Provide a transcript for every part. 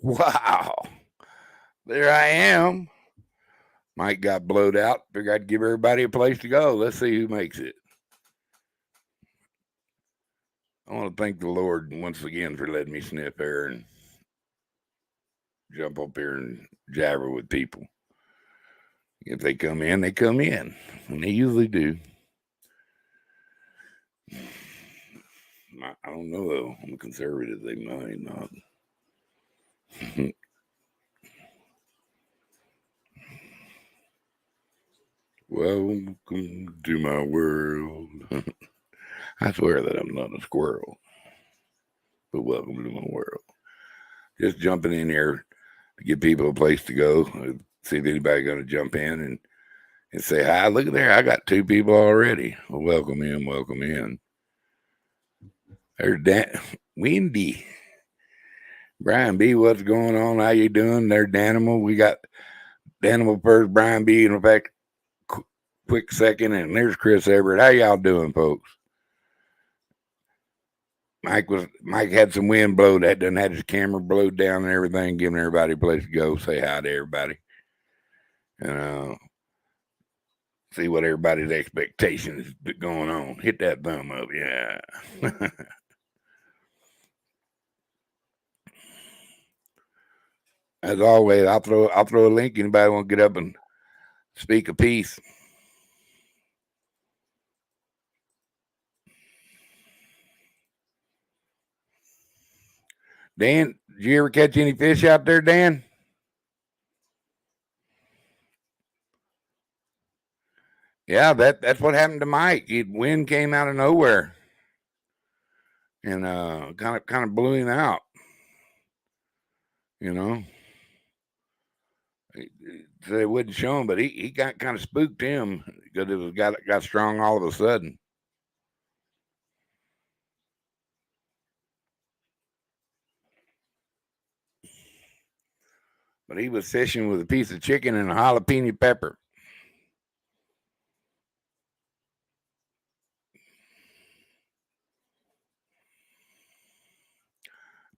Wow. There I am. Mike got blowed out. Figured I'd give everybody a place to go. Let's see who makes it. I want to thank the Lord once again for letting me sniff air and jump up here and jabber with people. If they come in, they come in. And they usually do. I don't know, though. I'm a conservative. They might not. Welcome to my world. I swear that I'm not a squirrel. But welcome to my world. Just jumping in here to give people a place to go. See if anybody's going to jump in and say hi. Look at there. I got 2 people already. Well, welcome in. Welcome in. There's Wendy. Brian B., what's going on? How you doing? There's Danimal. We got Danimal first, Brian B. In fact, quick second, and there's Chris Everett. How y'all doing, folks? Mike had some wind blow. That done had his camera blowed down and everything, giving everybody a place to go. Say hi to everybody. And see what everybody's expectations is going on. Hit that thumb up, yeah. As always, I'll throw a link. Anybody want to get up and speak a piece? Dan, did you ever catch any fish out there, Dan? Yeah, that's what happened to Mike. Wind came out of nowhere and kind of blew him out. You know, they wouldn't show him, but he got kind of spooked him because it was got strong all of a sudden. But he was fishing with a piece of chicken and a jalapeno pepper.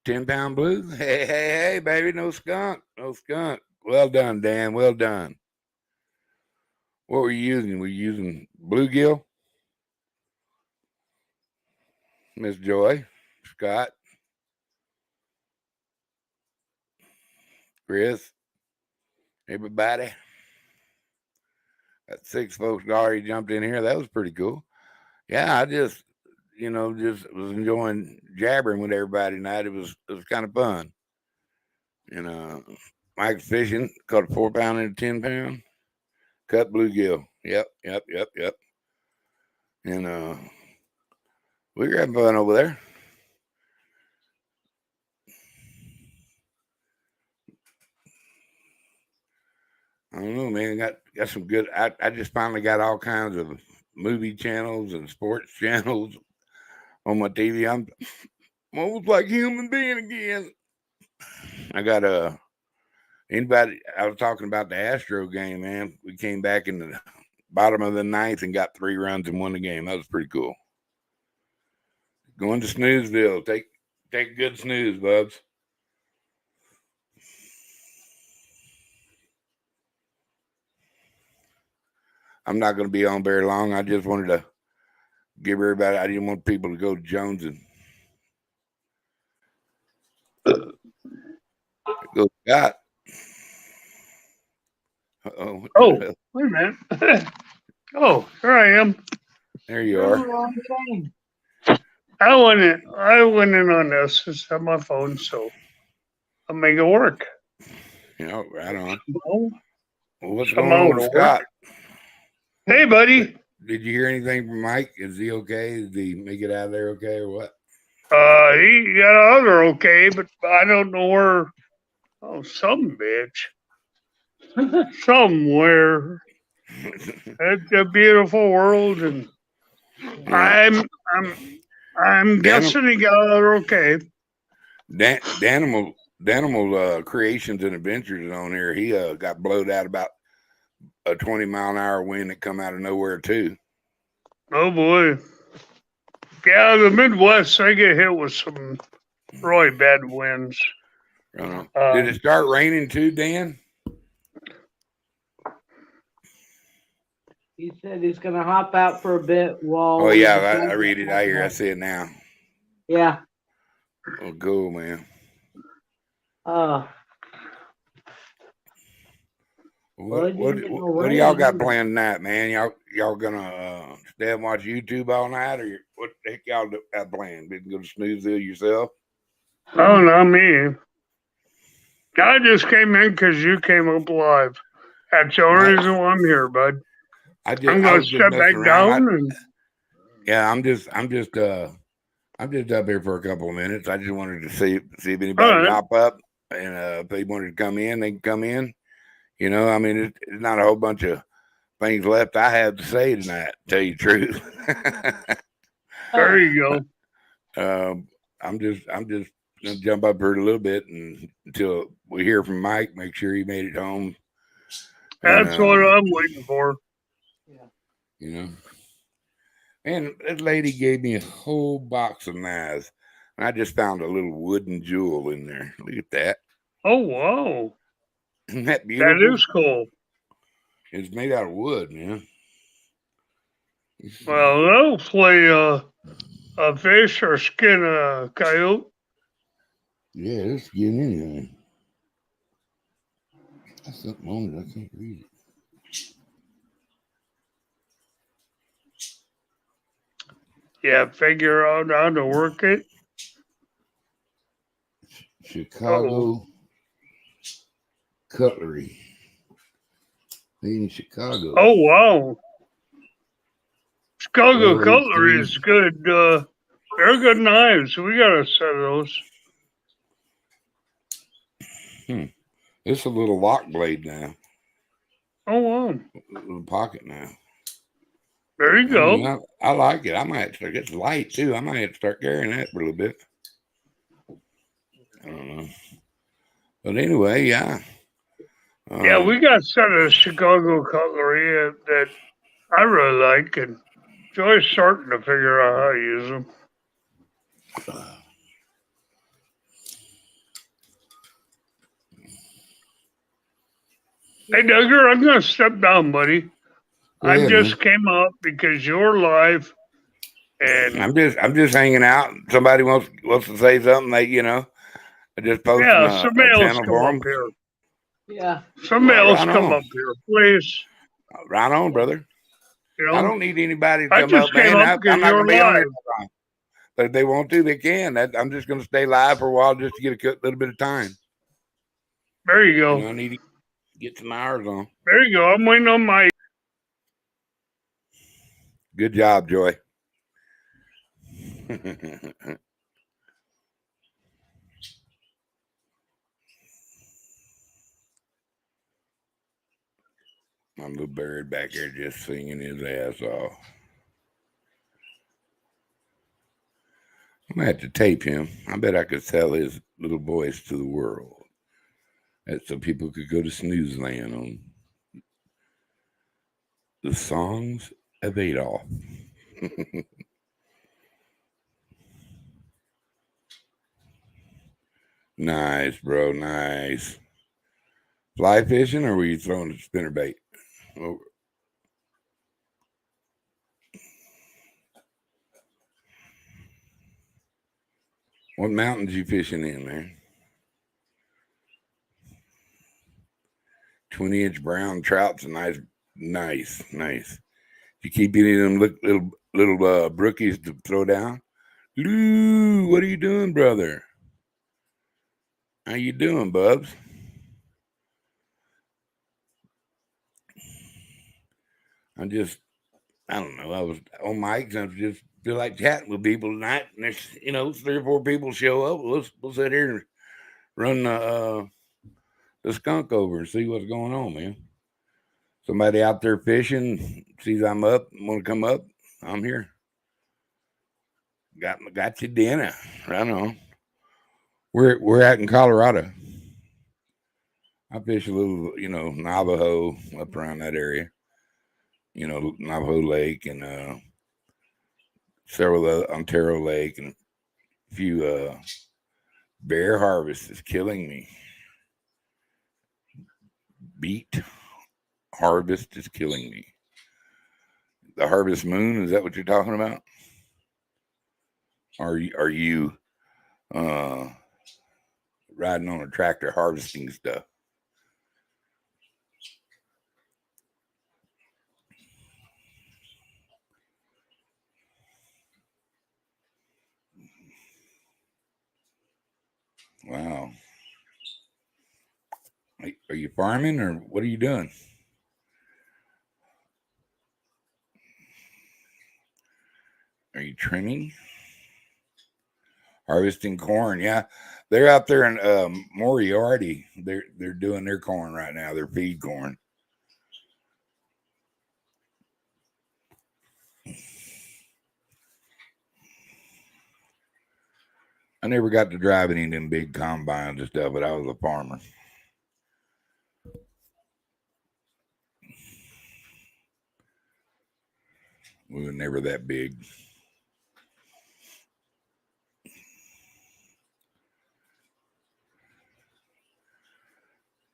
£10 blue. Hey, baby, no skunk. Well done, Dan. Well done. What were you using? Were you using bluegill? Miss Joy, Scott, Chris, everybody. Got 6 folks already jumped in here. That was pretty cool. Yeah, I just was enjoying jabbering with everybody tonight. It was kind of fun. Mike's fishing, caught a 4-pound and a 10-pound. Cut bluegill. Yep. And we were having fun over there. I don't know, man. Got some good. I just finally got all kinds of movie channels and sports channels on my TV. I'm almost like a human being again. I got anybody. I was talking about the Astro game, man. We came back in the bottom of the 9th and got 3 runs and won the game. That was pretty cool. Going to Snoozeville. Take a good snooze, bubs. I'm not going to be on very long. I just wanted to give everybody. I didn't want people to go jonesing. Go Scott. Oh, wait a minute. Oh, here I am. There you are. I went in on this. It's on my phone, so I'll make it work. Right on. Well, what's going on with Scott? Hey, buddy. Did you hear anything from Mike? Is he okay? Did he make it out of there okay or what? He got out of there okay, but I don't know where. Oh, some bitch. Somewhere. It's a beautiful world, and yeah. I'm guessing he got out of there okay. Danimal Creations and Adventures on here. He got blowed out about a 20-mile-an-hour wind that come out of nowhere too. Oh boy! Yeah, the Midwest, they get hit with some really bad winds. Right on. Did it start raining too, Dan? He said he's gonna hop out for a bit while. Oh yeah, I read it. I see it now. Yeah. Oh, cool, man. What do y'all got planned tonight, man? Y'all gonna stay and watch YouTube all night, or what the heck y'all got planned? Didn't go to Snoozeville yourself? Oh, not me. I just came in because you came up live. That's the only reason why I'm here, bud. I'm gonna step back down. I'm just up here for a couple of minutes. I just wanted to see if anybody hop up, and if they wanted to come in, they can come in. You know, I mean, it's not a whole bunch of things left I have to say tonight, to tell you the truth. There you go. I'm just gonna jump up here a little bit until we hear from Mike. Make sure he made it home. That's what I'm waiting for. Yeah. You know, and that lady gave me a whole box of knives, and I just found a little wooden jewel in there. Look at that. Oh wow! Isn't that beautiful? That is cool. It's made out of wood, man. Well, that'll play a fish or skin a coyote. Yeah, it's skin anything. That's something on it. I can't read it. Yeah, figure out how to work it. Chicago Cutlery. Made in Chicago. Oh wow. Chicago Cutlery is good. They're good knives. We got a set of those. It's a little lock blade now. Oh wow. A little pocket now. There you go. I like it. I might start. It's light too. I might have to start carrying that for a little bit. I don't know. But anyway, yeah. Yeah, we got a set of Chicago Cutlery that I really like, and Joy's starting to figure out how to use them. Hey, Duggar, I'm going to step down, buddy. I just came up because you're live, and I'm just hanging out. Somebody wants to say something. I just posted a channel for them. Here. Yeah. Somebody else come up here, please. Right on, brother. You know, I don't need anybody to come up, man. I'm not going to be on here. But if they want to, they can. I'm just going to stay live for a while just to get a little bit of time. There you go. I need to get some hours on. There you go. I'm waiting on my. Good job, Joy. My little bird back there just singing his ass off. I'm going to have to tape him. I bet I could sell his little voice to the world. That's so people could go to Snoozeland on the songs of Adolf. Nice, bro. Nice. Fly fishing, or were you throwing a spinnerbait? Oh. What mountains you fishing in, man? 20-inch brown trout's a nice. You keep getting them little brookies to throw down. Lou, what are you doing, brother? How you doing, Bubs? I don't know. I was on mics. I just feel like chatting with people tonight. And there's, 3 or 4 people show up. We'll sit here and run the skunk over and see what's going on, man. Somebody out there fishing sees I'm up, want to come up. I'm here. Got you dinner. Right on. We're at in Colorado. I fish a little, Navajo up around that area. Navajo Lake and several Ontario Lake and a few Bear harvest is killing me. Beet harvest is killing me. The harvest moon, is that what you're talking about? Are you riding on a tractor harvesting stuff? Wow. Are you farming or what are you doing? Are you trimming? Harvesting corn? Yeah, they're out there in Moriarty. They're doing their corn right now. Their feed corn. I never got to drive any of them big combines and stuff, but I was a farmer. We were never that big.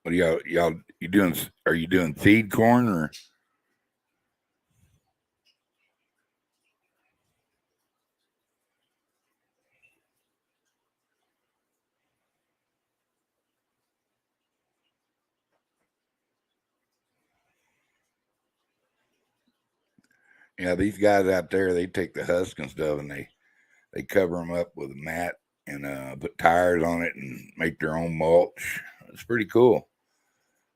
What are y'all you doing? Are you doing feed corn or? Yeah, these guys out there, they take the husk and stuff and they cover them up with a mat and put tires on it and make their own mulch. It's pretty cool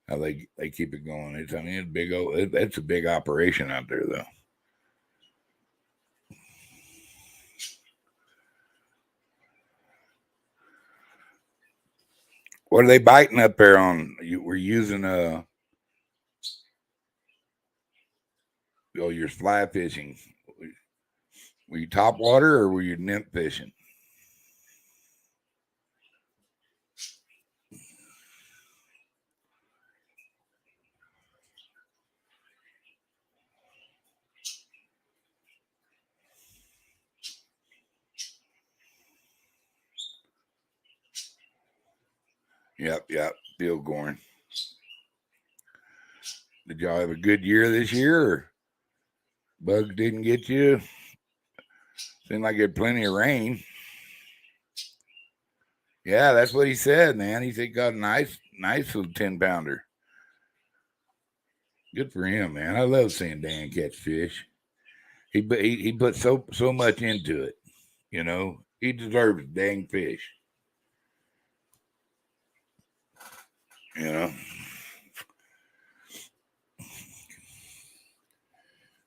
how they keep it going. It's big. It's a big operation out there though. What are they biting up there on? We're using you're fly fishing. Were you top water or were you nymph fishing? Yep, field corn. Did y'all have a good year this year? Or bugs didn't get you? Seemed like you had plenty of rain. Yeah, that's what he said, man. He said got a nice little 10-pounder. Good for him, man. I love seeing Dan catch fish. He put so much into it. You know, he deserves dang fish. You know.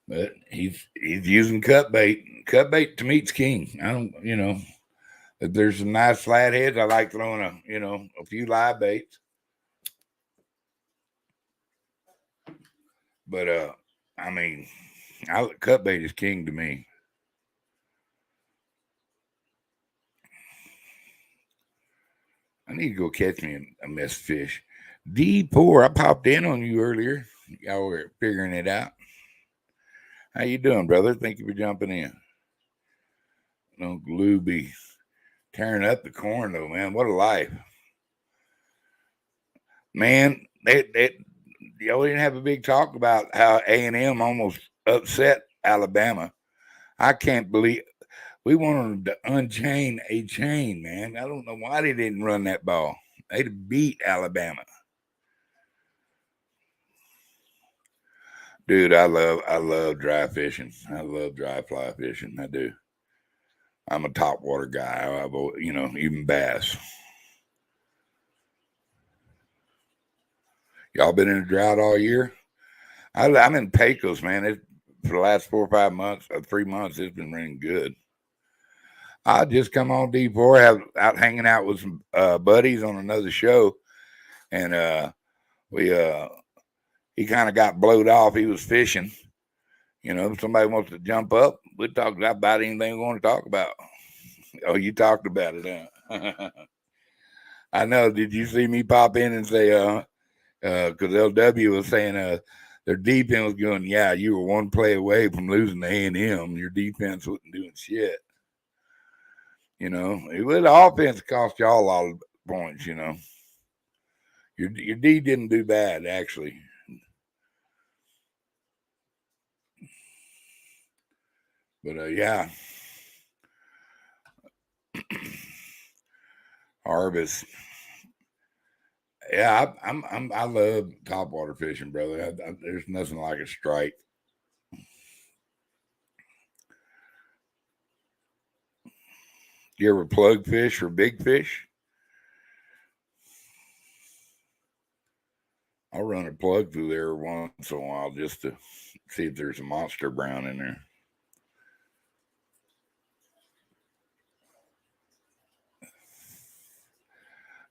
But he's using cut bait. Cut bait to me's king. I don't, if there's some nice flatheads, I like throwing a few live baits. But cut bait is king to me. I need to go catch me a missed fish. D4, I popped in on you earlier. Y'all were figuring it out. How you doing, brother? Thank you for jumping in. Uncle Lou be tearing up the corn, though, man. What a life. Man, y'all didn't have a big talk about how A&M almost upset Alabama. I can't believe we wanted to unchain a chain, man. I don't know why they didn't run that ball. They'd beat Alabama. Dude, I love dry fishing. I love dry fly fishing. I do. I'm a top water guy. Even bass. Y'all been in a drought all year? I'm in Pecos, man. For the last 4 or 5 months, 3 months, it's been raining good. I just come on D4, out hanging out with some buddies on another show, and he kind of got blowed off. He was fishing. If somebody wants to jump up, we'll talk about anything we want to talk about. Oh, you talked about it, huh? I know. Did you see me pop in and say, because LW was saying their defense was going, yeah, you were one play away from losing to A&M. Your defense wasn't doing shit. You know, the offense cost y'all a lot of points. You know, your D didn't do bad actually. But yeah, harvest. Yeah, I love topwater fishing, brother. There's nothing like a strike. You ever plug fish or big fish? I'll run a plug through there once in a while just to see if there's a monster brown in there.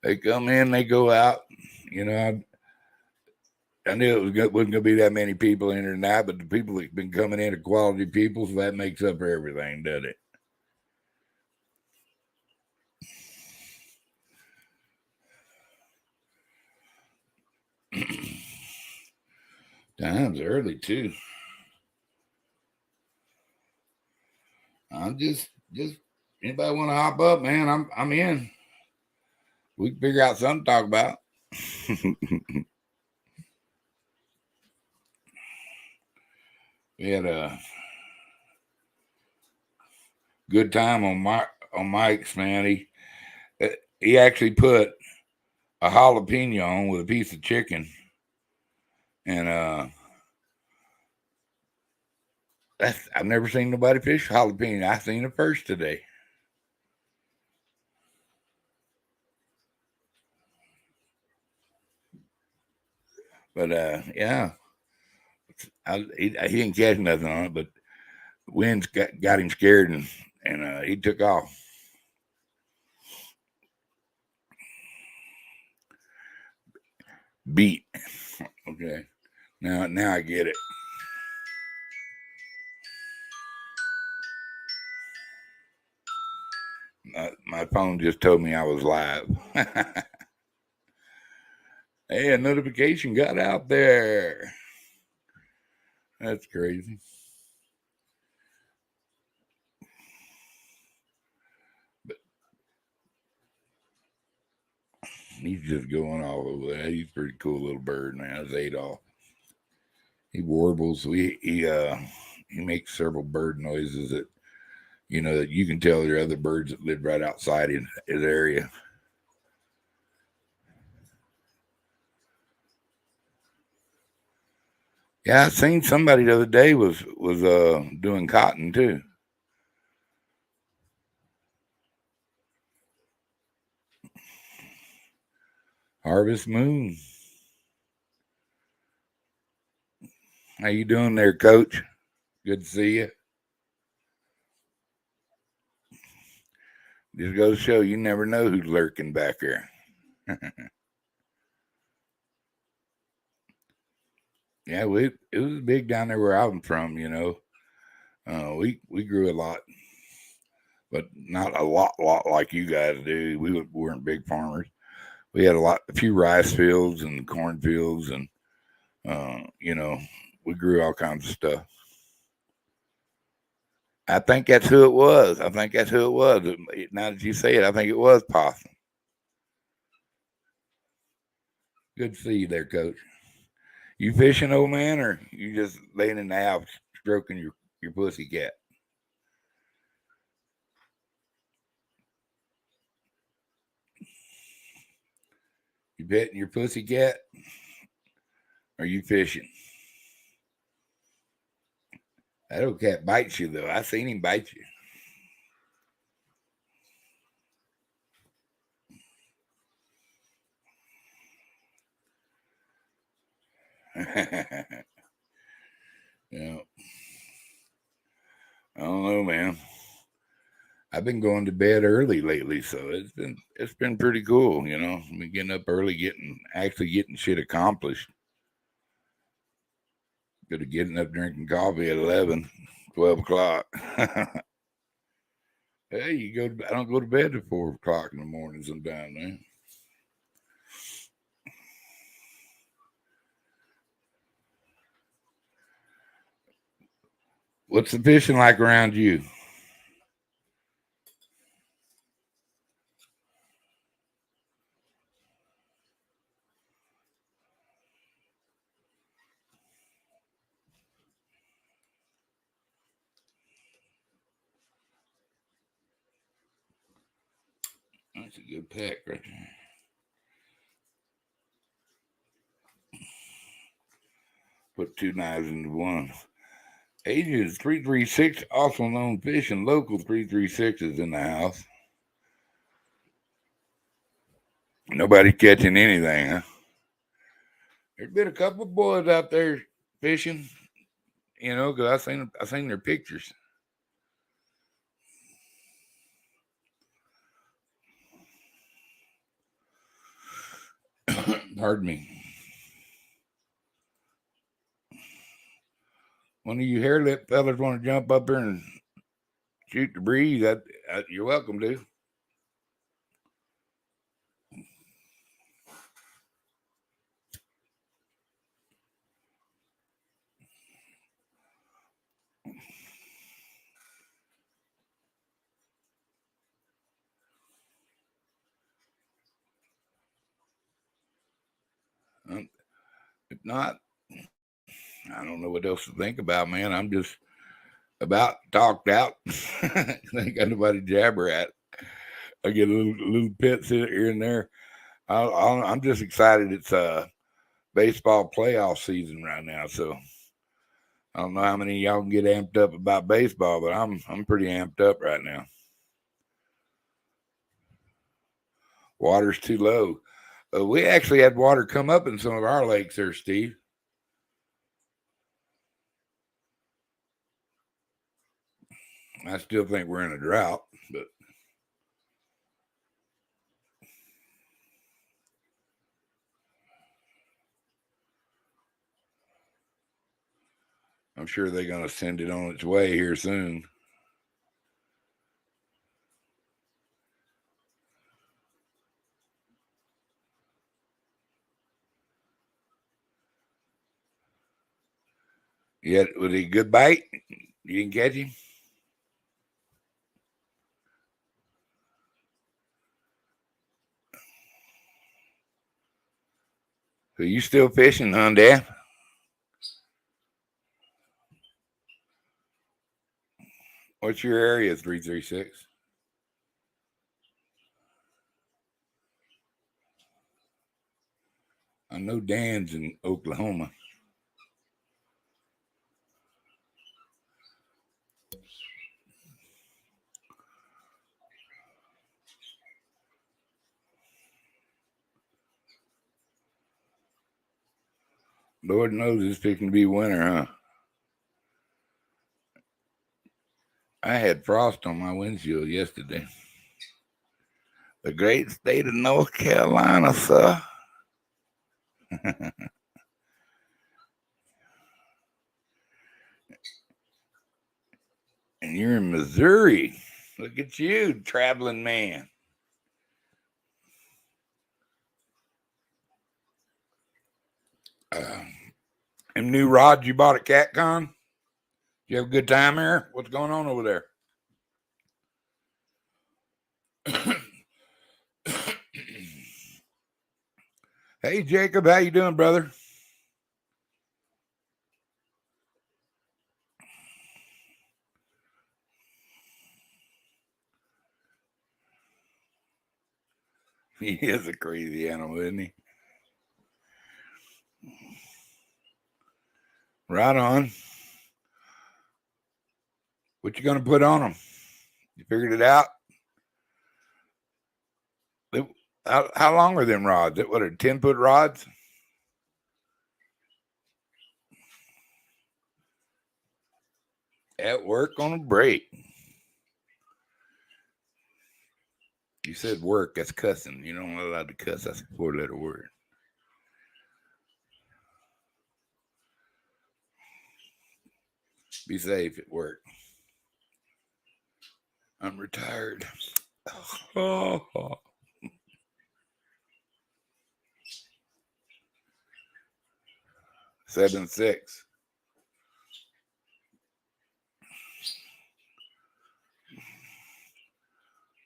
They come in, they go out. You know, I knew it wasn't going to be that many people in there now, but the people that've been coming in are quality people, so that makes up for everything, doesn't it? Time's early too. I'm just anybody want to hop up, man? I'm in. We can figure out something to talk about. We had a good time on Mike's, man. He actually put a jalapeno on with a piece of chicken, and I've never seen nobody fish jalapeno. I seen it first today. But yeah, he didn't catch nothing on it, but the winds got him scared, and he took off. Beat. Okay. Now I get it. My phone just told me I was live. Hey, a notification got out there. That's crazy. But he's just going all over there. He's a pretty cool little bird, man. It's Adolf. He warbles. He makes several bird noises that that you can tell there are other birds that live right outside in his area. Yeah, I seen somebody the other day was doing cotton too. Harvest Moon. How you doing there, Coach? Good to see you. Just goes to show you never know who's lurking back there. Yeah, it was big down there where I'm from. We grew a lot, but not a lot like you guys do. We weren't big farmers. We had a few rice fields and cornfields, and we grew all kinds of stuff. I think that's who it was. I think that's who it was. Now that you say it, I think it was possum. Good to see you there, Coach. You fishing, old man, or you just laying in the house stroking your pussy cat? You petting your pussy cat? Or you fishing? That old cat bites you, though. I seen him bite you. Yeah. I don't know, man. I've been going to bed early lately, so it's been pretty cool. I've been getting up early, getting shit accomplished. Good at getting up drinking coffee at 11, 12 o'clock. Hey, I don't go to bed at 4 o'clock in the morning sometimes, man. What's the fishing like around you? That's a good pack right there. Put two knives into one. Agent 336, also known fishing local 336 is in the house. Nobody catching anything, huh? There's been a couple of boys out there fishing, you know, because I seen their pictures. Pardon me. One of you hairlip fellas want to jump up here and shoot the breeze, you're welcome to. If not, I don't know what else to think about, man. I'm just about talked out. I ain't got nobody to jabber at. I get a little pits here and there. I'm just excited. It's baseball playoff season right now, so I don't know how many of y'all can get amped up about baseball, but I'm pretty amped up right now. Water's too low. We actually had water come up in some of our lakes there, Steve. I still think we're in a drought, but I'm sure they're going to send it on its way here soon. Yeah, was he a good bite? You didn't catch him? So you still fishing, huh, Dad? What's your area, 336? I know Dan's in Oklahoma. Lord knows it's fixing to be winter, huh? I had frost on my windshield yesterday. The great state of North Carolina, sir. And you're in Missouri. Look at you, traveling man. Them new rods you bought at CatCon? You have a good time here? What's going on over there? Hey, Jacob, how you doing, brother? He is a crazy animal, isn't he? Right on. What you gonna put on them? You figured it out? How long are them rods? What are 10-foot rods? At work on a break. You said work, that's cussing. You're not allowed to cuss. That's a 4-letter word. Be safe at work. I'm retired. Oh. 7-6.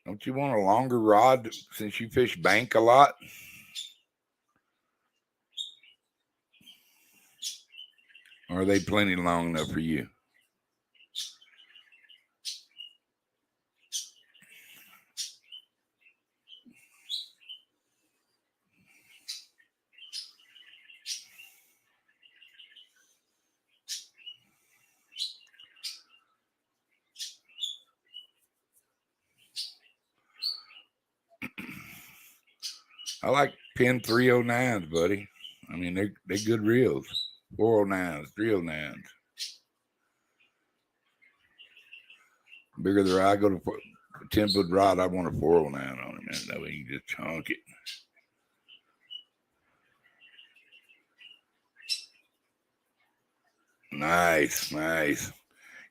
Don't you want a longer rod since you fish bank a lot? Or are they plenty long enough for you? I like pin 309s, buddy. I mean, they're good reels. 409s, 309s. Bigger the rod, I go to 10-foot rod. I want a 409 on it, man. That way you can just chunk it. Nice, nice.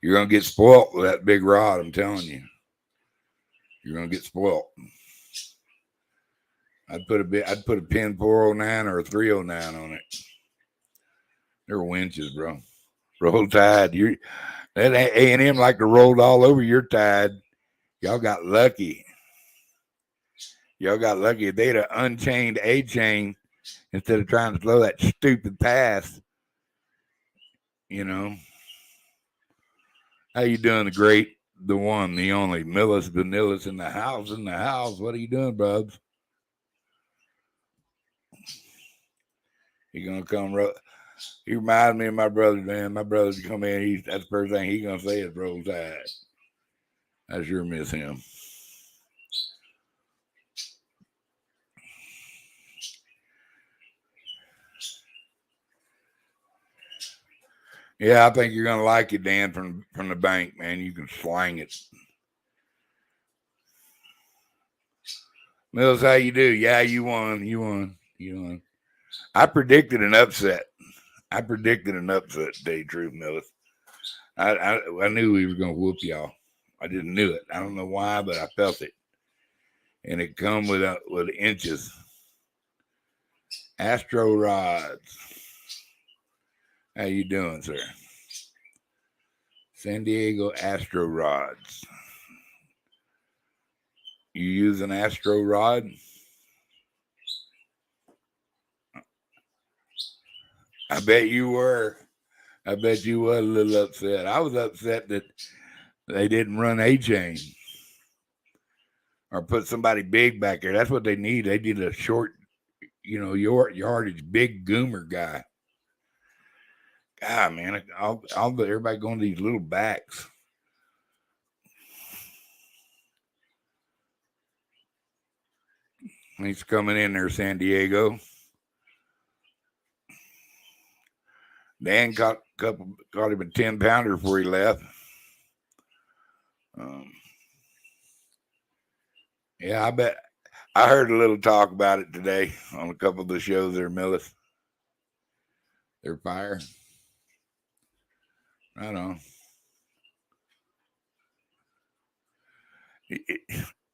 You're gonna get spoiled with that big rod. I'm telling you. You're gonna get spoiled. I'd put a pin 409 or a 309 on it. They're winches, bro. Roll Tide. That A&M like to roll all over your tide. Y'all got lucky. Y'all got lucky. If they'd have unchained a chain instead of trying to throw that stupid pass. You know. How you doing, the great, the one, the only, Millis Vanillis in the house, What are you doing, bubs? You gonna come, he reminds me of my brother, man. My brother come in, that's the first thing he gonna say is Roll Tide. I sure miss him. Yeah, I think you're gonna like it, Dan, from the bank, man. You can slang it. Mills, how you do? Yeah, you won. I predicted an upset. Day, Truth Millis. I knew we were gonna whoop y'all. I just knew it. I don't know why, but I felt it, and it come with inches. Astro Rods. How you doing, sir? San Diego Astro Rods. You use an Astro Rod? I bet you were. I bet you were a little upset. I was upset that they didn't run a chain or put somebody big back there. That's what they need. They need a short, yardage, big goomer guy. God, man, everybody going to these little backs. He's coming in there, San Diego. Dan caught him a 10-pounder before he left. Yeah, I bet. I heard a little talk about it today on a couple of the shows there, Millis. They're fire. I don't know.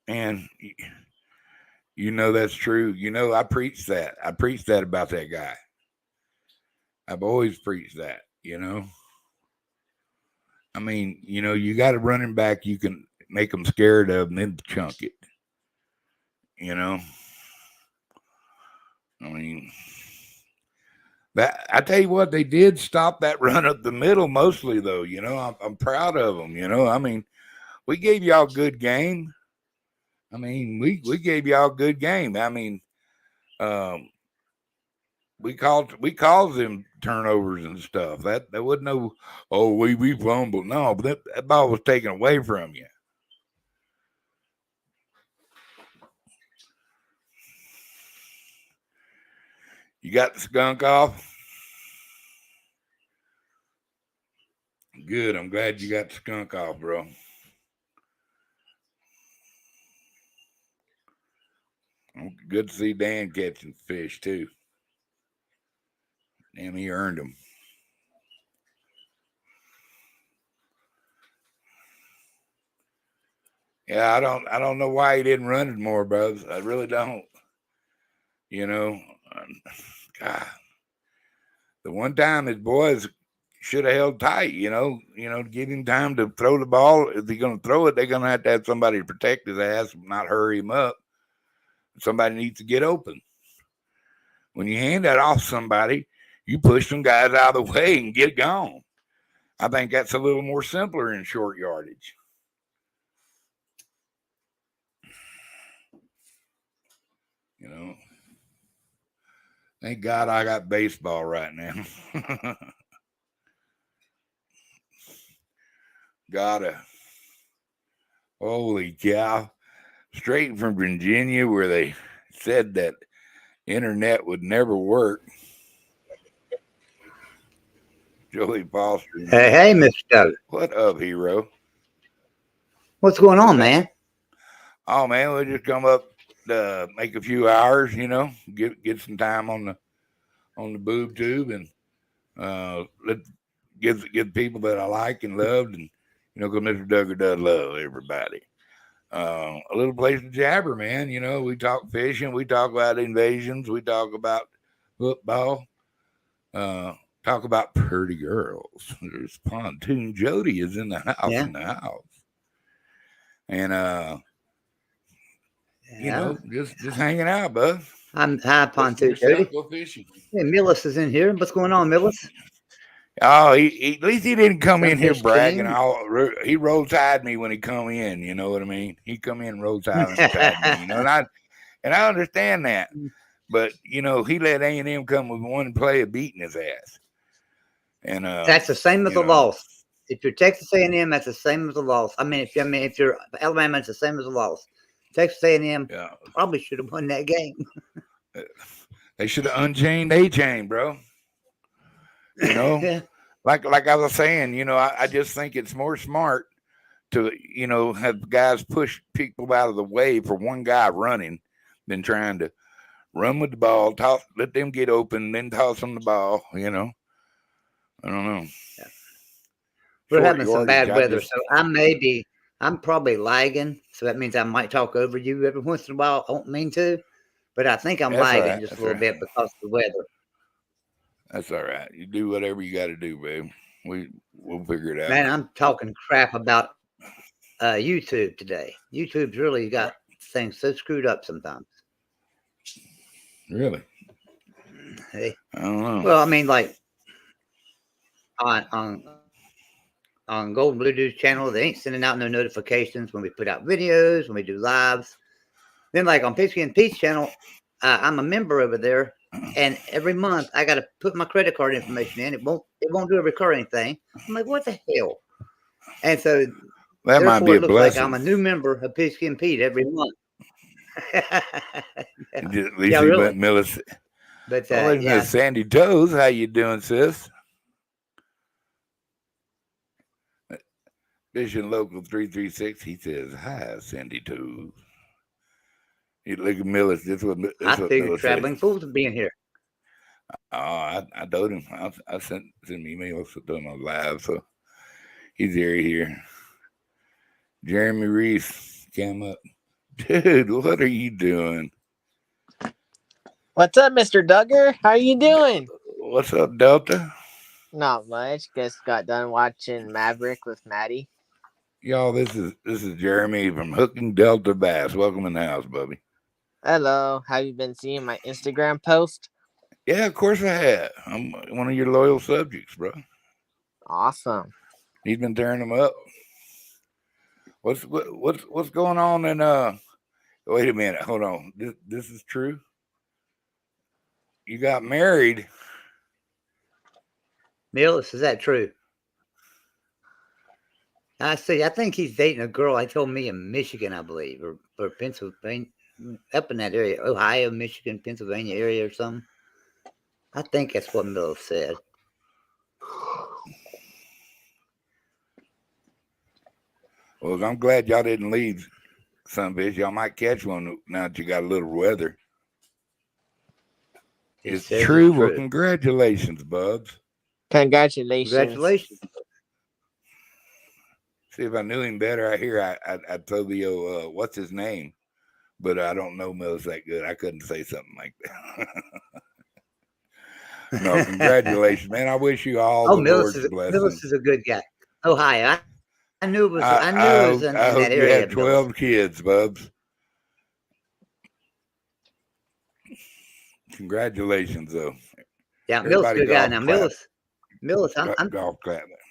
And that's true. I preach that. I preach that about that guy. I've always preached that, I mean, you got a running back you can make them scared of and then chunk it. I mean, I tell you what, they did stop that run up the middle mostly, though. I'm proud of them. I mean, we gave y'all good game. I mean, we gave y'all good game. I mean, we caused them turnovers and stuff. That wasn't no, we fumbled. No, but that ball was taken away from you. You got the skunk off? Good. I'm glad you got the skunk off, bro. Good to see Dan catching fish, too. Damn, he earned them. Yeah, I don't know why he didn't run it more, brothers. I really don't. God. The one time his boys should have held tight, give him time to throw the ball. If they're going to throw it, they're going to have somebody to protect his ass, not hurry him up. Somebody needs to get open. When you hand that off somebody, you push some guys out of the way and get gone. I think that's a little more simpler in short yardage. Thank God I got baseball right now. Holy cow. Straight from Virginia, where they said that internet would never work. Joey Foster. Hey, Mr. Doug. What up, hero? What's going on, man? Oh man, we just come up to make a few hours, get some time on the boob tube and let give people that I like and loved, and because Mr. Duggar does love everybody. A little place to jabber, man. We talk fishing, we talk about invasions, we talk about football, talk about pretty girls. There's Pontoon Jody is in the house, and just hanging out, bud. I'm Pontoon Jody. Go fishing. Hey, Millis is in here. What's going on, Millis? Oh, at least he didn't come in here bragging. He roll tied me when he come in. You know what I mean? He come in and roll tied me. And I understand that, but he let A&M come with one play of beating his ass. And that's the same as the loss. If you're Texas A&M, that's the same as the loss. If you're Alabama, it's the same as the loss. Texas A&M probably should have won that game. They should have unchained A-Chain, bro. Like I was saying, I just think it's more smart to, have guys push people out of the way for one guy running than trying to run with the ball, let them get open, then toss them the ball, I don't know. Yeah. We're having some bad weather, so I'm probably lagging, so that means I might talk over you every once in a while. I don't mean to, but I think I'm lagging just a little bit because of the weather. That's all right. You do whatever you got to do, babe. We'll figure it out. Man, I'm talking crap about YouTube today. YouTube's really got things so screwed up sometimes. Really? Hey. I don't know. Well, I mean, like on Golden Blue News channel, they ain't sending out no notifications when we put out videos, when we do lives. Then, like on Pisky and Pete's channel, I'm a member over there. And every month I got to put my credit card information in. It won't do a recurring thing. I'm like, what the hell? And so that might be a blessing. Like I'm a new member of Pisky and Pete every month. At least he went Millis. But Sandy Toes, how you doing, sis? Vision Local 336. He says, "Hi, Sandy Toes." Look at Millis. I figured Traveling Fools would be in here. Oh, I told him. I sent him emails to him on live, so he's here. Jeremy Reese came up. Dude, what are you doing? What's up, Mr. Duggar? How are you doing? What's up, Delta? Not much. Just got done watching Maverick with Maddie. Y'all, this is Jeremy from Hooking Delta Bass. Welcome in the house, Bubby. Hello. Have you been seeing my Instagram post? Yeah, of course I have. I'm one of your loyal subjects, bro. Awesome. He's been tearing them up. What's going on in wait a minute, hold on. This is true. You got married. Millis, is that true? I see. I think he's dating a girl. I told me in Michigan, I believe, or Pennsylvania, up in that area, Ohio, Michigan, Pennsylvania area or something. I think that's what Millis said. Well, I'm glad y'all didn't leave, son of a bitch. Y'all might catch one now that you got a little weather. It's true. Well, congratulations, Bubs. Congratulations. See, if I knew him better, I told you, what's his name? But I don't know Millis that good. I couldn't say something like that. No, congratulations, man. I wish you all the Lord's blessings. Millis is a good guy. Ohio. I knew it was. I knew it was in that area. You had 12 kids, Bubs. Congratulations, though. Yeah, Millis is a good guy. Now, Millis, I'm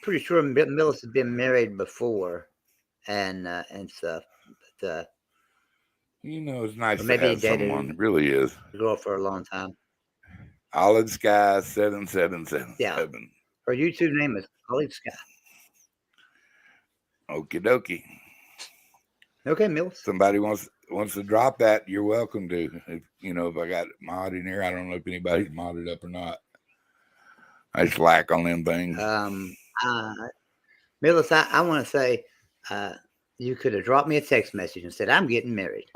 pretty sure Millis has been married before, and stuff. But, it's nice to have someone. It really is. Girl for a long time. Olive Sky 777. Yeah. Her YouTube name is Olive Sky. Okie dokie. Okay, Mills. Somebody wants to drop that, you're welcome to. If I got mod in here, I don't know if anybody's modded up or not. I slack on them things. Millis, I want to say, you could have dropped me a text message and said, I'm getting married.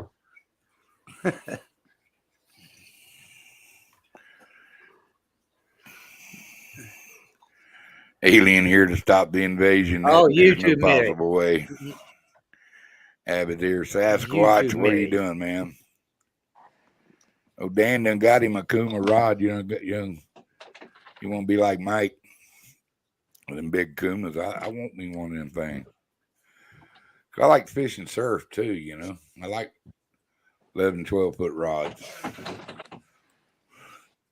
Alien here to stop the invasion. Oh, There's YouTube no married. possible way. Abbott here, Sasquatch. YouTube What are you married. doing, man? Oh, Dan done got him a Kuma rod. You won't be like Mike with them big Kumas. I won't be one of them things. I like fish and surf too. I like 11, 12-foot rods.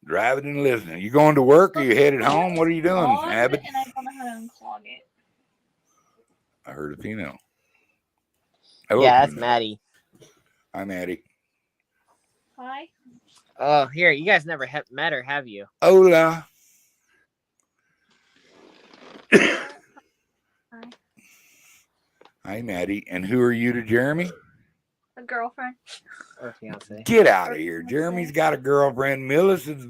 Driving and listening. You going to work? Or you headed home? What are you doing, Abbott? And I don't know how to unclog it. I heard a female. Yeah, that's Maddie. Hi, Maddie. Hi. Oh, here, you guys never met her, have you? Hola. Hi, Maddie. And who are you to Jeremy? A girlfriend. Or fiance. Get out of here. Jeremy's got a girlfriend. Millis has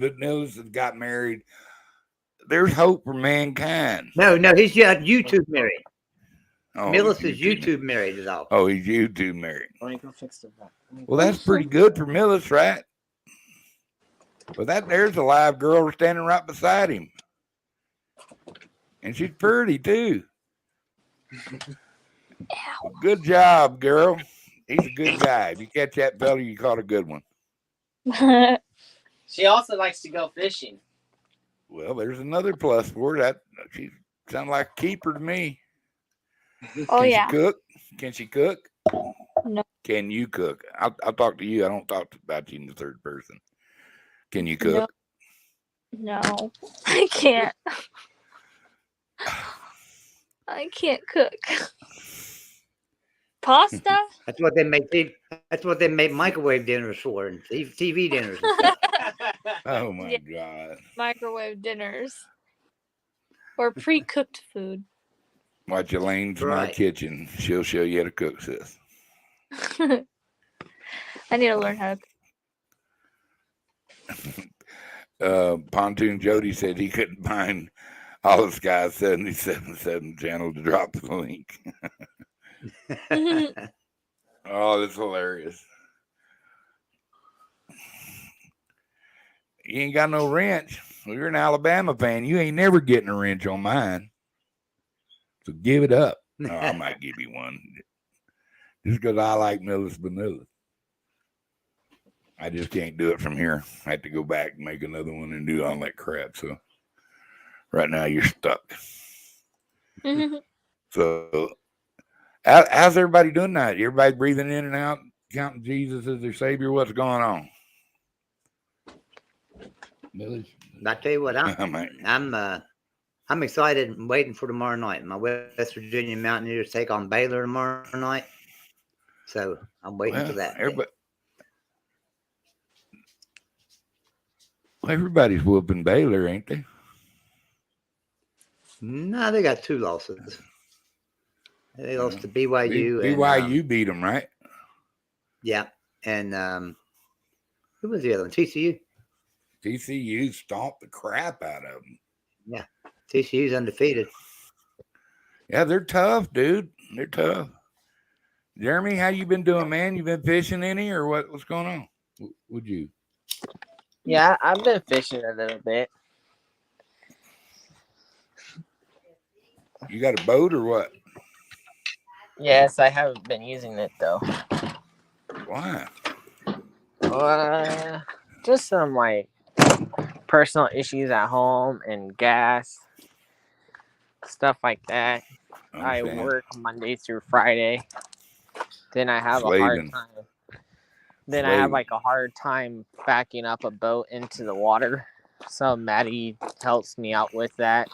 got married. There's hope for mankind. No, he's YouTube married. Oh, Millis is YouTube married is all. Oh, he's YouTube married. Let me go fix the back. Well, that's pretty good for Millis, right? But there's a live girl standing right beside him. And she's pretty, too. Good job, girl. He's a good guy. If you catch that fella, you caught a good one. She also likes to go fishing. Well, there's another plus for her. She sounds like a keeper to me. Oh, Can yeah. she cook? Can she cook? No. Can you cook? I'll talk to you. I don't talk about you in the third person. Can you cook? No, I can't. I can't cook. Pasta? That's what they make. That's what they make microwave dinners for and TV dinners. And stuff. Oh my Yeah. God! Microwave dinners. Or pre-cooked food. Watch Elaine's in my Right. kitchen. She'll show you how to cook, sis. I need to learn how to Pontoon Jody said he couldn't find Olive Sky 777 channel to drop the link. Oh, that's hilarious. You ain't got no wrench. Well, you're an Alabama fan. You ain't never getting a wrench on mine. So give it up. Oh, I might give you one. Just because I like Millis Vanilla. I just can't do it from here. I have to go back and make another one and do all that crap. So right now you're stuck. So how's everybody doing that? Everybody breathing in and out, counting Jesus as their savior? What's going on? Millis? I tell you what, I'm excited and waiting for tomorrow night. My West Virginia Mountaineers take on Baylor tomorrow night. So I'm waiting for that. Everybody's whooping Baylor, ain't they? No, they got 2 losses. They lost to BYU. BYU beat them, right? Yeah. And who was the other one? TCU. TCU stomped the crap out of them. Yeah. TCU's undefeated. Yeah, they're tough, dude. They're tough. Jeremy, how you been doing, man? You been fishing any or what? What's going on? Would you? Yeah, I've been fishing a little bit. You got a boat or what? Yes, I haven't been using it though. Why? Just some like personal issues at home and gas, stuff like that. I work Monday through Friday. Then I have a hard time. Then I have like a hard time backing up a boat into the water. So Maddie helps me out with that.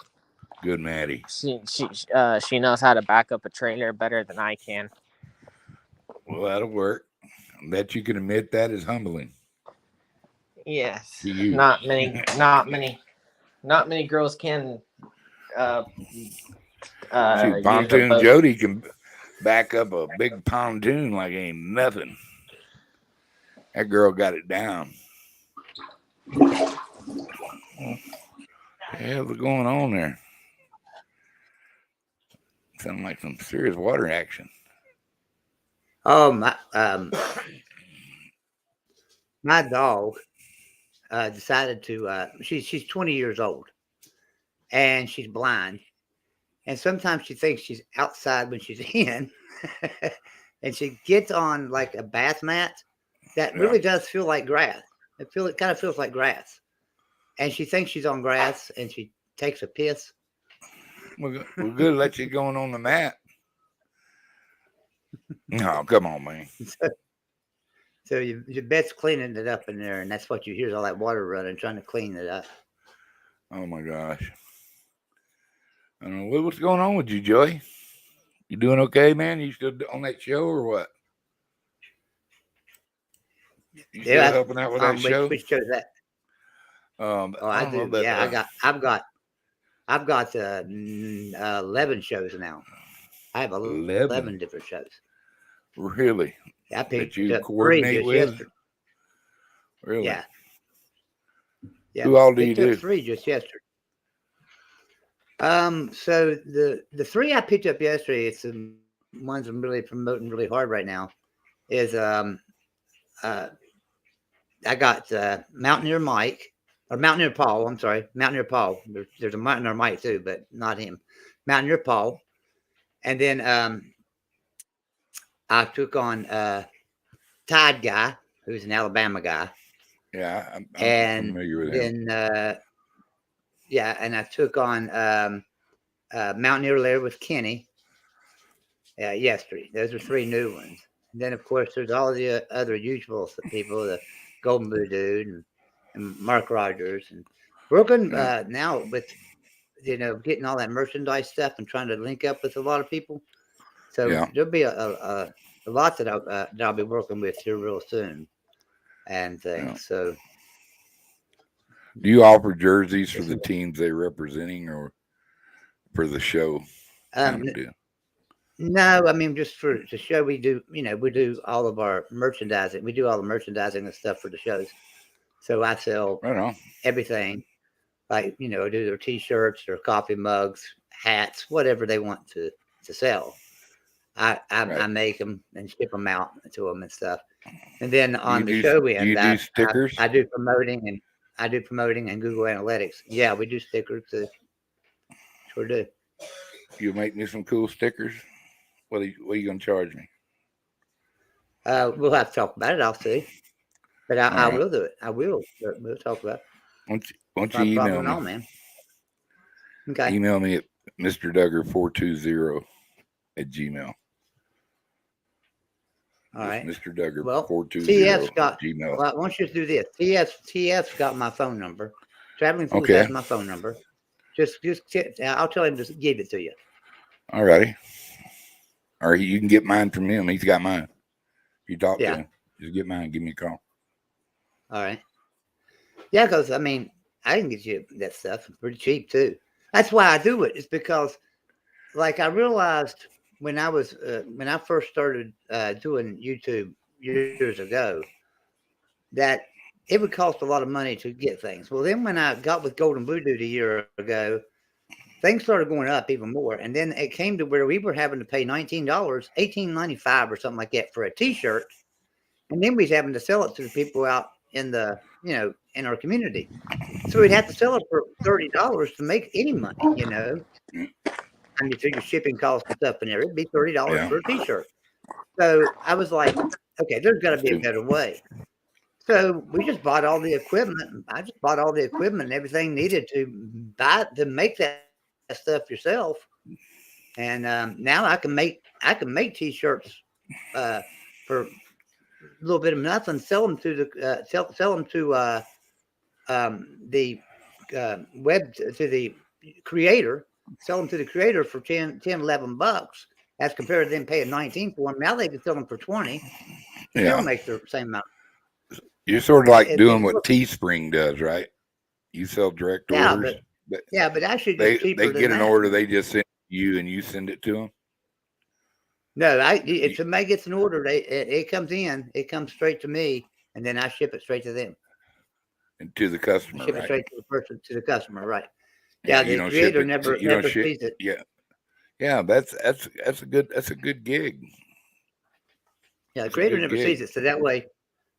Good, Maddie. She knows how to back up a trailer better than I can. Well, that'll work. I bet you can admit that is humbling. Yes. To you. Not many girls can. Pontoon Jody can back up a big pontoon like ain't nothing. That girl got it down. What the hell is going on there? Sounding like some serious water action. Oh, my dog decided to. She's 20 years old, and she's blind. And sometimes she thinks she's outside when she's in, and she gets on like a bath mat that really does feel like grass. It kind of feels like grass, and she thinks she's on grass, and she takes a piss. We're good to let you going on the mat. No, come on, man. So your bet's cleaning it up in there, and that's what you hear is all that water running, trying to clean it up. Oh my gosh. I don't know what's going on with you, Joey. You doing okay, man? You still on that show or what? You still helping out with that show? Which show is that? I do. Yeah, I've got 11 shows now. I have 11 different shows. Really? I picked you up coordinate 3 with? yesterday. Really? Yeah. Who all do you do? 3 just yesterday. So the 3 I picked up yesterday, it's the ones I'm really promoting really hard right now, is I got Mountaineer Mike, or Mountaineer Paul. I'm sorry, Mountaineer Paul. There's a Mountaineer Mike too, but not him. Mountaineer Paul, and then I took on Tide Guy, who's an Alabama guy. Yeah, I'm familiar with him. And I took on Mountaineer Larry with Kenny yesterday. Those are 3 new ones. And then, of course, there's all the other usual people, the Golden Blue Dude and Mark Rogers. And working now with, getting all that merchandise stuff and trying to link up with a lot of people. So there'll be a lot that I'll be working with here real soon and things. Yeah. So, do you offer jerseys for the teams they're representing or for the show? No, I mean, just for the show, we do all of our merchandising. We do all the merchandising and stuff for the shows. So I sell everything, like, do their T-shirts, their coffee mugs, hats, whatever they want to sell. I make them and ship them out to them and stuff. And then on the show end, do stickers? I do promoting and Google Analytics. Yeah, we do stickers too. Sure do. You make me some cool stickers. What are you going to charge me? We'll have to talk about it. I'll see. But I will do it. I will. We'll talk about it. Why don't you email me? Man. Okay. Email me at mrduggar420@gmail. All right. Mr. Duggar, well, 420 Well, I want you to do this. TF's got my phone number. Traveling Fools has my phone number. Just I'll tell him to give it to you. All righty. Or you can get mine from him. He's got mine. If you talk to him, just get mine. Give me a call. All right. Yeah, because, I mean, I can get you that stuff pretty cheap, too. That's why I do it. It's because, like, I realized when I first started doing YouTube years ago, that it would cost a lot of money to get things. Well, then when I got with Golden Blue Dude a year ago, things started going up even more. And then it came to where we were having to pay $19, $18.95 or something like that for a T-shirt. And then we was having to sell it to the people out in the, in our community. So we'd have to sell it for $30 to make any money, And you figure shipping costs and stuff in there, it'd be $30 for a T-shirt. So I was like, okay, there's got to be a better way. So we just bought all the equipment. I just bought all the equipment and everything needed to make that stuff yourself. And now I can make T-shirts for a little bit of nothing. Sell them to the creator. Sell them to the creator for $10-11 as compared to them paying $19 for them. Now they can sell them for $20. Still make the same amount. You're sort of like doing what Teespring does, right? You sell direct orders. But actually, they get an order, they just send you, and you send it to them. No, if somebody gets an order, it comes in. It comes straight to me, and then I ship it straight to them. And to the customer, Ship it right? straight to the person, to the customer, right? Yeah, Yeah, you the don't ship creator it. never You don't never ship. sees it. Yeah, yeah. That's a good gig. Yeah, the It's a creator good never gig. sees it, so that way,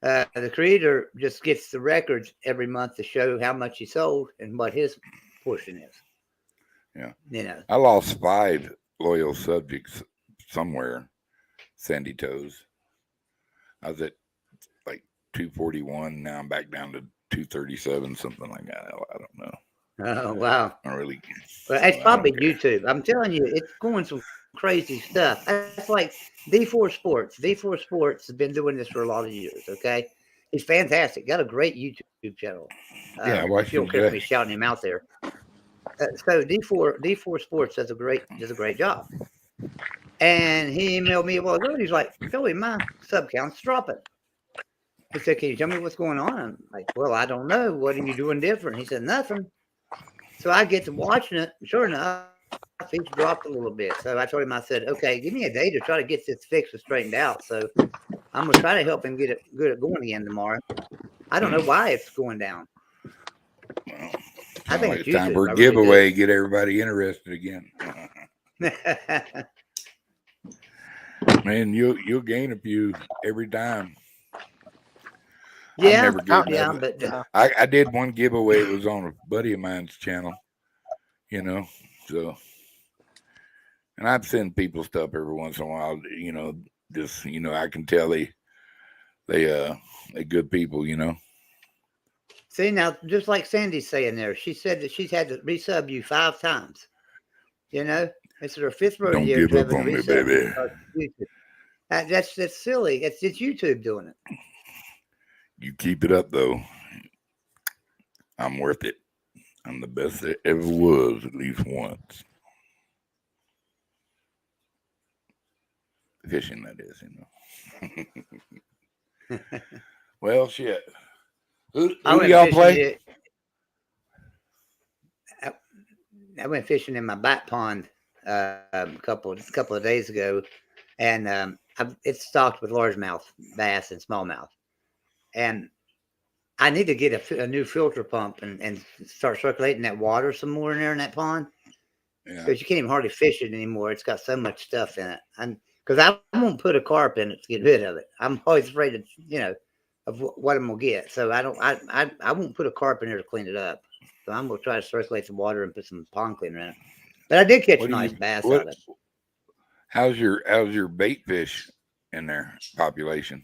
the creator just gets the records every month to show how much he sold and what his portion is. Yeah. You know. I lost 5 loyal subjects somewhere. Sandy Toes. I was at like 241. Now I'm back down to 237, something like that. I don't know. Oh wow. I really. Well, So it's I probably don't care. YouTube. I'm telling you, it's going some crazy stuff. That's like D4 Sports. D4 Sports has been doing this for a lot of years. Okay, he's fantastic. Got a great YouTube channel. Yeah, I If watched you him don't care for today. me shouting him out there. So D4 Sports does a great job. And he emailed me a while ago. He's like, Joey, my sub count's dropping. He said, can you tell me what's going on? I'm like, well, I don't know. What are you doing different? He said, nothing. So I get to watching it. Sure enough, he's dropped a little bit. So I told him, I said, okay, give me a day to try to get this fixed and straightened out. So I'm going to try to help him get it going again tomorrow. I don't know why it's going down. Well, I think like it's it's time YouTube. for I a really giveaway. Get everybody interested again. do. Man, you'll gain a few every time. Yeah, I never gave yeah, nothing. but I did one giveaway. It was on a buddy of mine's channel. You know, so. And I'd send people stuff every once in a while, you know, just, you know, I can tell they good people, you know. see now, just like Sandy's saying there, she said that she's had to resub you 5 times. You know, it's her 5th Don't rodeo give up having to on me, resub baby. YouTube. That's silly. It's YouTube doing it. You keep it up though. I'm worth it. I'm the best there ever was, at least once. Fishing, that is, you know. Well, shit. Who do y'all play? I went fishing in my back pond a couple of days ago, and it's stocked with largemouth bass and smallmouth. And I need to get a new filter pump and start circulating that water some more in there in that pond. Yeah. Because you can't even hardly fish it anymore. It's got so much stuff in it. And because I won't put a carp in it to get rid of it. I'm always afraid of, you know, of what I'm gonna get. So I won't put a carp in there to clean it up. So I'm gonna try to circulate some water and put some pond cleaner in it. But I did catch a nice bass out of it. How's your bait fish in their population?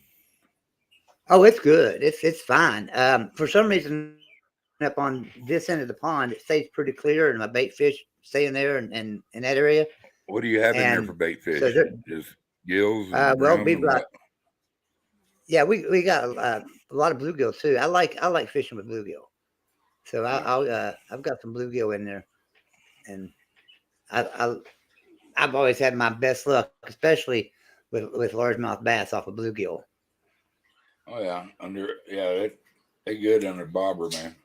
Oh, it's good. It's fine. For some reason, up on this end of the pond, it stays pretty clear, and my bait fish stay in there and in that area. What do you have in there for bait fish? So just gills. Well, we've got. What? Yeah, we got a lot of bluegill too. I like fishing with bluegill, so I've got some bluegill in there, and I've always had my best luck, especially with largemouth bass off of bluegill. Oh yeah, they good under bobber, man.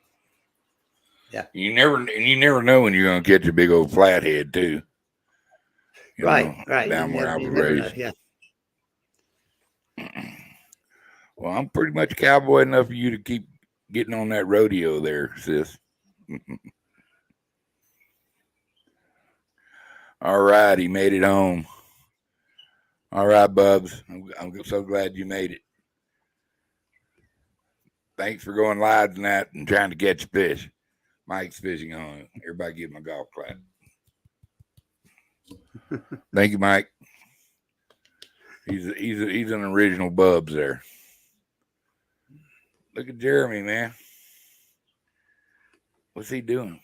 Yeah, you never know when you're gonna catch a big old flathead too. Right. Down where I was raised. Yeah. Well, I'm pretty much cowboy enough for you to keep getting on that rodeo there, sis. All right, he made it home. All right, Bubs. I'm so glad you made it. Thanks for going live tonight and trying to catch fish. Mike's fishing on. Everybody give him a golf clap. Thank you, Mike. He's an original Bubs there. Look at Jeremy, man. What's he doing?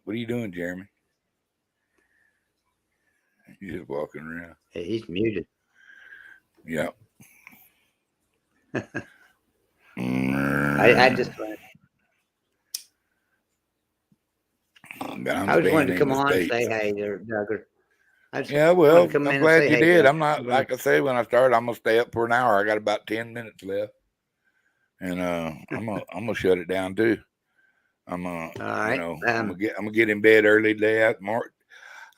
What are you doing, Jeremy? He's just walking around. Hey, he's muted. Yeah. I just wanted to come on and say hey there, Douglas. Yeah, well, I'm glad you did. I'm not, like I say, when I started, I'm gonna stay up for an hour. I got about 10 minutes left, and I'm gonna shut it down too. I'm gonna get in bed early today.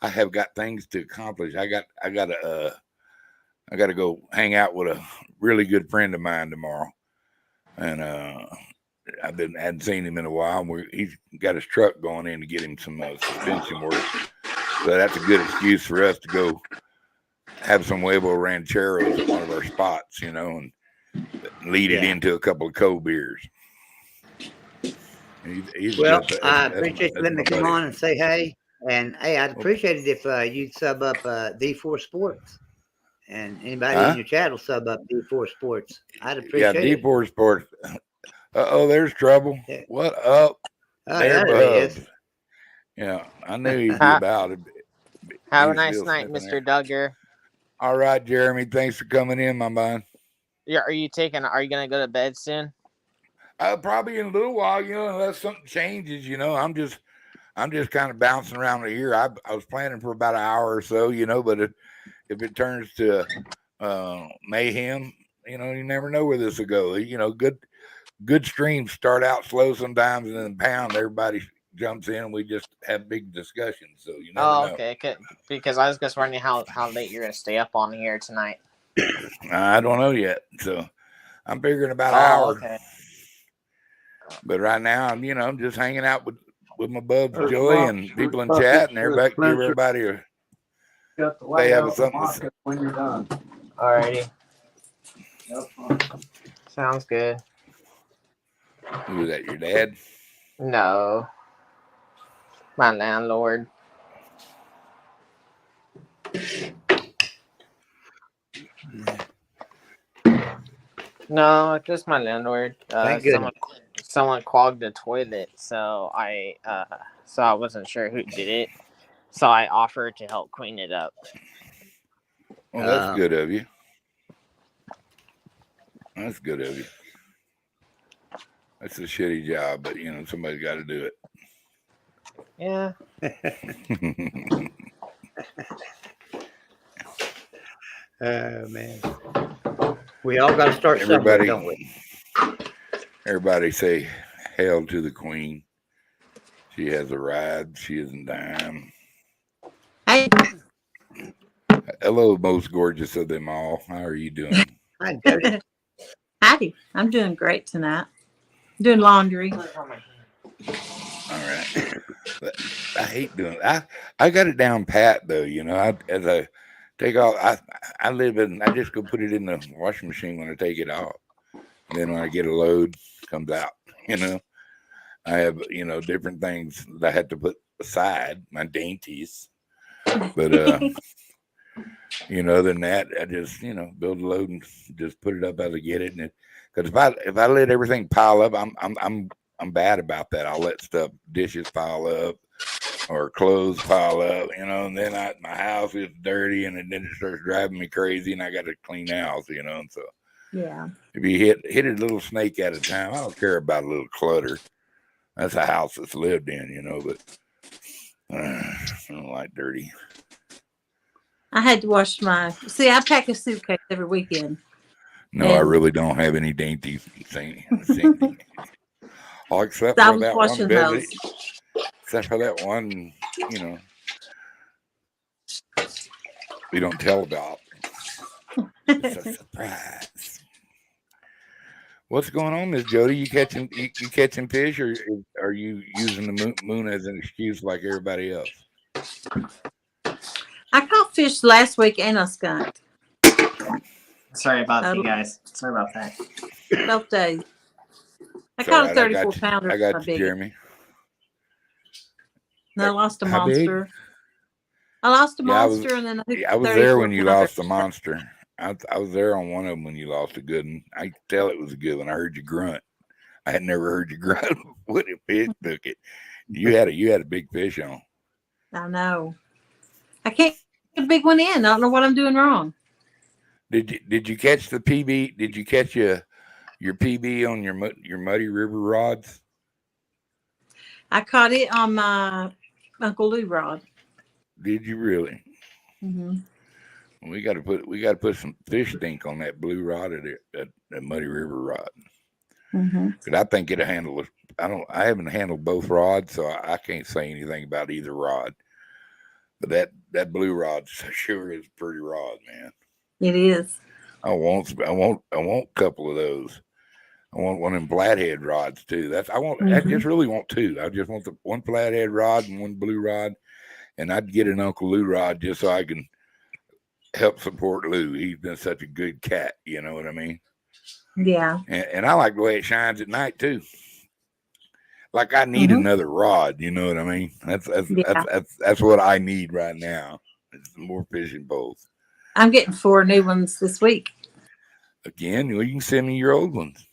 I have got things to accomplish. I gotta go hang out with a really good friend of mine tomorrow. and hadn't seen him in a while. He's got his truck going in to get him some suspension work, so that's a good excuse for us to go have some huevo rancheros at one of our spots, and lead it into a couple of cold beers. He's well, good. I appreciate you letting me come on and say hey. And hey, I'd appreciate it if you'd sub up D4 Sports. And anybody in your chat will sub up D4 Sports. I'd appreciate it. D4 Sports. There's trouble. Yeah. What up? There he is. Yeah, I knew he'd be about it. Have a nice night, Mr. Duggar. All right, Jeremy. Thanks for coming in, my man. Yeah, are you gonna go to bed soon? Probably in a little while, unless something changes, I'm just kind of bouncing around here. I was planning for about an hour or so, but if it turns to mayhem, you never know where this will go. Good streams start out slow sometimes, and then pound, everybody jumps in, and we just have big discussions. So you never know. Okay. Because I was just wondering how late you're gonna stay up on here tonight. I don't know yet, so I'm figuring about an hour. Okay. But right now, I'm just hanging out with my bubs, Joey, and people in chat, and everybody they have something to say when you're done. Alrighty. Sounds good. Who is that, your dad? No. My landlord. No, just my landlord. Someone clogged the toilet, so I wasn't sure who did it. So I offered to help clean it up. Well, that's good of you. That's good of you. That's a shitty job, but somebody's got to do it. Yeah. Oh man. We all got to start somewhere, don't we? Everybody say hail to the queen. She has a ride. She isn't dime. Hey. Hello, most gorgeous of them all. How are you doing? Hi, Jody. Howdy. I'm doing great tonight. Doing laundry. All right. I hate doing it. I got it down pat though, as I take off, I just go put it in the washing machine when I take it off. And then when I get a load, it comes out, I have, different things that I have to put aside, my dainties. But other than that, I just, build a load and just put it up as I get it. And because if I let everything pile up, I'm bad about that. I'll let dishes pile up or clothes pile up, and then my house is dirty, and then it starts driving me crazy, and I got to clean the house, and so yeah. If you hit a little snake at a time, I don't care about a little clutter. That's a house that's lived in, but I don't like dirty. I had to wash I pack a suitcase every weekend. No, I really don't have any dainties. Oh, except for that one bed. Except for that one, we don't tell about. It's a surprise. What's going on, Miss Jody? You catching fish, or are you using the moon as an excuse like everybody else? I caught fish last week and a skunk. Sorry about you guys. Sorry about that. Both days. I caught a 34-pounder. I got you, Jeremy. And I lost a monster. I lost a monster, and then I was there when you lost the monster. I was there on one of them when you lost a good one. I could tell it was a good one. I heard you grunt. I had never heard you grunt when a fish took it. You had a big fish on. I know. I can't get a big one in. I don't know what I'm doing wrong. Did you catch the PB? Did you catch your PB on your Muddy River rods? I caught it on my Uncle Lou rod. Did you really? Mm-hmm. We got to put some fish stink on that blue rod at that Muddy River rod. Because I think it'll handle it. I haven't handled both rods, so I can't say anything about either rod. But that blue rod sure is a pretty rod, man. It is. I want a couple of those. I want one of them flathead rods too. I Mm-hmm. just really want two. I just want the one flathead rod and one blue rod, and I'd get an Uncle Lou rod just so I can help support Lou. He's been such a good cat. You know what I mean? Yeah. And I like the way it shines at night too. Like I need Mm-hmm. another rod. You know what I mean? Yeah. That's what I need right now. It's more fishing poles. I'm getting 4 new ones this week. Again, you can send me your old ones.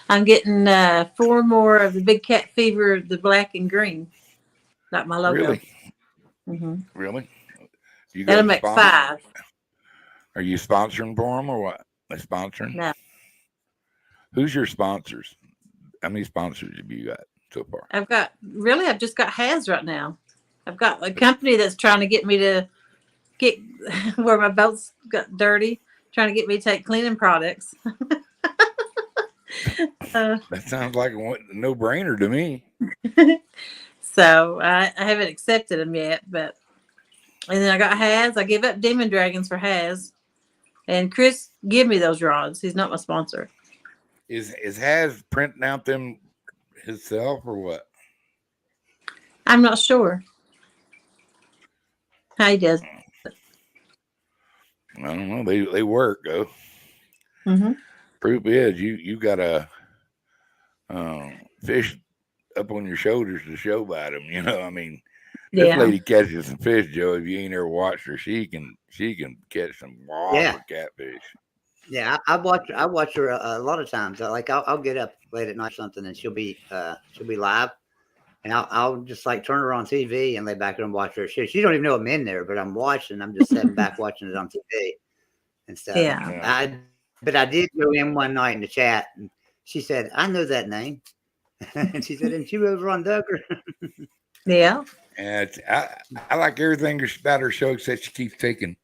I'm getting 4 more of the Big Cat Fever, the black and green, like my logo. Really? Mm-hmm. Really? You That'll got make sponsor? 5. Are you sponsoring for them or what? They sponsoring? No, Who's your sponsors? How many sponsors have you got so far? I've just got Has right now. I've got a company that's trying to get me to get where my boats got dirty, trying to get me to take cleaning products. That sounds like a no-brainer to me. So I haven't accepted them yet, and then I got Has. I give up Demon Dragons for Has, and Chris give me those rods. He's not my sponsor. Is Has printing out them himself or what? I'm not sure how he does. I don't know. They work though. Mm-hmm. Proof is you got a fish up on your shoulders to show by them. You know, I mean, this Yeah. lady catches some fish, Joe. If you ain't ever watched her, she can catch some whopper catfish. Yeah, I watch her a lot of times. I'll get up late at night or something, and she'll be live, and I'll just like turn her on TV and lay back and watch her. She don't even know I'm in there, but I'm watching. I'm just sitting back watching it on TV and stuff. Yeah. But I did go in one night in the chat, and she said, "I know that name," and she said, "And you over on Duggar?" Yeah. And I like everything about her show except she keeps taking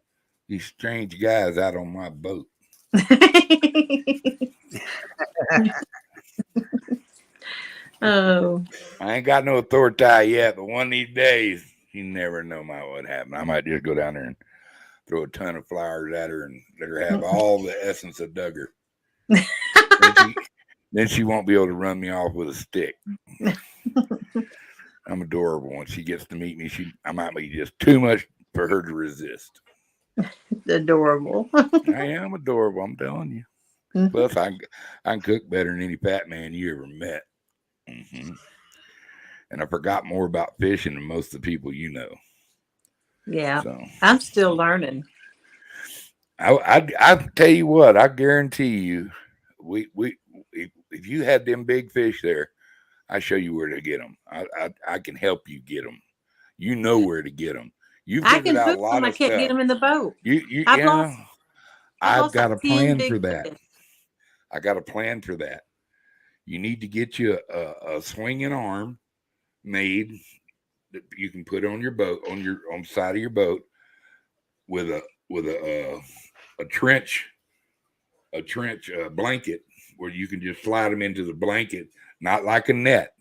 these strange guys out on my boat. Oh. I ain't got no authority yet, but one of these days, you never know what happen. I might just go down there and throw a ton of flowers at her and let her have all the essence of Duggar. then she won't be able to run me off with a stick. I'm adorable. When she gets to meet me, I might be just too much for her to resist. Adorable. I am adorable. I'm telling you. Mm-hmm. Plus, I can cook better than any fat man you ever met. Mm-hmm. And I forgot more about fishing than most of the people you know. Yeah, so I'm still learning. I tell you what, I guarantee you, if you had them big fish there, I show you where to get them. I can help you get them. You know where to get them. You figured out a lot of I can't stuff. get them in the boat. I've got a plan for that. I got a plan for that. You need to get you a swinging arm made that you can put on your boat on the side of your boat with a trench blanket where you can just slide them into the blanket, not like a net.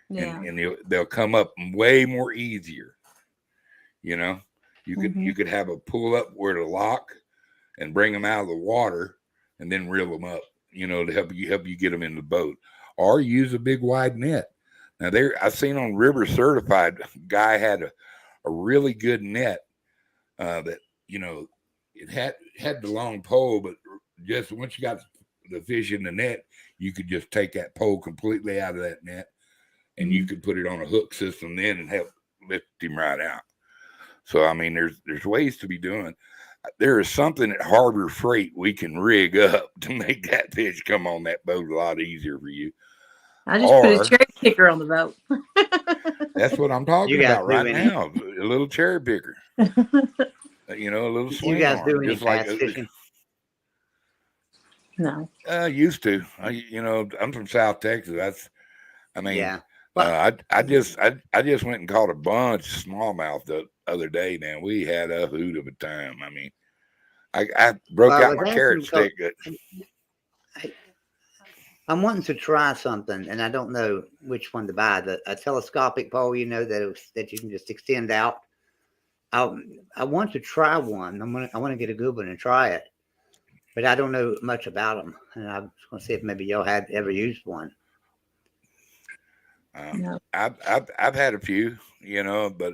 Yeah. And they'll come up way more easier. You know, you could have a pull up where to lock and bring them out of the water and then reel them up, you know, to help you get them in the boat, or use a big wide net. Now I've seen on River Certified, a guy had a really good net that, you know, it had the long pole, but just once you got the fish in the net, you could just take that pole completely out of that net and you could put it on a hook system then and help lift him right out. So, I mean, there's ways to be doing. There is something at Harbor Freight we can rig up to make that fish come on that boat a lot easier for you. I just put a cherry picker on the boat. That's what I'm talking about right now. A little cherry picker. You know, a little swing You guys arm, do any just like fishing? No. Used to. I'm from South Texas. Yeah. I just went and caught a bunch of smallmouth the other day. Man, we had a hoot of a time. I mean, I broke out my carrot stick. I'm wanting to try something, and I don't know which one to buy. A telescopic pole, you know, that you can just extend out. I want to try one. I want to get a good one and try it. but I don't know much about them. And I was going to see if maybe y'all had ever used one. No. I've had a few, you know, but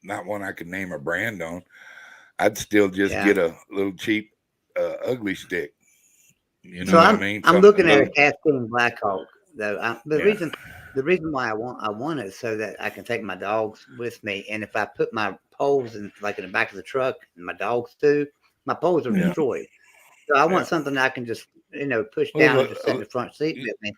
not one I could name a brand on. I'd still just get a little cheap ugly stick. You know So what I mean? I'm looking at a Cascade Black Hawk though. The reason why I want it is so that I can take my dogs with me, and if I put my poles in like in the back of the truck and my dogs do, my poles are destroyed. So I want something that I can just push down and just sit in the front seat with me.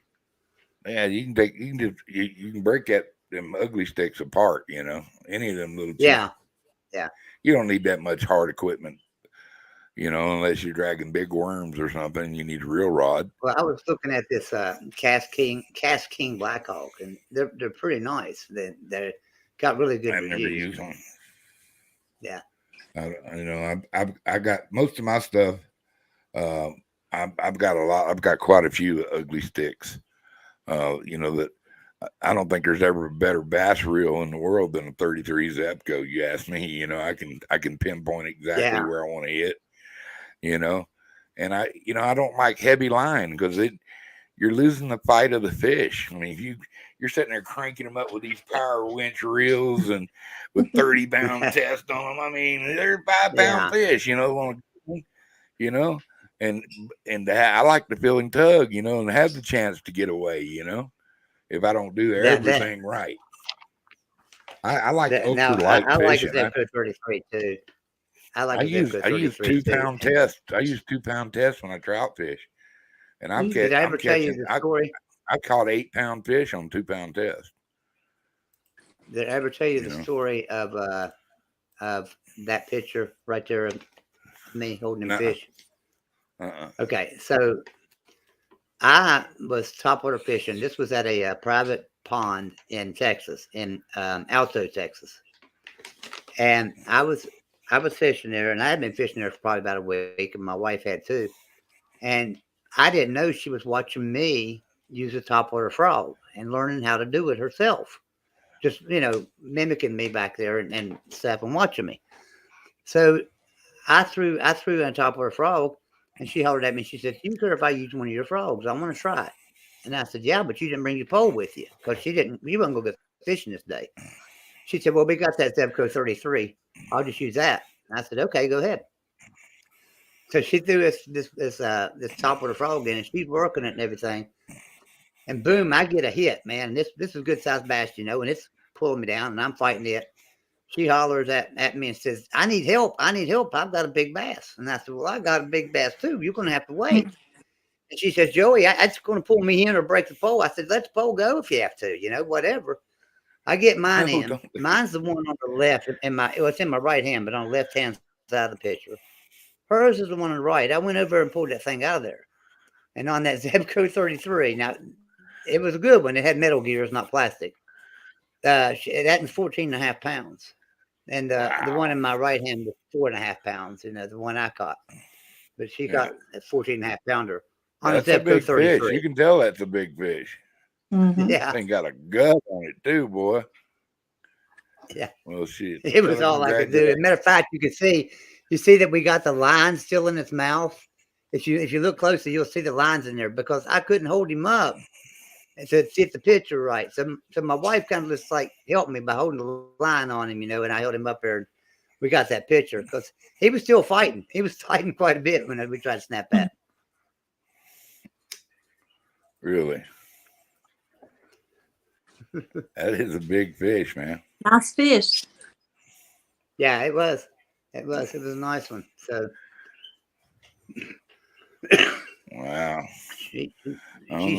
Yeah, you can break them ugly sticks apart. You know, any of them little cheap. Yeah. You don't need that much hard equipment, you know, unless you're dragging big worms or something. You need a real rod. Well, I was looking at this Cascade Black Hawk, and they're pretty nice. They got really good I've reviews. never used one. Yeah. I got most of my stuff. I've got quite a few ugly sticks. That I don't think there's ever a better bass reel in the world than a 33 Zebco. You ask me, you know, I can pinpoint exactly where I want to hit, you know, and I don't like heavy line because you're losing the fight of the fish. I mean, if you're sitting there cranking them up with these power winch reels and with 30-pound test on them, I mean, they're 5-pound fish, you know, and I like the feeling tug, you know, and have the chance to get away, you know. If I don't do everything right, I like ultra light I like fishing. the Zebco 33 too. I use 2-pound test. I use 2-pound test when I trout fish, and Did I ever tell you the story? I caught 8-pound fish on 2-pound test. Did I ever tell you the story of that picture right there of me holding them fish? Okay, so I was topwater fishing. This was at a private pond in Texas, in Alto, Texas, and I was fishing there, and I had been fishing there for probably about a week, and my wife had too. And I didn't know she was watching me use a topwater frog and learning how to do it herself, just mimicking me back there and stuff and watching me. So I threw in a topwater frog. And she hollered at me. She said, "You care if I use one of your frogs? I want to try it." And I said, "Yeah, but you didn't bring your pole with you because you wasn't going to go fishing this day." She said, "Well, we got that Zebco 33. I'll just use that." And I said, "Okay, go ahead." So she threw this topwater frog in, and she's working it and everything. And boom, I get a hit, man. And this is a good sized bass, and it's pulling me down, and I'm fighting it. She hollers at me and says, "I need help. I need help. I've got a big bass." And I said, "Well, I got a big bass too. You're going to have to wait." And she says, "Joey, it's going to pull me in or break the pole." I said, "Let the pole go if you have to, whatever." I get mine in. Mine's the one on the left. It's in my right hand, but on the left hand side of the picture. Hers is the one on the right. I went over and pulled that thing out of there. And on that Zebco 33, now, it was a good one. It had metal gears, not plastic. That was 14.5 pounds. And the one in my right hand was 4.5 pounds, the one I caught. But she got a 14.5 pounder on a Zebco 33. Fish. You can tell that's a big fish. Mm-hmm. Yeah. Thing got a gut on it too, boy. Yeah. Well, shit. It was all I could do. As a matter of fact, you see that we got the lines still in its mouth. If you look closely, you'll see the lines in there because I couldn't hold him up to get the picture right. So my wife kind of just like helped me by holding the line on him, and I held him up there. And we got that picture because he was still fighting. He was fighting quite a bit when we tried to snap that. Really? That is a big fish, man. Nice fish. Yeah, it was. It was a nice one. So wow. She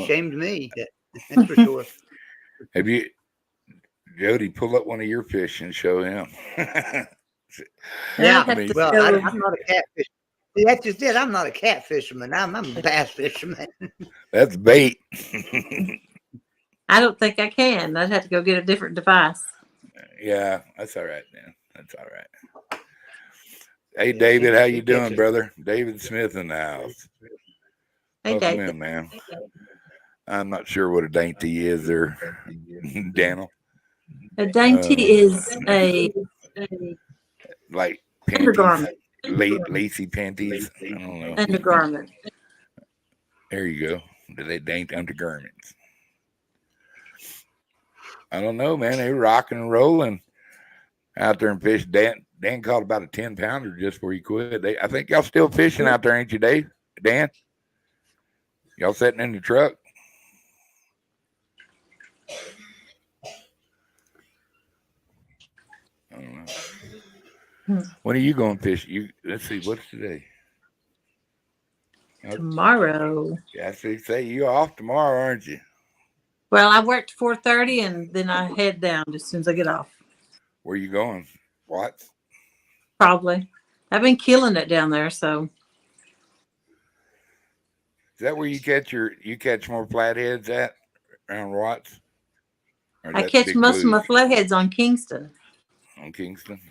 shamed me. That's for sure. Have you, Jody, pull up one of your fish and show him? Yeah. I'm not a catfish. See, that's just it. I'm not a cat fisherman. I'm a bass fisherman. That's bait. I don't think I can. I'd have to go get a different device. Yeah, that's all right, man. That's all right. Hey, David, how you doing, brother? David Smith in the house. Hey, Welcome David. in, man. I'm not sure what a dainty is there, Daniel. A dainty is a like undergarment. lacy panties. I don't know. Undergarment. There you go. They ain't undergarments. I don't know, man. They were rocking and rolling out there and fish. Dan caught about a 10-pounder just before he quit. I think y'all still fishing out there, ain't you, Dave? Dan? Y'all sitting in the truck? I don't know. When are you going to fish? Let's see, what's today? Tomorrow. Yeah, I say you're off tomorrow, aren't you? Well, I worked 4:30 and then I head down as soon as I get off. Where you going? Watts? Probably. I've been killing it down there, so. Is that where you catch more flatheads at around Watts? I catch most of my flatheads on Kingston. On Kingston?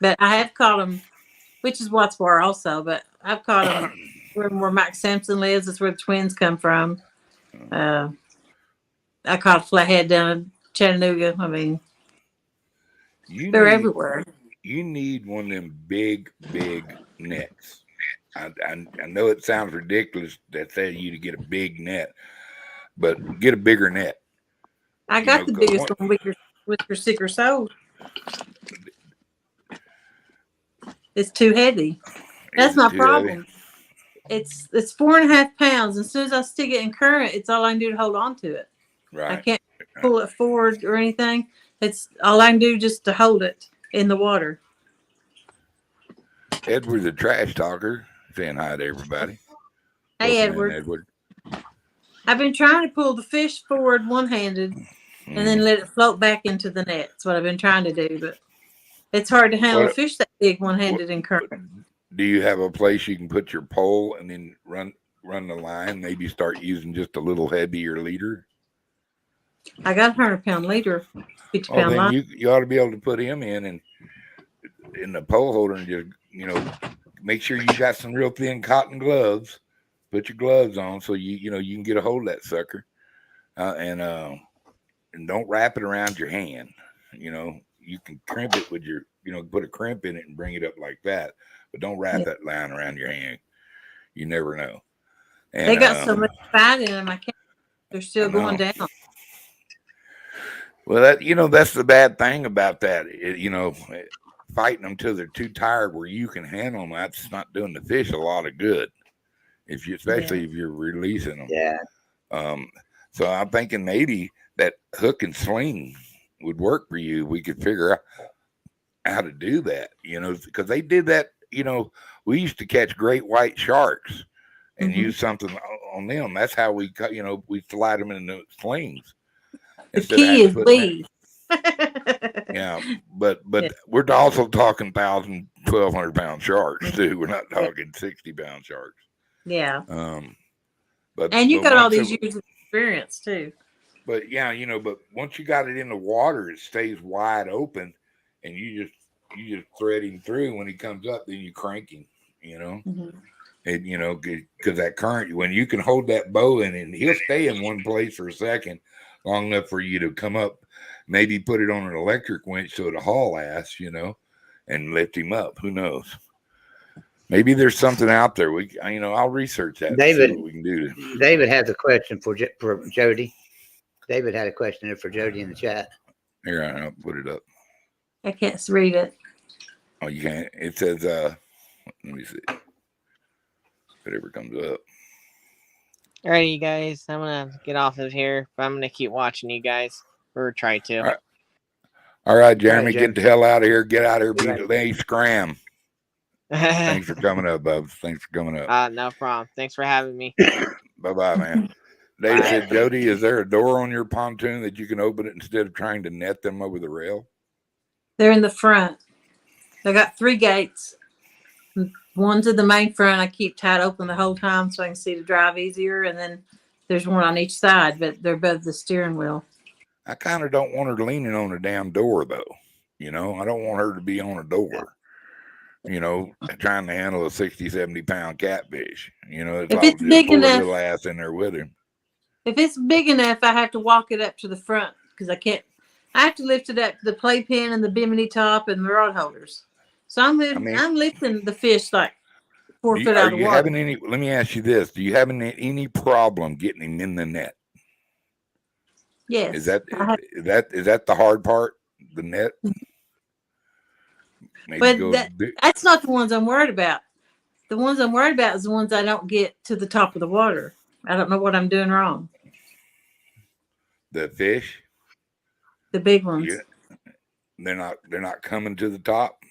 But I have caught them, which is Wattsboro also, but I've caught them where Mike Sampson lives. That's where the twins come from. I caught a flathead down in Chattanooga. I mean, they're everywhere. You need one of them big nets. I know it sounds ridiculous that say you to get a big net, but get a bigger net. I got the biggest one with your sick or soul. It's too heavy. That's my problem. It's 4.5 pounds. As soon as I stick it in current, it's all I can do to hold on to it. Right. I can't pull it forward or anything. It's all I can do just to hold it in the water. Edward's a trash talker. Saying hi to everybody. Hey, Edward. I've been trying to pull the fish forward one-handed and then let it float back into the net. That's what I've been trying to do, but it's hard to handle a fish that big one-handed in current. Do you have a place you can put your pole and then run the line? Maybe start using just a little heavier leader. I got a 100-pound leader, 50-pound line. You ought to be able to put him in the pole holder and just make sure you got some real thin cotton gloves. Put your gloves on so you can get a hold of that sucker, and don't wrap it around your hand. You can crimp it with your put a crimp in it and bring it up like that, but don't wrap that line around your hand. You never know. And, they got so much fat in them. They're still going down. Well, that's the bad thing about that. Fighting them till they're too tired where you can handle them. That's not doing the fish a lot of good. Especially if you're releasing them. Yeah. So I'm thinking maybe that hook and sling would work for you. We could figure out how to do that, because they did that. We used to catch great white sharks and use something on them. That's how we cut. We slide them in the slings. The key is lead. Yeah, but we're also talking 1,000, 1,200 pound sharks too. We're not talking 60-pound sharks. Yeah. But you got all these years of experience too. But but once you got it in the water, it stays wide open, and you just thread him through. When he comes up, then you crank him. And because that current, when you can hold that bow in, and he'll stay in one place for a second, long enough for you to come up. Maybe put it on an electric winch so it'll haul ass, and lift him up. Who knows? Maybe there's something out there. I'll research that. David, see what we can do. David has a question for Jody. David had a question for Jody in the chat. Here, I'll put it up. I can't read it. Oh, you can't. It says, let me see. Whatever comes up. All right, you guys. I'm gonna get off of here, but I'm gonna keep watching you guys. Or try to. All right, Jeremy, get the hell out of here. Get out of here. They scram. Thanks for coming up, Bubs. Thanks for coming up. No problem. Thanks for having me. Bye-bye, man. Dave said, Jody, is there a door on your pontoon that you can open it instead of trying to net them over the rail? They're in the front. They got 3 gates. One's in the main front. I keep tied open the whole time so I can see to drive easier. And then there's one on each side, but they're above the steering wheel. I kind of don't want her leaning on a damn door, though. I don't want her to be on a door, trying to handle a 60, 70-pound catfish. If it's big enough, little ass in there with him. If it's big enough, I have to walk it up to the front because I have to lift it up to the playpen and the bimini top and the rod holders. So I'm lifting the fish like 4 foot Are out of the you water. having any? Let me ask you this: do you have any problem getting him in the net? Yes. Is that the hard part? The net. Maybe But that's not the ones I'm worried about. The ones I'm worried about is the ones I don't get to the top of the water. I don't know what I'm doing wrong. The fish. The big ones. They're not coming to the top.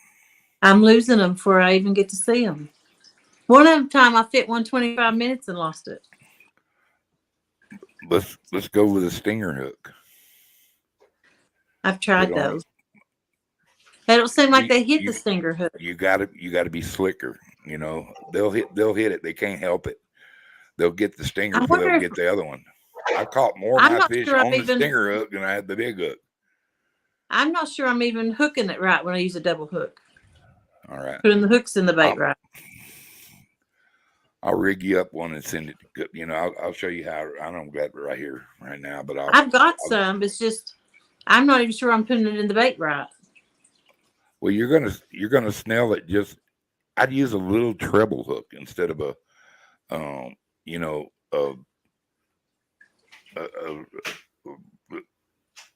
I'm losing them before I even get to see them. One of the time I fit 125 minutes and lost it. Let's go with a stinger hook. I've tried those. They don't seem like they hit the stinger hook. You gotta be slicker. You know, they'll hit it. They can't help it. They'll get the stinger before they'll get the other one. I caught more of my fish on the stinger hook than I had the big hook. I'm not sure I'm even hooking it right when I use a double hook. All right. Putting the hooks in the bait right. I'll rig you up one and send it. You know, I'll show you how. I don't got it right here, right now, but I've got some. It's just I'm not even sure I'm putting it in the bait right. Well, you're gonna snell it. Just I'd use a little treble hook instead of a,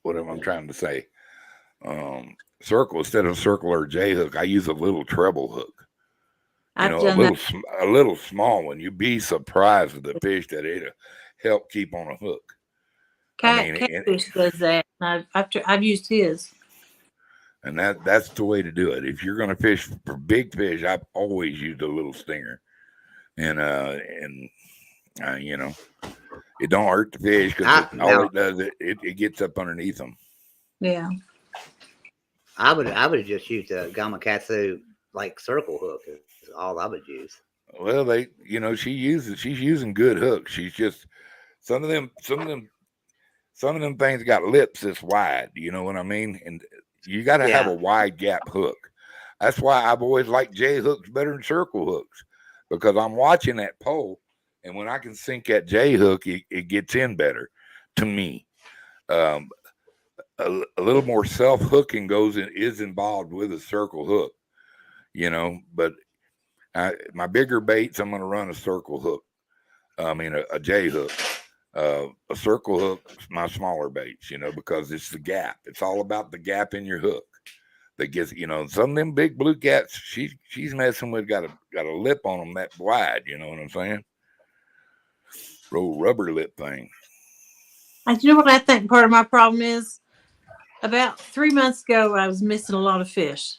whatever I'm trying to say. Circle instead of circle or J hook. I use a little treble hook. You know, a little small one. You'd be surprised with the fish that it'll help keep on a hook. Catfish does that. I've used his. And that's the way to do it. If you're going to fish for big fish, I've always used a little stinger, and you know, it don't hurt the fish because all it does it gets up underneath them. Yeah. I would just use a Gamakatsu like circle hook is all I would use. Well, she's using good hooks. She's just some of them things got lips this wide. You know what I mean? And you got to have a wide gap hook. That's why I've always liked J hooks better than circle hooks, because I'm watching that pole, and when I can sink that J hook, it gets in better to me. A little more self hooking is involved with a circle hook, you know. But my bigger baits, I'm going to run a circle hook. I mean a J hook. A circle hook, my smaller baits, you know, because it's the gap. It's all about the gap in your hook that gets, you know, some of them big blue cats she's messing with got a lip on them that wide, you know what I'm saying? Roll rubber lip thing. And you know what I think part of my problem is? About 3 months ago, I was missing a lot of fish,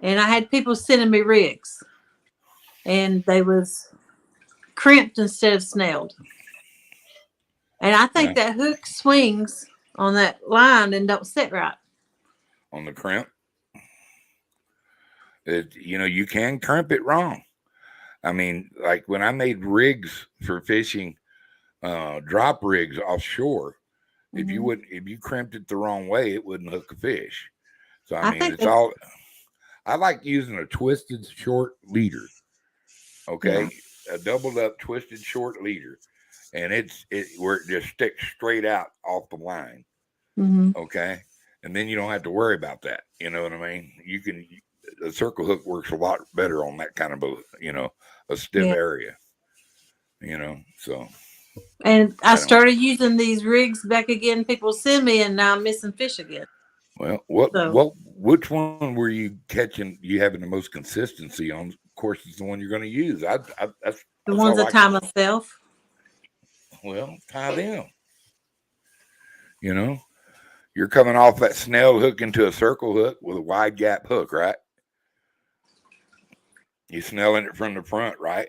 and I had people sending me rigs, and they was crimped instead of snelled. And I think that hook swings on that line and don't sit right. On the crimp? You know, you can crimp it wrong. I mean, like when I made rigs for fishing, drop rigs offshore, if you crimped it the wrong way, it wouldn't hook a fish. So I mean, I like using a twisted short leader. Okay. A doubled up twisted short leader. And where it just sticks straight out off the line. Okay. And then you don't have to worry about that. You know what I mean? The circle hook works a lot better on that kind of a stiff area. You know, so. And I started using these rigs back again. People send me, and now I'm missing fish again. Well, which one were you catching? You having the most consistency on? Of course, it's the one you're going to use. That's the ones I tie myself. Well, tie them. You know, you're coming off that snell hook into a circle hook with a wide gap hook, right? You're snelling it from the front, right?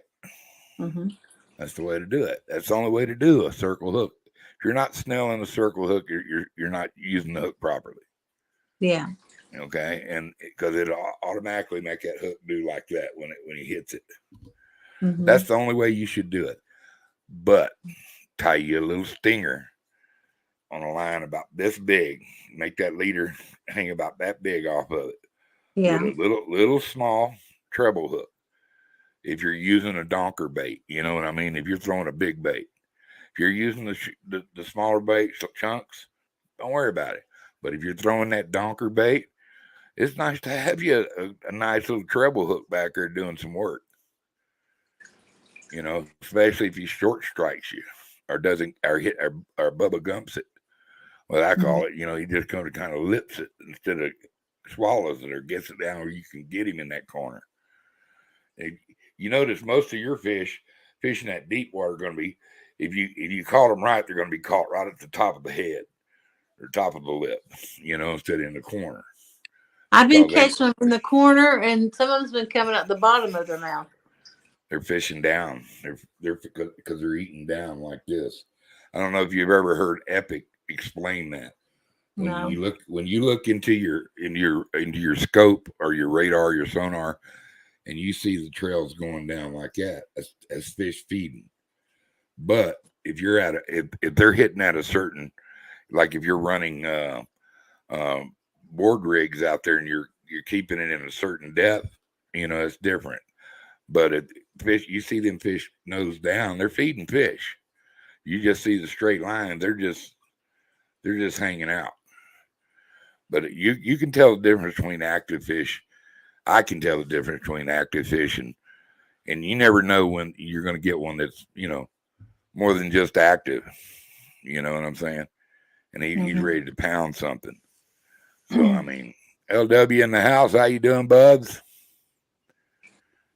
That's the way to do it. That's the only way to do a circle hook. If you're not snelling a circle hook, you're not using the hook properly. Yeah. Okay, and because it'll automatically make that hook do like that when he hits it. That's the only way you should do it. But tie you a little stinger on a line about this big. Make that leader hang about that big off of it. Yeah. With a little small treble hook. If you're using a donker bait, you know what I mean? If you're throwing a big bait. If you're using the smaller bait chunks, don't worry about it. But if you're throwing that donker bait, it's nice to have you a nice little treble hook back there doing some work. You know, especially if he short strikes you or doesn't or hit or Bubba Gumps it. What I call it, you know, he just comes to kind of lips it instead of swallows it or gets it down where you can get him in that corner. And you notice most of your fish fishing that deep water are going to be, if you caught them right, they're going to be caught right at the top of the head or top of the lip, you know, instead of in the corner. I've been catching them in the corner, and some of them's been coming out the bottom of their mouth. They're fishing down. They're because they're eating down like this. I don't know if you've ever heard Epic explain that. When you look into your scope or your radar, your sonar, and you see the trails going down like that, as fish feeding. But if you're if they're hitting at a certain, like if you're running board rigs out there and you're keeping it in a certain depth, you know, it's different. But fish, you see them fish nose down, they're feeding fish. You just see the straight line, they're just hanging out. But you can tell the difference between active fish. I can tell the difference between active fish and you never know when you're going to get one that's, you know, more than just active. You know what I'm saying? And he's ready to pound something. So, I mean, LW in the house. How you doing, Bubs?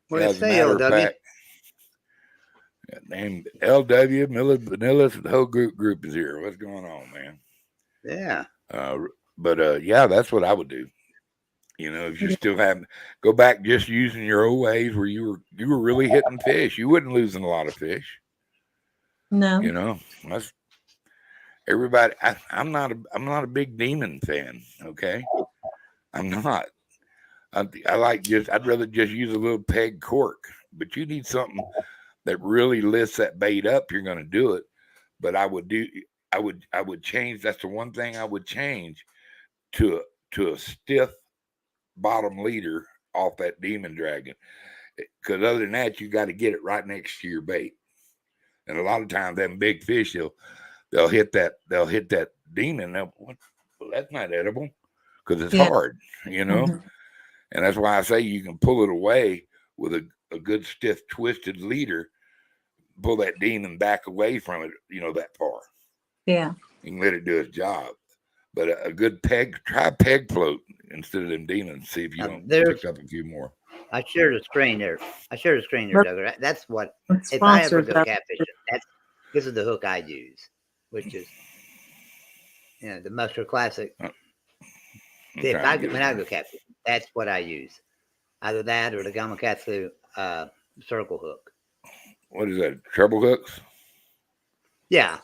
What do you say, LW? Named LW, Miller Vanilla, the whole group is here. What's going on, man? Yeah. But yeah, that's what I would do. You know, if you still have, go back just using your old ways where you were really hitting fish, you wouldn't losing a lot of fish. No. You know, that's everybody. I'm not a big demon fan. Okay, I'm not. I like I'd rather just use a little peg cork. But you need something that really lifts that bait up. You're going to do it. But I would change. That's the one thing I would change to a stiff bottom leader off that demon dragon, because other than that, you got to get it right next to your bait. And a lot of times, them big fish, they'll hit that demon. Well, that's not edible because it's hard, you know. And that's why I say you can pull it away with a good stiff twisted leader. Pull that demon back away from it, you know, that far. Yeah, you can let it do its job. But a good try peg float instead of them demons. See if you don't pick up a few more. I shared a screen there. Doug. That's what, if I ever go catfishing, this is the hook I use, which is, you know, the Muster Classic. When I go catfishing, that's what I use. Either that or the Gamakatsu circle hook. What is that? Treble hooks? Yeah.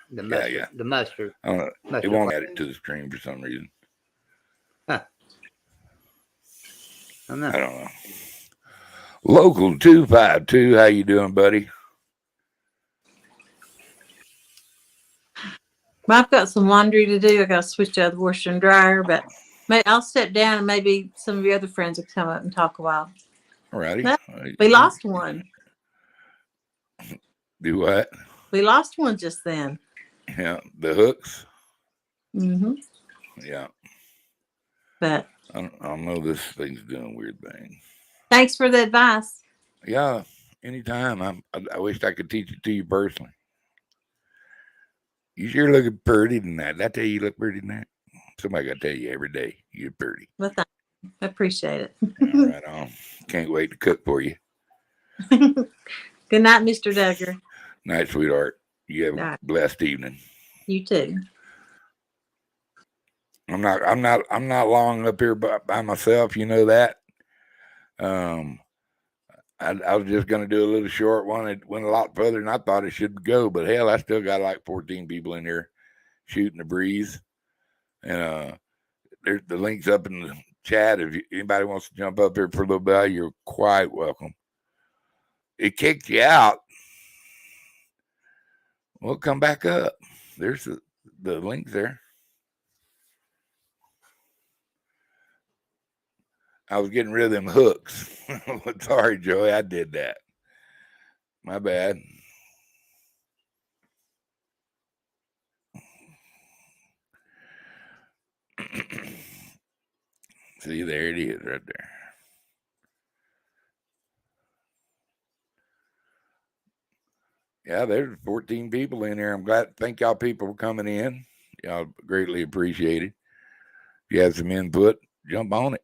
The Muster. The Muster. It won't add it to the stream for some reason. Huh. I don't know. Local 252. How you doing, buddy? Well, I've got some laundry to do. I got to switch out the washer and dryer, but I'll step down and maybe some of your other friends will come up and talk a while. Alrighty. We lost one. Do what? We lost one just then. Yeah, the hooks. Mm-hmm. Yeah. But I don't know. This thing's doing weird things. Thanks for the advice. Yeah, anytime. I wish I could teach it to you personally. You sure looking pretty tonight. Did I tell you look pretty tonight? Somebody got to tell you every day you're pretty. Well, thank you. I appreciate it. Right on. Can't wait to cook for you. Good night, Mr. Duggar. Night, sweetheart. You have a blessed evening. You too. I'm not long up here by myself. You know that. I was just going to do a little short one. It went a lot further than I thought it should go, but hell, I still got like 14 people in here shooting the breeze. And there's the links up in the chat. If anybody wants to jump up here for a little bit, you're quite welcome. It kicked you out. Well, come back up. There's the link there. I was getting rid of them hooks. Sorry, Joey, I did that. My bad. See, there it is right there. Yeah, there's 14 people in there. I'm glad. Thank y'all people for coming in. Y'all greatly appreciated. If you have some input, jump on it.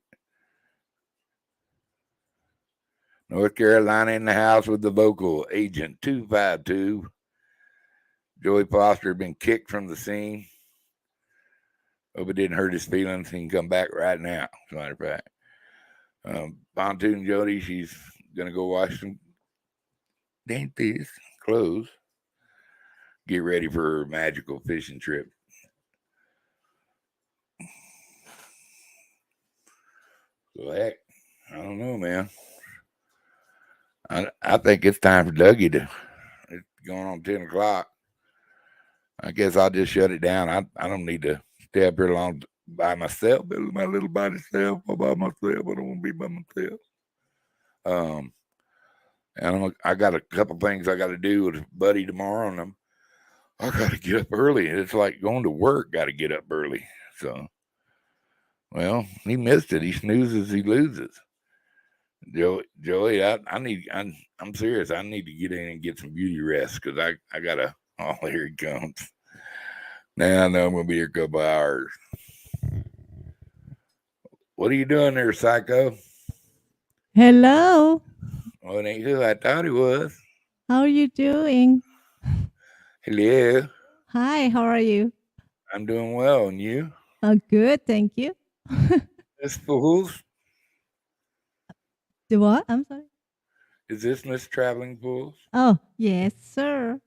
North Carolina in the house with the local agent 252. Joey Foster had been kicked from the scene. Hope it didn't hurt his feelings. He can come back right now, as a matter of fact. Pontoon Jody, she's going to go wash some dainties, clothes, get ready for her magical fishing trip. So, heck, I don't know, man. I think it's time for Dougie to. It's going on 10 o'clock. I guess I'll just shut it down. I don't need to stay up here long by myself. My little body self, all by myself. I don't want to be by myself. And I got a couple things I got to do with Buddy tomorrow, and I got to get up early. It's like going to work. Got to get up early. So, well, he missed it. He snoozes, he loses. Joey, I'm serious. I need to get in and get some beauty rest because I gotta. Oh, here he comes. Now I know I'm gonna be here a couple hours. What are you doing there, Psycho? Hello. Oh, it ain't who I thought it was. How are you doing? Hello. Hi, how are you? I'm doing well, and you? Oh, good, thank you. Miss Fools? The what? I'm sorry. Is this Miss Traveling Fools? Oh, yes, sir.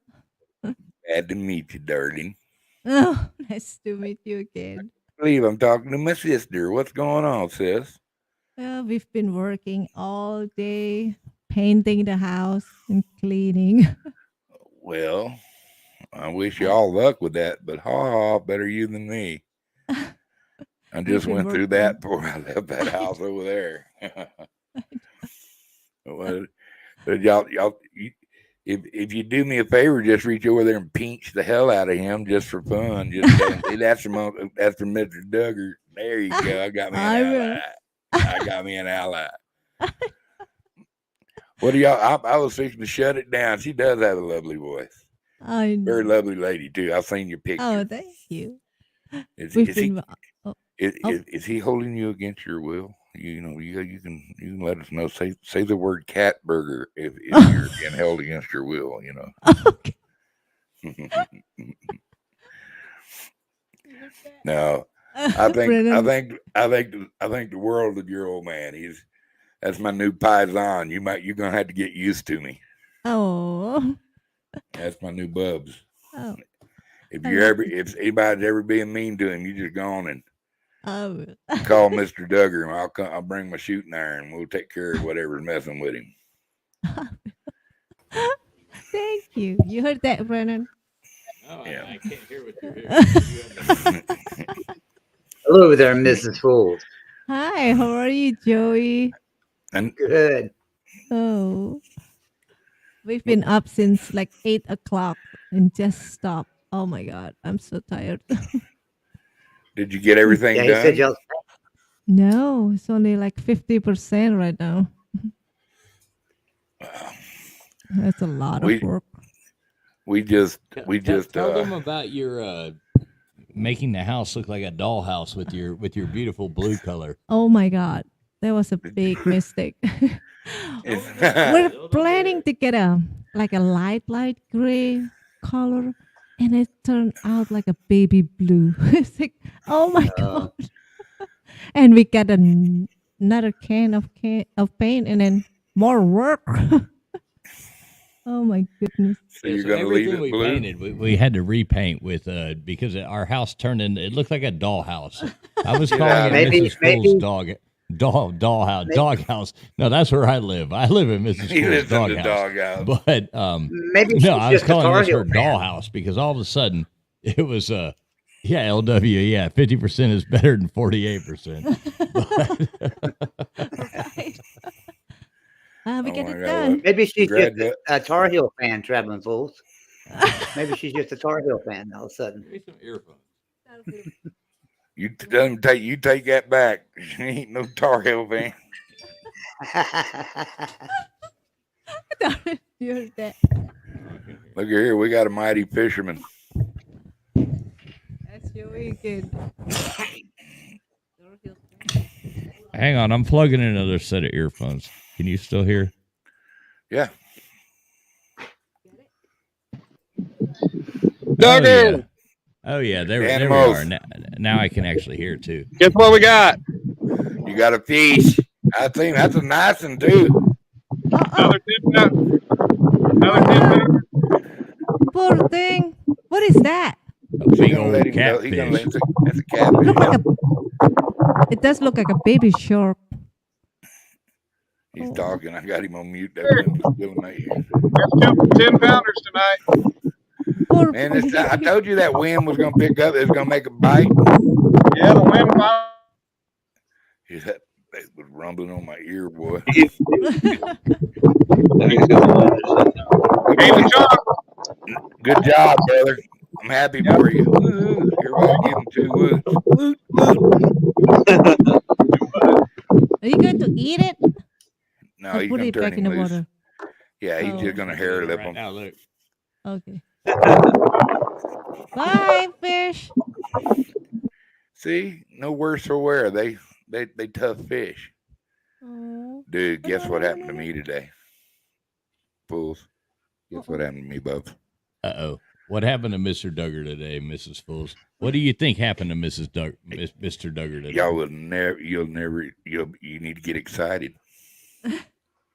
Glad to meet you, darling. Oh, nice to meet you again. I believe I'm talking to my sister. What's going on, sis? We've been working all day, painting the house and cleaning. Well, I wish you all luck with that, but better you than me. I just went through that before I left that house over there. But y'all, if you do me a favor, just reach over there and pinch the hell out of him just for fun. Just say, that's from Mr. Duggar. There you go. I got me an ally. I got me an ally. What do y'all? I was fixing to shut it down. She does have a lovely voice. I know. Very lovely lady too. I've seen your picture. Oh, thank you. Is he holding you against your will? You know, you can let us know. Say the word cat burger if you're being held against your will. You know. Okay. No, I think the world of your old man. That's my new paisan. You're gonna have to get used to me. Oh. That's my new Bubs. Oh. If anybody's ever being mean to him, you just go on and call Mr. Duggar, and I'll bring my shooting iron. We'll take care of whatever's messing with him. Thank you. You heard that, Brennan? No, yeah. I can't hear what you're hearing. Hello there, Mrs. Fools. Hi, how are you, Joey? I'm good. Oh, we've been up since like 8 o'clock and just stopped. Oh my God, I'm so tired. Did you get everything done? No, it's only like 50% right now. That's a lot of work. We just tell them about your making the house look like a dollhouse with your beautiful blue color. Oh my God, that was a big mistake. We're planning to get a light gray color, and it turned out like a baby blue. It's like, oh my God. And we got another can of paint, and then more work. Oh my goodness! So you're gonna leave it blue? Painted, we had to repaint with because our house turned into, it looked like a dollhouse. I was calling it Mrs. Fool's doghouse. No, that's where I live. I live in Mrs. Fool's doghouse. But maybe no, I was calling this her dollhouse because all of a sudden it was yeah, LW, yeah, 50% is better than 48%. Right. We get it done. Maybe she's just a Tar Heel fan, Traveling Fools. Maybe she's just a Tar Heel fan all of a sudden. Maybe some earphones. You take that back. She ain't no Tar Heel fan. You're that. Look here, we got a mighty fisherman. That's your weekend. Hang on, I'm plugging in another set of earphones. Can you still hear? Yeah. Duggar! Oh yeah, there we Animals. are. Now I can actually hear too. Guess what we got? You got a fish. I think that's a nice one too. Another 10 pounds. Another 10 pounds. Poor thing. What is that? A big He's gonna old let him go. He's gonna let catfish. him. That's a catfish. Look like it does look like a baby shark. He's talking. I got him on mute. That wind was killing my ears. Got 10 pounders tonight. Poor Man, I told you that wind was gonna pick up. It was gonna make a bite. Yeah, the wind fire. Yeah, that was rumbling on my ear, boy. Good job, brother. I'm happy for you. Woo-hoo. Everybody give him 2 woods. Woot, woot. Are you going to eat it? No, Or he's put gonna it turn back him in the loose. water. Yeah, he's just gonna hair lip him. Now look. Okay. Bye, fish. See, no worse for wear. They tough fish. Oh. Dude, guess what happened to me today? Fools. Guess what happened to me, both? Uh-oh. What happened to Mr. Duggar today, Mrs. Fools? What do you think happened to Mr. Duggar today? Y'all will never. You need to get excited.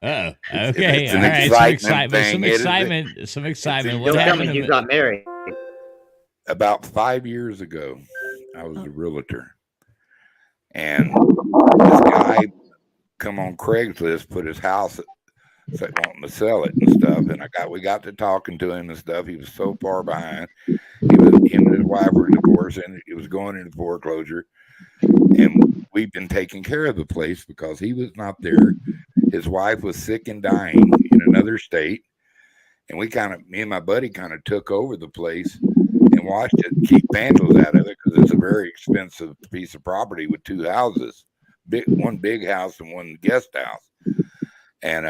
Uh-oh. Okay. It's All an right. excitement thing, Some isn't it? excitement. Some excitement. What Don't tell happened me to you got married. About 5 years ago, I was a realtor, and this guy come on Craigslist, put his house, wanting to sell it and stuff. And we got to talking to him and stuff. He was so far behind. Him and his wife were divorced, and it was going into foreclosure. And we've been taking care of the place because he was not there. His wife was sick and dying in another state, and me and my buddy kind of took over the place and watched it keep vandals out of it because it's a very expensive piece of property with 2 houses, one big house and one guest house. And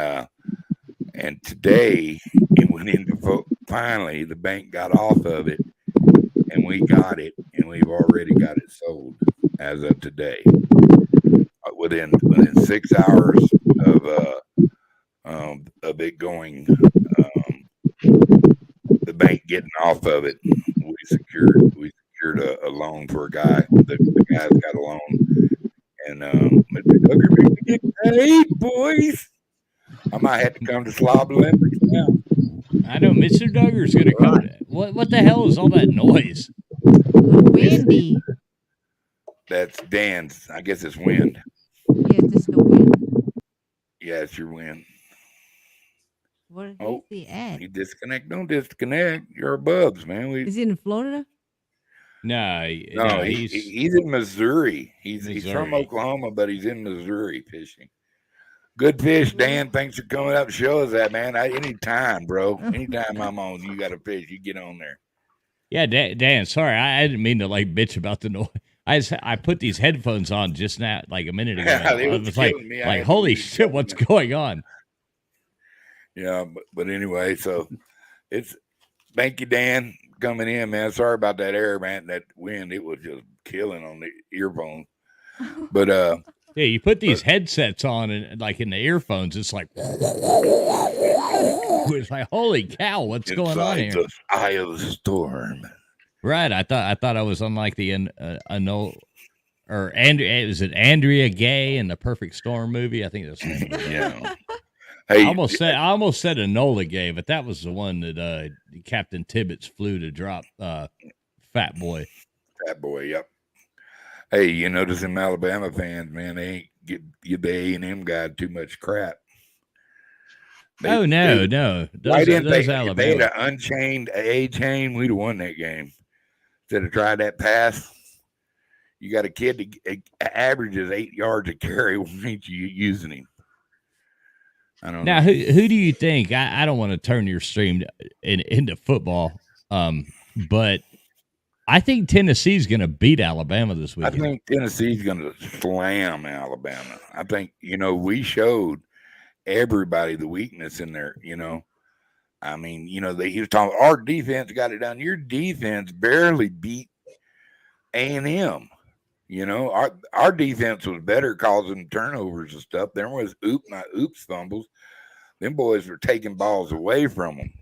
today it went into finally the bank got off of it, and we got it, and we've already got it sold as of today. Within 6 hours of it going, the bank getting off of it, we secured a loan for a guy. The guy's got a loan, and Mr. get paid, boys. I might have to come to Slob Olympics now. I know Mr. Duggar's gonna come. What the hell is all that noise? Windy. That's Dan's. I guess it's wind. Yeah, just the wind. Yeah, it's your wind. Where Oh, is he at? You disconnect. Don't disconnect. You're above, man. Is he in Florida? No, he's in Missouri. He's from Oklahoma, but he's in Missouri fishing. Good fish, Dan. Thanks for coming up to show us that, man. Anytime, bro. Anytime I'm on, you got a fish, you get on there. Yeah, Dan. Sorry, I didn't mean to bitch about the noise. I put these headphones on just now, like a minute ago. Yeah, I was like, holy shit, what's going on? Yeah, but anyway, so thank you, Dan, coming in, man. Sorry about that air, man. That wind, it was just killing on the earphones. But yeah, you put these headsets on and like in the earphones, it's like it's like holy cow, what's going on here? The eye of the storm. Right, I thought I was on like the is it Andrea Gay in the Perfect Storm movie? I think that's the name of it. Yeah. Hey, I almost said Enola Gay, but that was the one that Captain Tibbetts flew to drop Fat Boy. Fat Boy, yep. Hey, you notice them Alabama fans, man, they ain't give the A&M guy too much crap. No. Why didn't those they? Alabama. They had an unchained A chain, we'd have won that game. Instead of trying that pass, you got a kid that averages 8 yards a carry. Why ain't you using him? I don't know. Now, who do you think? I don't want to turn your stream into football, but I think Tennessee's going to beat Alabama this I weekend. think Tennessee's going to slam Alabama. I think, we showed everybody the weakness in there, I mean, he was talking, our defense got it done. Your defense barely beat A&M. Our defense was better causing turnovers and stuff. There was oops fumbles. Them boys were taking balls away from them.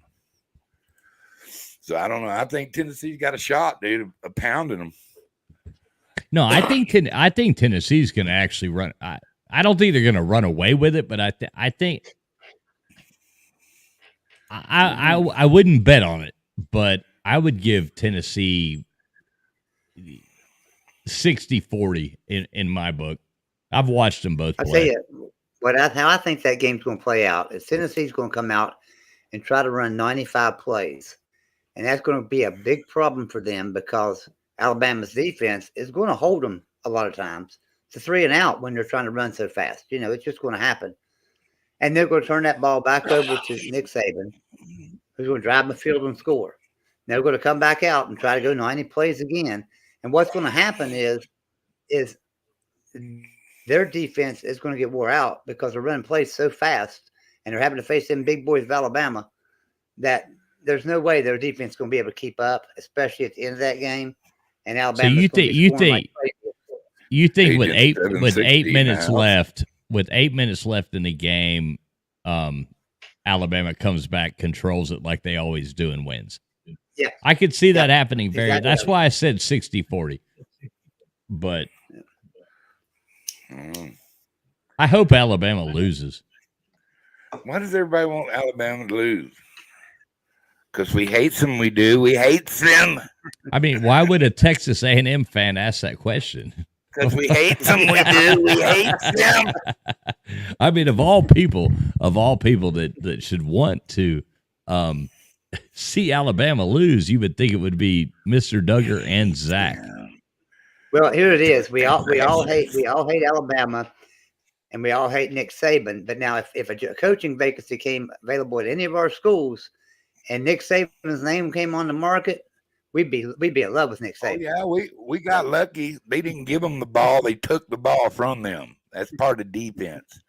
So I don't know. I think Tennessee's got a shot, dude, of pounding them. No, I think Tennessee's going to actually run. I don't think they're going to run away with it, but I think I wouldn't bet on it, but I would give Tennessee 60-40 in my book. I've watched them both play. I'll tell you how I think that game's going to play out is Tennessee's going to come out and try to run 95 plays. And that's going to be a big problem for them because Alabama's defense is going to hold them a lot of times to 3 and out when they're trying to run so fast. It's just going to happen. And they're going to turn that ball back over to Nick Saban, who's going to drive the field and score. And they're going to come back out and try to go 90 plays again. And what's going to happen is their defense is going to get wore out because they're running plays so fast and they're having to face them big boys of Alabama that there's no way their defense is going to be able to keep up, especially at the end of that game. And Alabama. So you think with 8 minutes left, in the game, Alabama comes back, controls it like they always do, and wins. Yeah, I could see that happening. Exactly. That's why I said 60-40. But I hope Alabama loses. Why does everybody want Alabama to lose? Because we hate them. We do. We hate them. I mean, why would a Texas A&M fan ask that question? Because we hate them. We do. We hate them. I mean, of all people that should want to see Alabama lose, you would think it would be Mr. Duggar and Zach. Well, here it is. We all hate Alabama, and we all hate Nick Saban. But now, if a coaching vacancy came available at any of our schools, and Nick Saban's name came on the market, we'd be in love with Nick Saban. Oh, yeah, we got lucky. They didn't give them the ball; they took the ball from them. That's part of defense.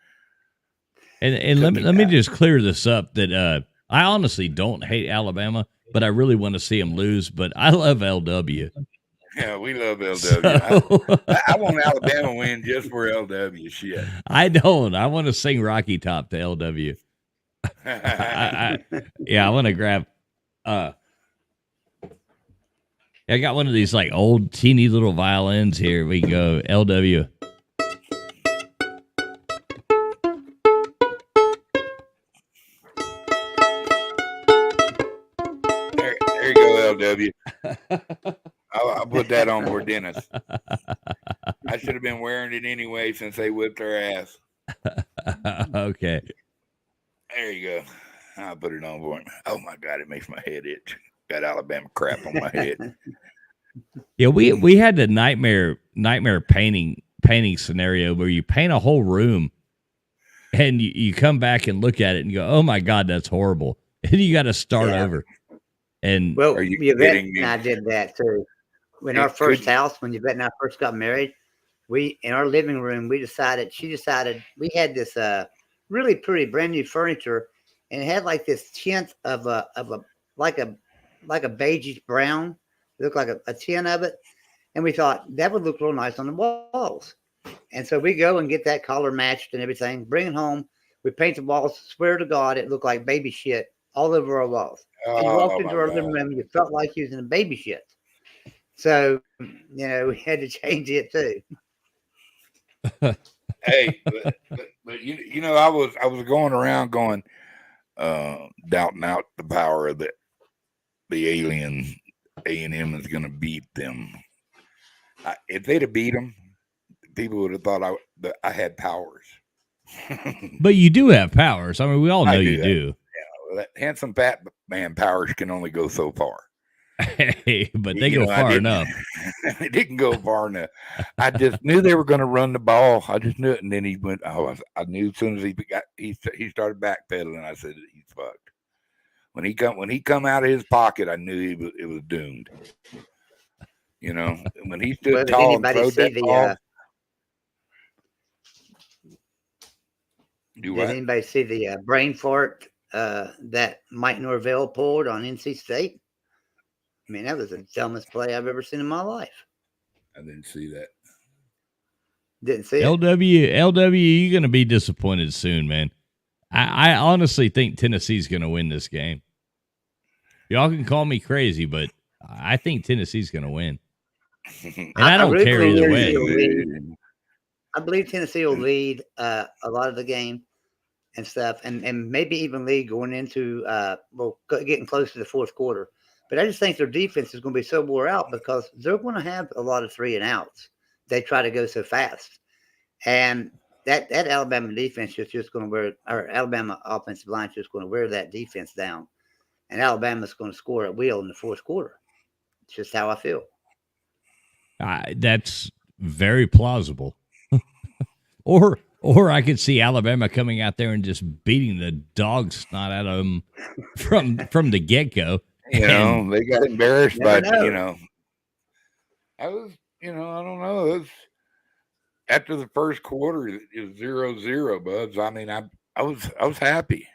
And let me just clear this up. That I honestly don't hate Alabama, but I really want to see them lose. But I love LW. Yeah, we love LW. So, I want Alabama to win just for LW. Shit. I don't. I want to sing Rocky Top to LW. I want to grab. I got one of these like old teeny little violins here. We go LW. There you go, LW. I'll put that on for Dennis. I should have been wearing it anyway since they whipped their ass. Okay. There you go. I'll put it on for him. Oh my God, it makes my head itch. Got Alabama crap on my head. Yeah, we had the nightmare painting scenario where you paint a whole room and you come back and look at it and go, oh my God, that's horrible. And you got to start over. And Yvette and I did that too. In our first house, when Yvette and I first got married, in our living room, she decided we had this really pretty brand new furniture, and it had like this tint of a beigeish brown. It looked like a tint of it, and we thought that would look real nice on the walls. And so we go and get that color matched and everything, bring it home. We paint the walls. Swear to God, it looked like baby shit all over our walls. And you walked into our living room, you felt like using a baby shit. So, we had to change it too. Hey, but I was going around going, doubting out the power of the alien. A&M is going to beat them. If they'd have beat them, people would have thought I had powers. But you do have powers. I mean, we all know you do. Yeah, that handsome fat man powers can only go so far. Hey, but they go far enough. They didn't go far enough. I just knew they were going to run the ball. I just knew it, and then he went. I knew as soon as he started backpedaling. I said he's fucked. When he come out of his pocket, I knew it was doomed. You know, when he stood Well, did tall and anybody throwed see that the? ball. Did anybody see the brain fart that Mike Norvell pulled on NC State? I mean, that was the dumbest play I've ever seen in my life. I didn't see that. Didn't see it. LW, you're going to be disappointed soon, man. I honestly think Tennessee's going to win this game. Y'all can call me crazy, but I think Tennessee's going to win. And I don't really care believe either Tennessee way. will lead. I believe Tennessee will lead a lot of the game and stuff, and maybe even lead going into getting close to the fourth quarter. But I just think their defense is going to be so wore out because they're going to have a lot of 3-and-outs. They try to go so fast, and that Alabama defense is just going to wear, or Alabama offensive line is just going to wear that defense down, and Alabama's going to score at will in the fourth quarter. It's just how I feel. That's very plausible. Or I could see Alabama coming out there and just beating the dog snot out of them from the get-go. You know, they got embarrassed by, you know. I don't know. It was, after the first quarter, it was 0-0, Buds. I mean, I was happy.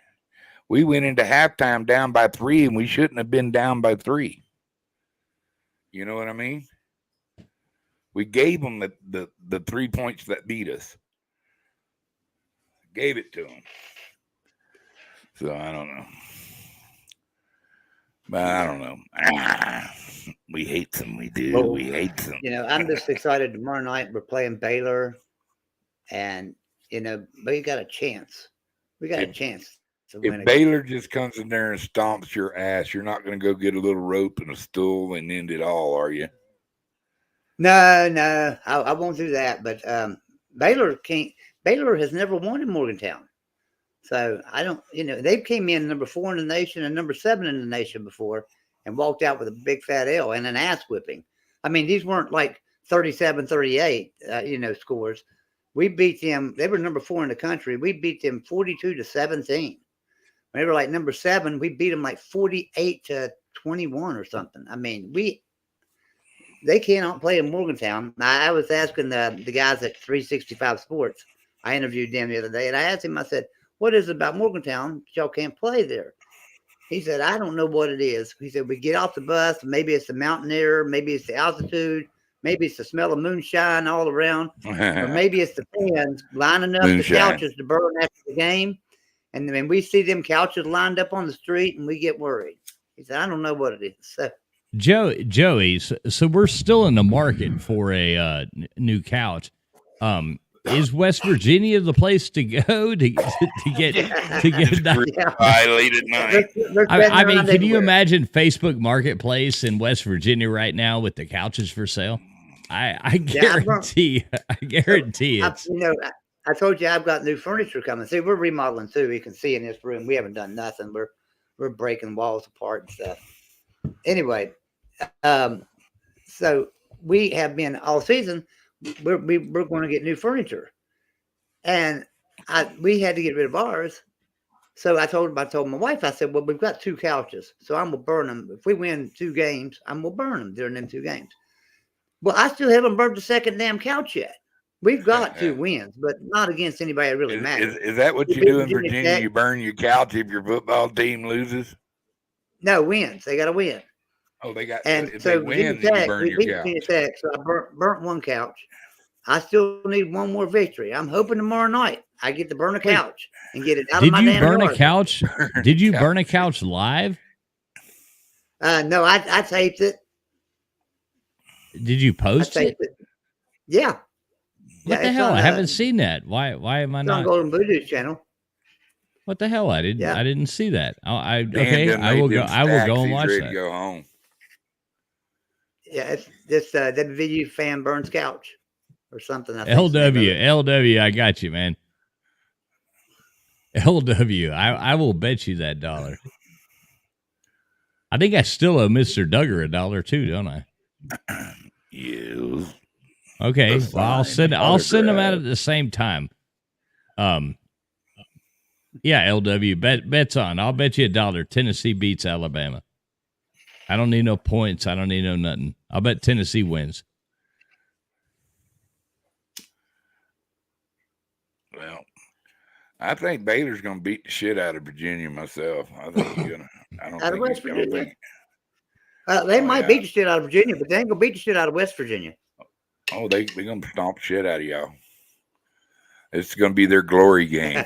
We went into halftime down by 3, and we shouldn't have been down by 3. You know what I mean? We gave them the 3 points that beat us. Gave it to them. So I don't know. But I don't know. We hate them. We do. Well, we hate them. You know, I'm just excited. Tomorrow night we're playing Baylor, and you know, we got a chance. We got a chance to win. If Baylor just comes in there and stomps your ass, you're not going to go get a little rope and a stool and end it all, are you? No, I won't do that. But Baylor can't. Baylor has never won in Morgantown. So I don't, you know, they came in number 4 in the nation and number 7 in the nation before and walked out with a big fat L and an ass whipping. I mean, these weren't like 37-38, you know, scores. We beat them. They were number 4 in the country. We beat them 42-17. When they were like number 7, we beat them like 48-21 or something. I mean, they cannot play in Morgantown. I was asking the guys at 365 Sports. I interviewed them the other day, and I asked him, I said, what is it about Morgantown? Y'all can't play there. He said, I don't know what it is. He said, we get off the bus. Maybe it's the mountain air. Maybe it's the altitude. Maybe it's the smell of moonshine all around. Or maybe it's the fans lining up the couches to burn after the game. And then we see them couches lined up on the street, and we get worried. He said, I don't know what it is. So, Joey, so we're still in the market for a new couch. Is West Virginia the place to go to get violated night? I mean, can you imagine Facebook Marketplace in West Virginia right now with the couches for sale? I guarantee, it's. You know, I told you I've got new furniture coming. See, we're remodeling too. You can see in this room we haven't done nothing. We're breaking walls apart and stuff. Anyway, so we have been all season. We're going to get new furniture, and we had to get rid of ours. So I told my wife, I said, well, we've got 2 couches, so I'm gonna burn them. If we win 2 games, I'm gonna burn them during them 2 games. Well, I still haven't burned the second damn couch yet. We've got 2 wins, but not against anybody that really matters. Is that what you do in Virginia? You burn your couch if your football team loses? No, wins. They got to win. Oh, they got. And if so they win, you burn your couch. So I burnt 1 couch. I still need 1 more victory. I'm hoping tomorrow night I get to burn a couch and get it out of my damn yard. Did you burn a couch? Did you burn a couch live? No, I taped it. Did you post it? Yeah. What the hell? I haven't seen that. Why am I not on Golden Voodoo's channel? What the hell? I didn't see that. I will go and watch that. Go home. Yeah, it's this WVU fan burns couch or something. LW, I got you, man. LW, I will bet you that $1. I think I still owe Mr. Duggar $1 too, don't I? You. Okay, well, I'll send them out at the same time. Yeah, LW, bets on. I'll bet you $1. Tennessee beats Alabama. I don't need no points. I don't need no nothing. I'll bet Tennessee wins. Well, I think Baylor's going to beat the shit out of Virginia myself. I think he's going to. I don't Out of think West he's going to Virginia? think. They might beat the shit out of Virginia, but they ain't gonna beat the shit out of West Virginia. Oh, they're going to stomp shit out of y'all. It's going to be their glory game.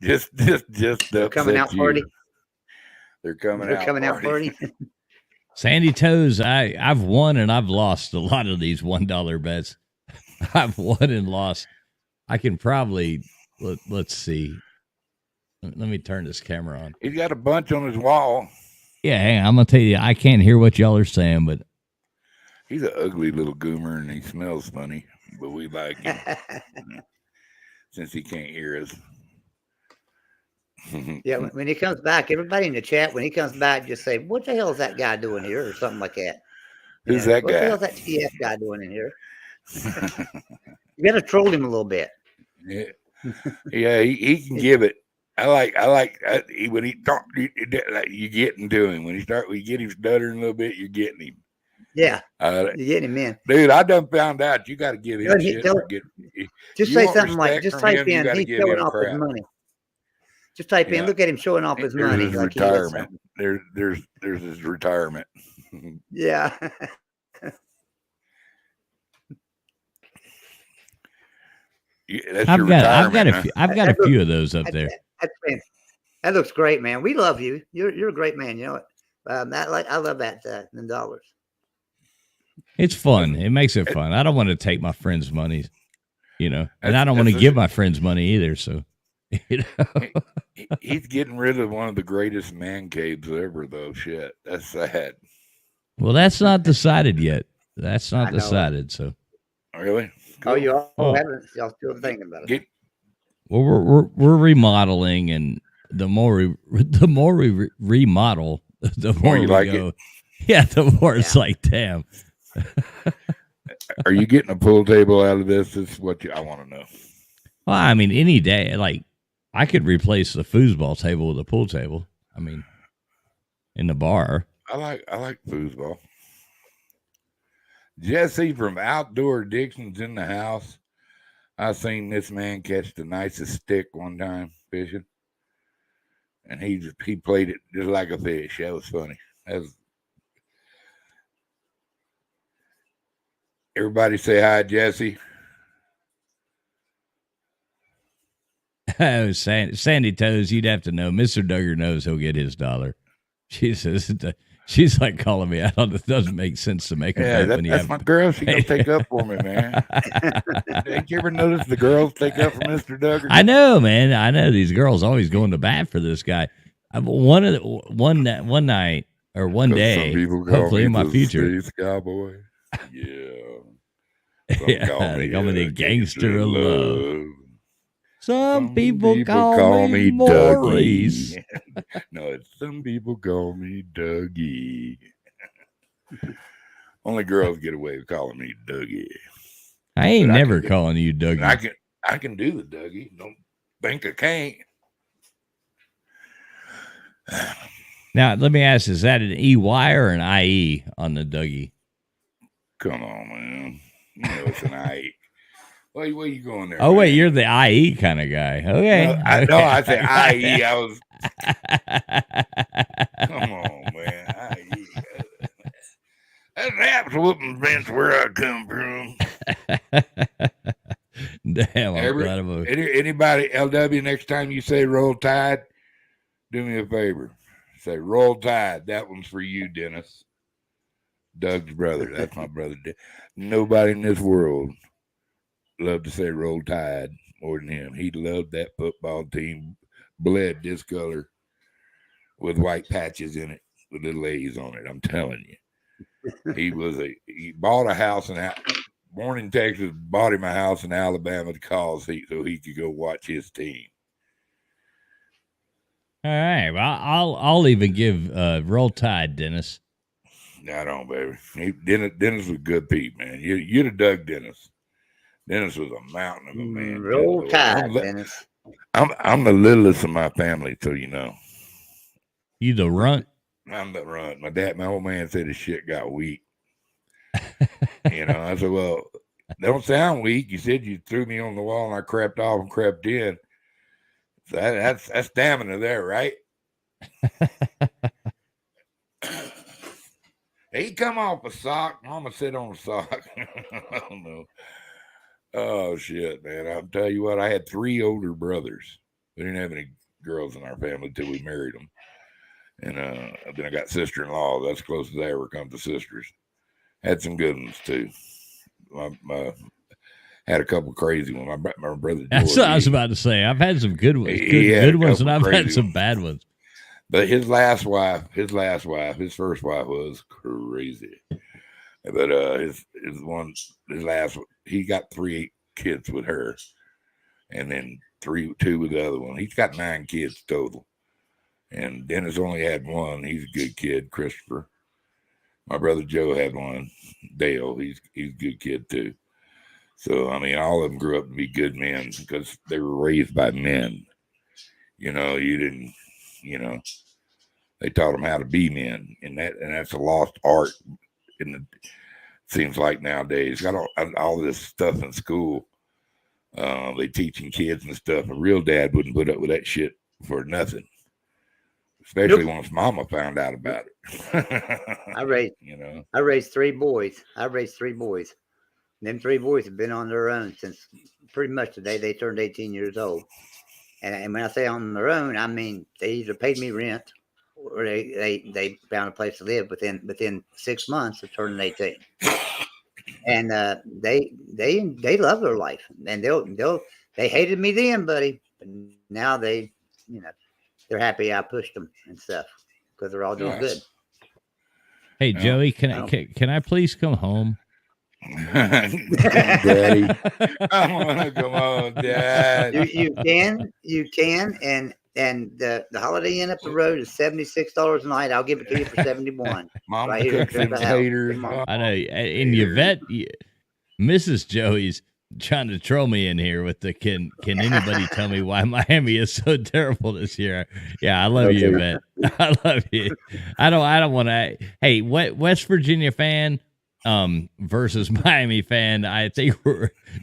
just They're coming out party. They're coming out party. Sandy Toes, I've won and I've lost a lot of these $1 bets. I've won and lost. I can probably let's see. Let me turn this camera on. He's got a bunch on his wall. Yeah, hang on, I'm gonna tell you, I can't hear what y'all are saying, but he's an ugly little goomer and he smells funny, but we like him since he can't hear us. Yeah, when he comes back, everybody in the chat, when he comes back, just say, "What the hell is that guy doing here?" or something like that. Who's that what guy? What the hell is that TF guy doing in here? You got to troll him a little bit. Yeah, he can give it. I like when he talk, you getting to him when you get him stuttering a little bit. You're getting him. Yeah, you're getting him in, dude. I done found out you got to give him shit. Just say something like, just type in, he's showing off his money. Just type in, look at him showing off his money. His like retirement. There's his retirement. Yeah. That's I've got a few of those up there. That looks great, man. We love you. You're a great man. You know what? I love that in dollars. It's fun. It makes it fun. I don't want to take my friends' money, and I don't want to give my friends money either. So, he's getting rid of one of the greatest man caves ever, though. Shit, that's sad. Well, that's not decided yet. That's not decided. So, really? Cool. Oh, you all haven't? Y'all still thinking about it? Well, we're remodeling, and the more we remodel, the more you we like go. it. Yeah, the more it's like, damn. Are you getting a pool table out of this? Is what I want to know. Well, I mean, any day, like I could replace the foosball table with a pool table. I mean, in the bar. I like foosball. Jesse from Outdoor Addictions in the house. I seen this man catch the nicest stick one time fishing, and he played it just like a fish. That was funny. Everybody say hi, Jesse. Oh, Sandy Toes, you'd have to know. Mr. Duggar knows he'll get his $1. She says, she's like calling me out on it. Doesn't make sense to make a bet when you that's have my girl. She gonna take up for me, man. Ain't you ever noticed the girls take up for Mr. Duggar? I know, man. I know these girls always going to bat for this guy. One night or one day, hopefully in my future. Cowboy. Yeah. Yeah, they call me the gangster of love. Some people call me Maurice. No, some people call me Dougie. Only girls get away with calling me Dougie. I ain't never calling you Dougie. I can do the Dougie. Don't think I can't. Now, let me ask, is that an EY or an IE on the Dougie? Come on, man. You know it's an IE. Where you going there? Oh, man? Wait, you're the IE kind of guy. Okay. I said IE. I was. Come on, man. IE. That's apps whooping bench where I come from. Damn, I'm glad about it. Anybody, LW, next time you say roll tide, do me a favor. Say roll tide. That one's for you, Dennis. Doug's brother. That's my brother. Nobody in this world loved to say roll tide more than him. He loved that football team, bled this color with white patches in it with little A's on it. I'm telling you. He bought a house born in Texas, bought him a house in Alabama so he could go watch his team. All right. Well, I'll even give roll tide, Dennis. I don't, baby. Dennis was good Pete, man. You'd have dug Dennis. Dennis was a mountain of a man. Roll tide, Dennis. I'm the littlest of my family, so you know. You the runt? I'm the run. My old man said his shit got weak. I said, well, don't sound weak. You said you threw me on the wall and I crept off and crept in. So that's stamina there, right? He come off a sock. I'm gonna sit on a sock. I don't know. Oh shit, man! I'll tell you what. I had 3 older brothers. We didn't have any girls in our family till we married them, and then I got sister-in-law. That's close as I ever come to sisters. Had some good ones too. Had a couple crazy ones. My brother George. That's what I was about to say. I've had some good ones, good ones, and I've had some bad ones. But his first wife was crazy. But he got 3 kids with her, and then 2 with the other one. He's got 9 kids total, and Dennis only had 1. He's a good kid, Christopher. My brother Joe had 1, Dale. He's a good kid too. So I mean, all of them grew up to be good men because they were raised by men. You didn't. They taught them how to be men, and that's a lost art. Seems like nowadays got all this stuff in school. They teaching kids and stuff. A real dad wouldn't put up with that shit for nothing, especially once Mama found out about it. I raised 3 boys. Them 3 boys have been on their own since pretty much the day they turned 18 years old. And when I say on their own, I mean they either paid me rent or they found a place to live within 6 months of turning 18. And they love their life, and they hated me then, buddy, but now they're happy I pushed them and stuff because they're all doing good. Hey Joey, can I please come home? Daddy, come on, Dad. You can, and the Holiday Inn up the road is $76 a night. I'll give it to you for 71. Mom right here. I know. In Yvette, Mrs. Joey's trying to troll me in here with the can anybody tell me why Miami is so terrible this year? Yeah, I love you, Yvette. I love you. I don't want to. Hey, West Virginia fan versus Miami fan. I think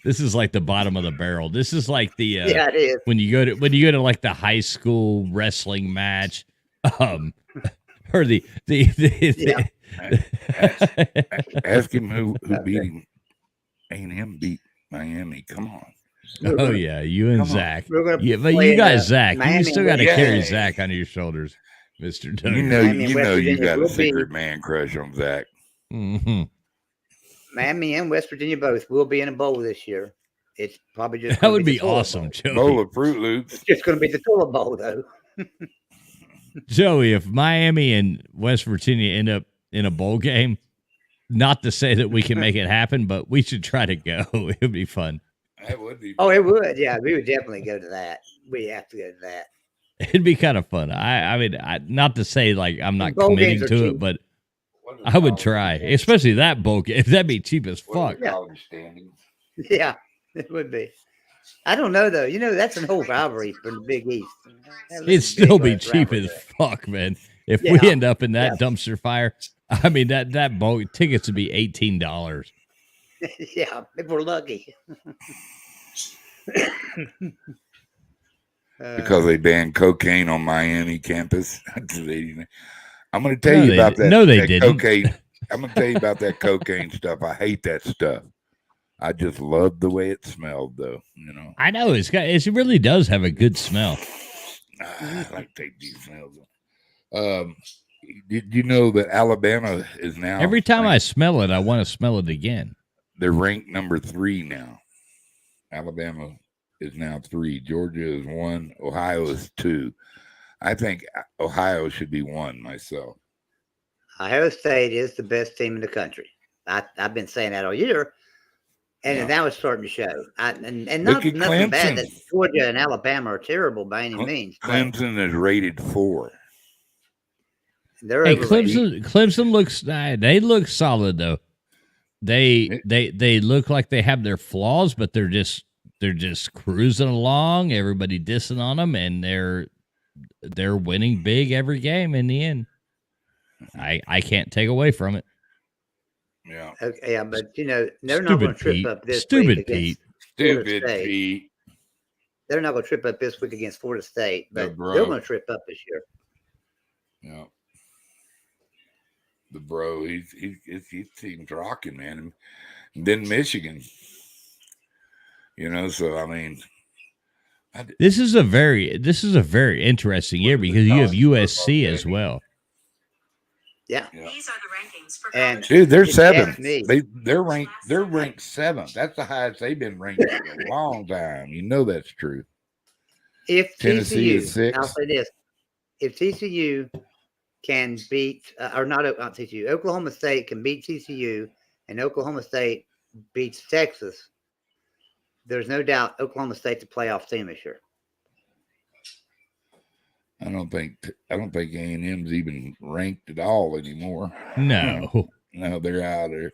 this is like the bottom of the barrel. This is like the yeah, it is. when you go to like the high school wrestling match, or the ask him who beat him. A&M beat Miami. Come on. Oh yeah, you and Zach. Yeah, but you guys, Zach, you still got to carry Zach on your shoulders, Mr. Doug. You got a secret man crush on Zach. Mm-hmm. Miami and West Virginia both will be in a bowl this year. It's probably just that would be awesome, Joey. Bowl of Fruit Loops. It's just going to be the Tulip Bowl, though. Joey, if Miami and West Virginia end up in a bowl game, not to say that we can make it happen, but we should try to go. It would be fun. It would be. Oh, it would. Yeah, we would definitely go to that. We have to go to that. It'd be kind of fun. I mean, not to say like I'm not committing to it, but I would try, especially that bowl game. If that'd be cheap as fuck. Yeah, it would be. I don't know though. That's an old rivalry for the Big East. It'd still be cheap as fuck, man. If we end up in that dumpster fire, I mean that bowl tickets would be $18. Yeah, if we're lucky. Because they banned cocaine on Miami campus. I'm going to tell you about that. No, they didn't. Cocaine. I'm going to tell you about that cocaine stuff. I hate that stuff. I just love the way it smelled, though. I know it really does have a good smell. I like to take these smells. Did you know that Alabama is now? Every time I smell it, I want to smell it again. They're ranked number 3 now. Alabama is now 3. Georgia is 1. Ohio is 2. I think Ohio should be 1 myself. Ohio State is the best team in the country. I've been saying that all year, and now it's starting to show. And nothing bad that Georgia and Alabama are terrible by any means. Clemson is rated 4. Hey, Clemson looks. They look solid though. They look like they have their flaws, but they're just cruising along. Everybody dissing on them, and they're winning big every game in the end. I can't take away from it. Yeah. Okay, yeah, but they're not going to trip up this week Stupid against Pete. Florida Stupid State. Pete. They're not going to trip up this week against Florida State, but bro. they're going to trip up this year. Yeah. The bro, he seems rocking, man. And then Michigan. So I mean, this is a very interesting year because you have USC as well. Yeah. These are the rankings for And dude, they're if you seventh. ask me- They're ranked seventh. That's the highest they've been ranked for a long time. You know that's true. If Tennessee TCU, is six. I'll say this: if TCU can beat, or not TCU, Oklahoma State can beat TCU, and Oklahoma State beats Texas, there's no doubt Oklahoma State's a playoff team this year. I don't think A&M's even ranked at all anymore. No, no, they're out there.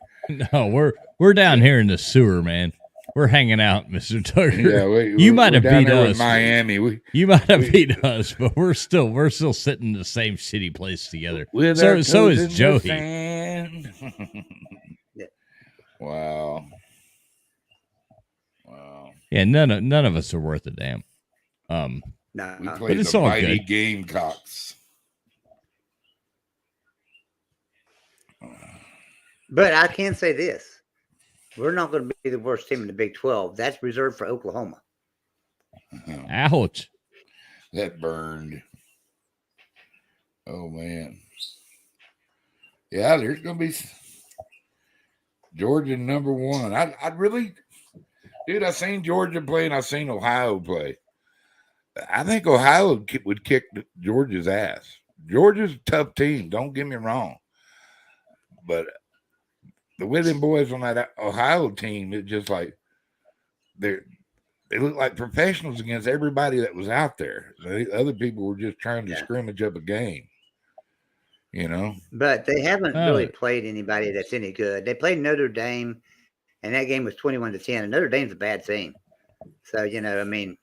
No, we're down here in the sewer, man. We're hanging out, Mr. Tucker. Yeah, you might have beat us, Miami. You might have beat us, but we're still sitting in the same shitty place together. So is Joey. Yeah. Wow. Yeah, none of us are worth a damn. No, we but played it's the all mighty good. Gamecocks. But I can say this: we're not going to be the worst team in the Big 12. That's reserved for Oklahoma. Ouch! That burned. Oh man. Yeah, there's going to be Georgia number one. I'd really, dude. I seen Georgia play and I seen Ohio play. I think Ohio would kick Georgia's ass. Georgia's a tough team. Don't get me wrong, but the way them boys on that Ohio team, it's just like they look like professionals against everybody that was out there. The other people were just trying to scrimmage up a game, But they haven't really played anybody that's any good. They played Notre Dame, and that game was 21-10. And Notre Dame's a bad team, so I mean,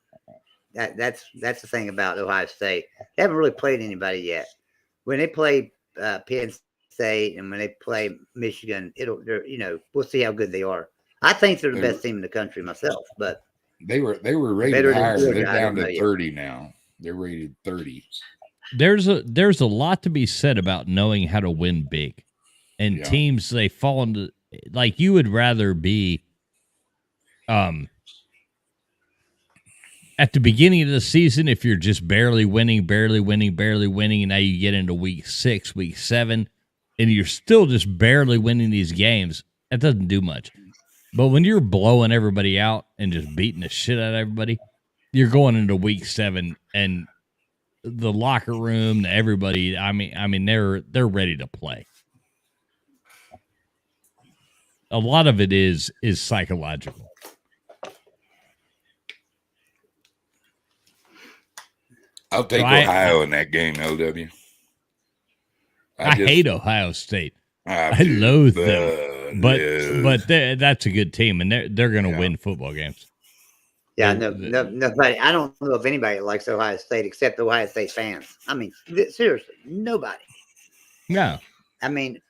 that's the thing about Ohio State. They haven't really played anybody yet. When they play Penn State and when they play Michigan, we'll see how good they are. I think they're the best team in the country myself, but they were rated higher. They're down to 30 now. They're rated 30. There's a lot to be said about knowing how to win big, and teams they fall into, like, you would rather be at the beginning of the season, if you're just barely winning, and now you get into week 6, week 7, and you're still just barely winning these games, that doesn't do much. But when you're blowing everybody out and just beating the shit out of everybody, you're going into week 7, and the locker room, everybody, I mean, they're ready to play. A lot of it is psychological. I'll take Ohio in that game, LW. I hate Ohio State. I loathe them, but that's a good team, and they're going to win football games. Yeah, nobody. I don't know if anybody likes Ohio State except Ohio State fans. I mean, seriously, nobody. No. I mean,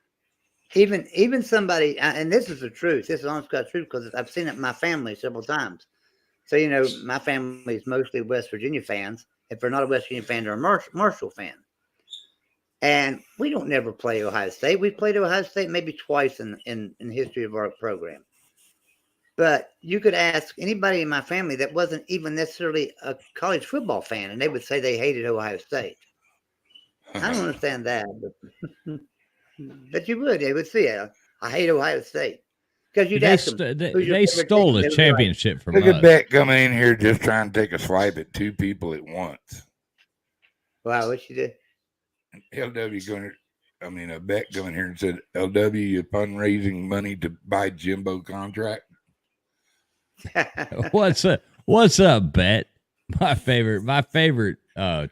even somebody, and this is the truth. This is honest God truth because I've seen it in my family several times. So my family is mostly West Virginia fans. If they're not a West Virginia fan, they're a Marshall fan. And we don't never play Ohio State. We played Ohio State maybe twice in the history of our program. But you could ask anybody in my family that wasn't even necessarily a college football fan, and they would say they hated Ohio State. I don't understand that, but you would. They would say, I hate Ohio State. Because you'd ask them. They stole a championship from us. Look at Beck coming in here just trying to take a swipe at 2 people at once. Wow, what you did? LW going, Beck coming here and said, LW, you fundraising money to buy Jimbo contract. What's up, Bet? My favorite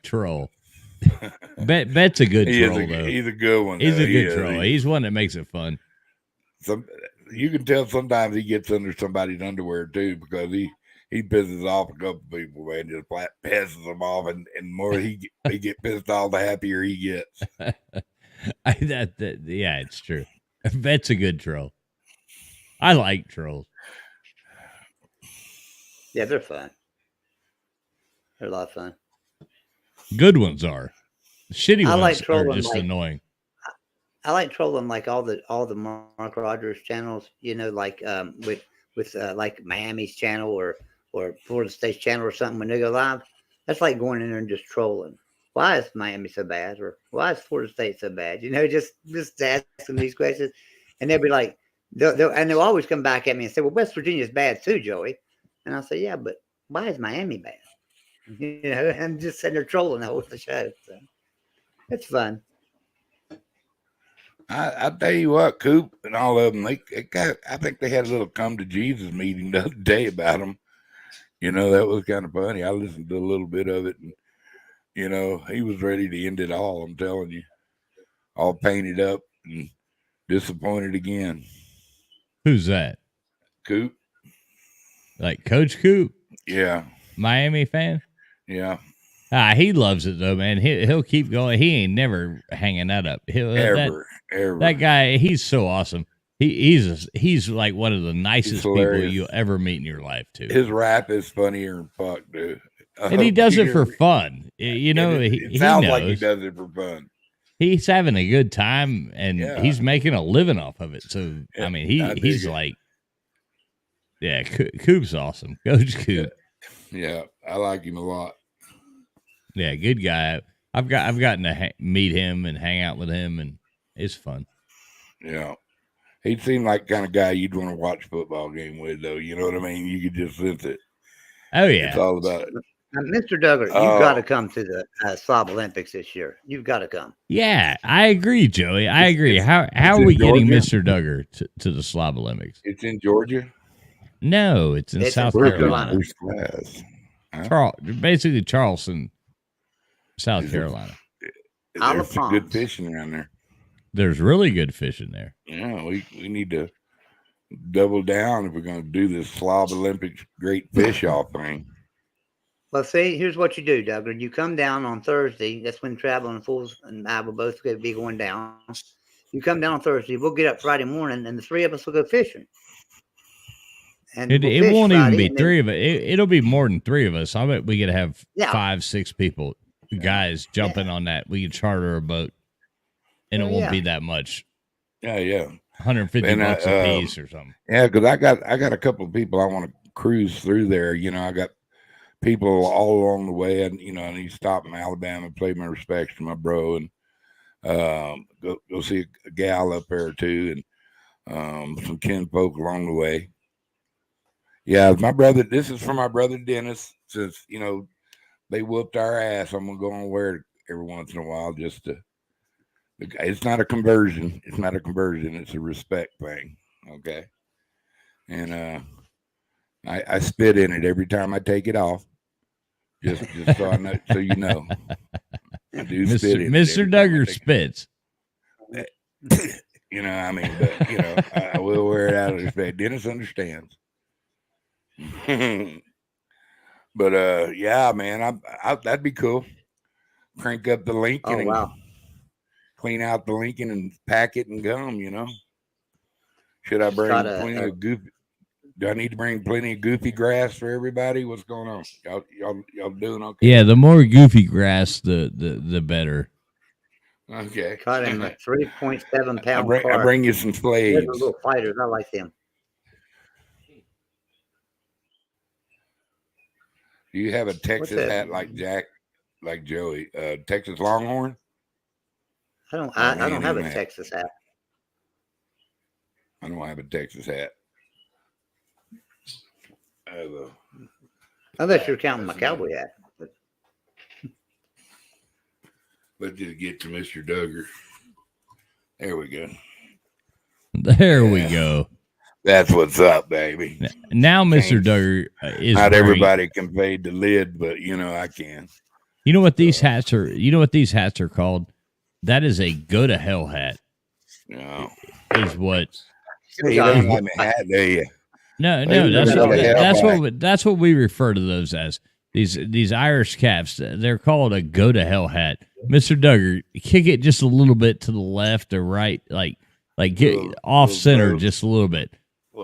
troll. Bet's a good troll, though. He's a good one. He's a good troll. He's one that makes it fun. You can tell sometimes he gets under somebody's underwear too, because he pisses off a couple people, man. Just flat pisses them off, and the more he get pissed off, the happier he gets. Yeah, it's true. That's a good troll. I like trolls. Yeah, they're fun. They're a lot of fun. Good ones are. Shitty I ones like are trolling just annoying. I like trolling like all the Mark Rogers channels, like with like Miami's channel or Florida State's channel or something when they go live. That's like going in there and just trolling. Why is Miami so bad, or why is Florida State so bad? Just asking these questions, and they'll be like, they'll always come back at me and say, "Well, West Virginia's bad too, Joey," and I'll say, "Yeah, but why is Miami bad?" I'm just sitting there trolling the whole show. So it's fun. I tell you what, Coop and all of them, they got. I think they had a little come to Jesus meeting the other day about them. That was kind of funny. I listened to a little bit of it, and he was ready to end it all. I'm telling you, all painted up and disappointed again. Who's that? Coop. Like Coach Coop? Yeah. Miami fan? Yeah. He loves it though, man. He'll keep going. He ain't never hanging that up. Ever. That guy, he's so awesome. He's like one of the nicest people you'll ever meet in your life too. His rap is funnier than fuck, dude. And he does it for fun. It sounds knows. like he does it for fun. He's having a good time, and he's making a living off of it. So I mean, he's like, Coop's awesome, Coach Coop. Yeah, I like him a lot. Yeah, good guy. I've gotten to meet him and hang out with him, and it's fun. Yeah, he seemed like the kind of guy you'd want to watch a football game with, though. You know what I mean? You could just sense it. Oh yeah, it's all about it. Mr. Duggar, you've got to come to the Slob Olympics this year. You've got to come. Yeah, I agree, Joey. I agree. How are we getting Mr. Duggar to the Slob Olympics? It's in Georgia. No, it's in South Carolina. Huh? Basically Charleston, South Carolina. There's some good fishing around there. There's really good fishing there. Yeah, we need to double down if we're going to do this Slob Olympics great fish off thing. Well, see, here's what you do, Duggar. You come down on Thursday. That's when Traveling Fools and I will both going to be going down. You come down on Thursday. We'll get up Friday morning, and the three of us will go fishing. And it won't even be three of us. It'll be more than three of us. I bet we could have 5-6 people, guys jumping on that. We could charter a boat, and it won't be that much. Yeah. $150 bucks a piece or something. Yeah, because I got a couple of people I want to cruise through there. I got people all along the way, and I need to stop in Alabama, pay my respects to my bro, and go see a gal up there too, and some kinfolk along the way. Yeah, my brother. This is for my brother Dennis. Since they whooped our ass, I'm gonna go and wear it every once in a while just to. It's not a conversion. It's not a conversion. It's a respect thing. Okay, and I spit in it every time I take it off. Just so I know, so you know. I do spit in Mr. Duggar spits. But I will wear it out of respect. Dennis understands. But yeah, man, that'd be cool. Crank up the Lincoln and clean out the Lincoln and pack it and gum. Should I bring plenty of goofy? Do I need to bring plenty of goofy grass for everybody? What's going on? Y'all doing okay? Yeah, the more goofy grass, the better. Okay. Caught him a 3.7 pound. I bring you some slaves. Little fighters, I like them. Do you have a Texas hat like Jack, like Joey? Texas Longhorn? I don't have a Texas hat. I don't have a Texas hat. I bet you're counting my cowboy hat. Let's just get to Mr. Duggar. There we go. There we go. That's what's up, baby. Now, Mr. Duggar is not everybody can fade the lid, but I can. You know what these hats are? You know what these hats are called? That is a go to hell hat. No, is what. You don't have a hat, do you? No, that's what we refer to those as. these Irish caps. They're called a go to hell hat. Mr. Duggar, kick it just a little bit to the left or right, like get off center just a little bit.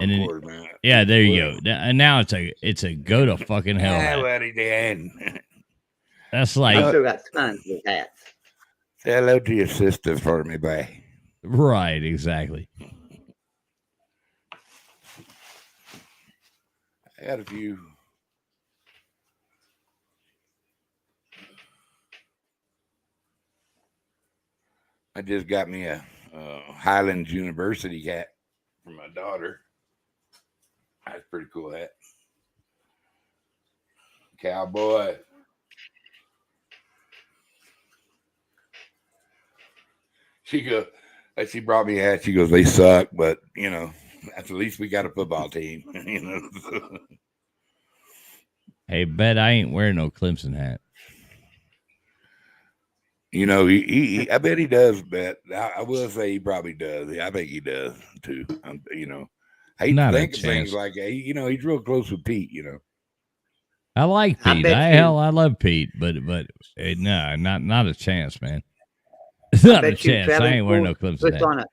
And then, yeah, there you go. And now it's a go to fucking hell hat. That's like I still got tons of hats. Say hello to your sister for me, boy. Right, exactly. I got a few. I just got me a Highlands University hat for my daughter. That's pretty cool hat. Cowboy. She brought me a hat. She goes, they suck, but you know, at least we got a football team. You know. Hey, bet I ain't wearing no Clemson hat. You know, he I bet he does, bet. I will say he probably does. I think he does too. You know, I hate to think of things like that. You know, he's real close with Pete, you know. I like Pete. I love Pete, but no, not a chance, man. Not a chance. I ain't wearing no Clemson hat.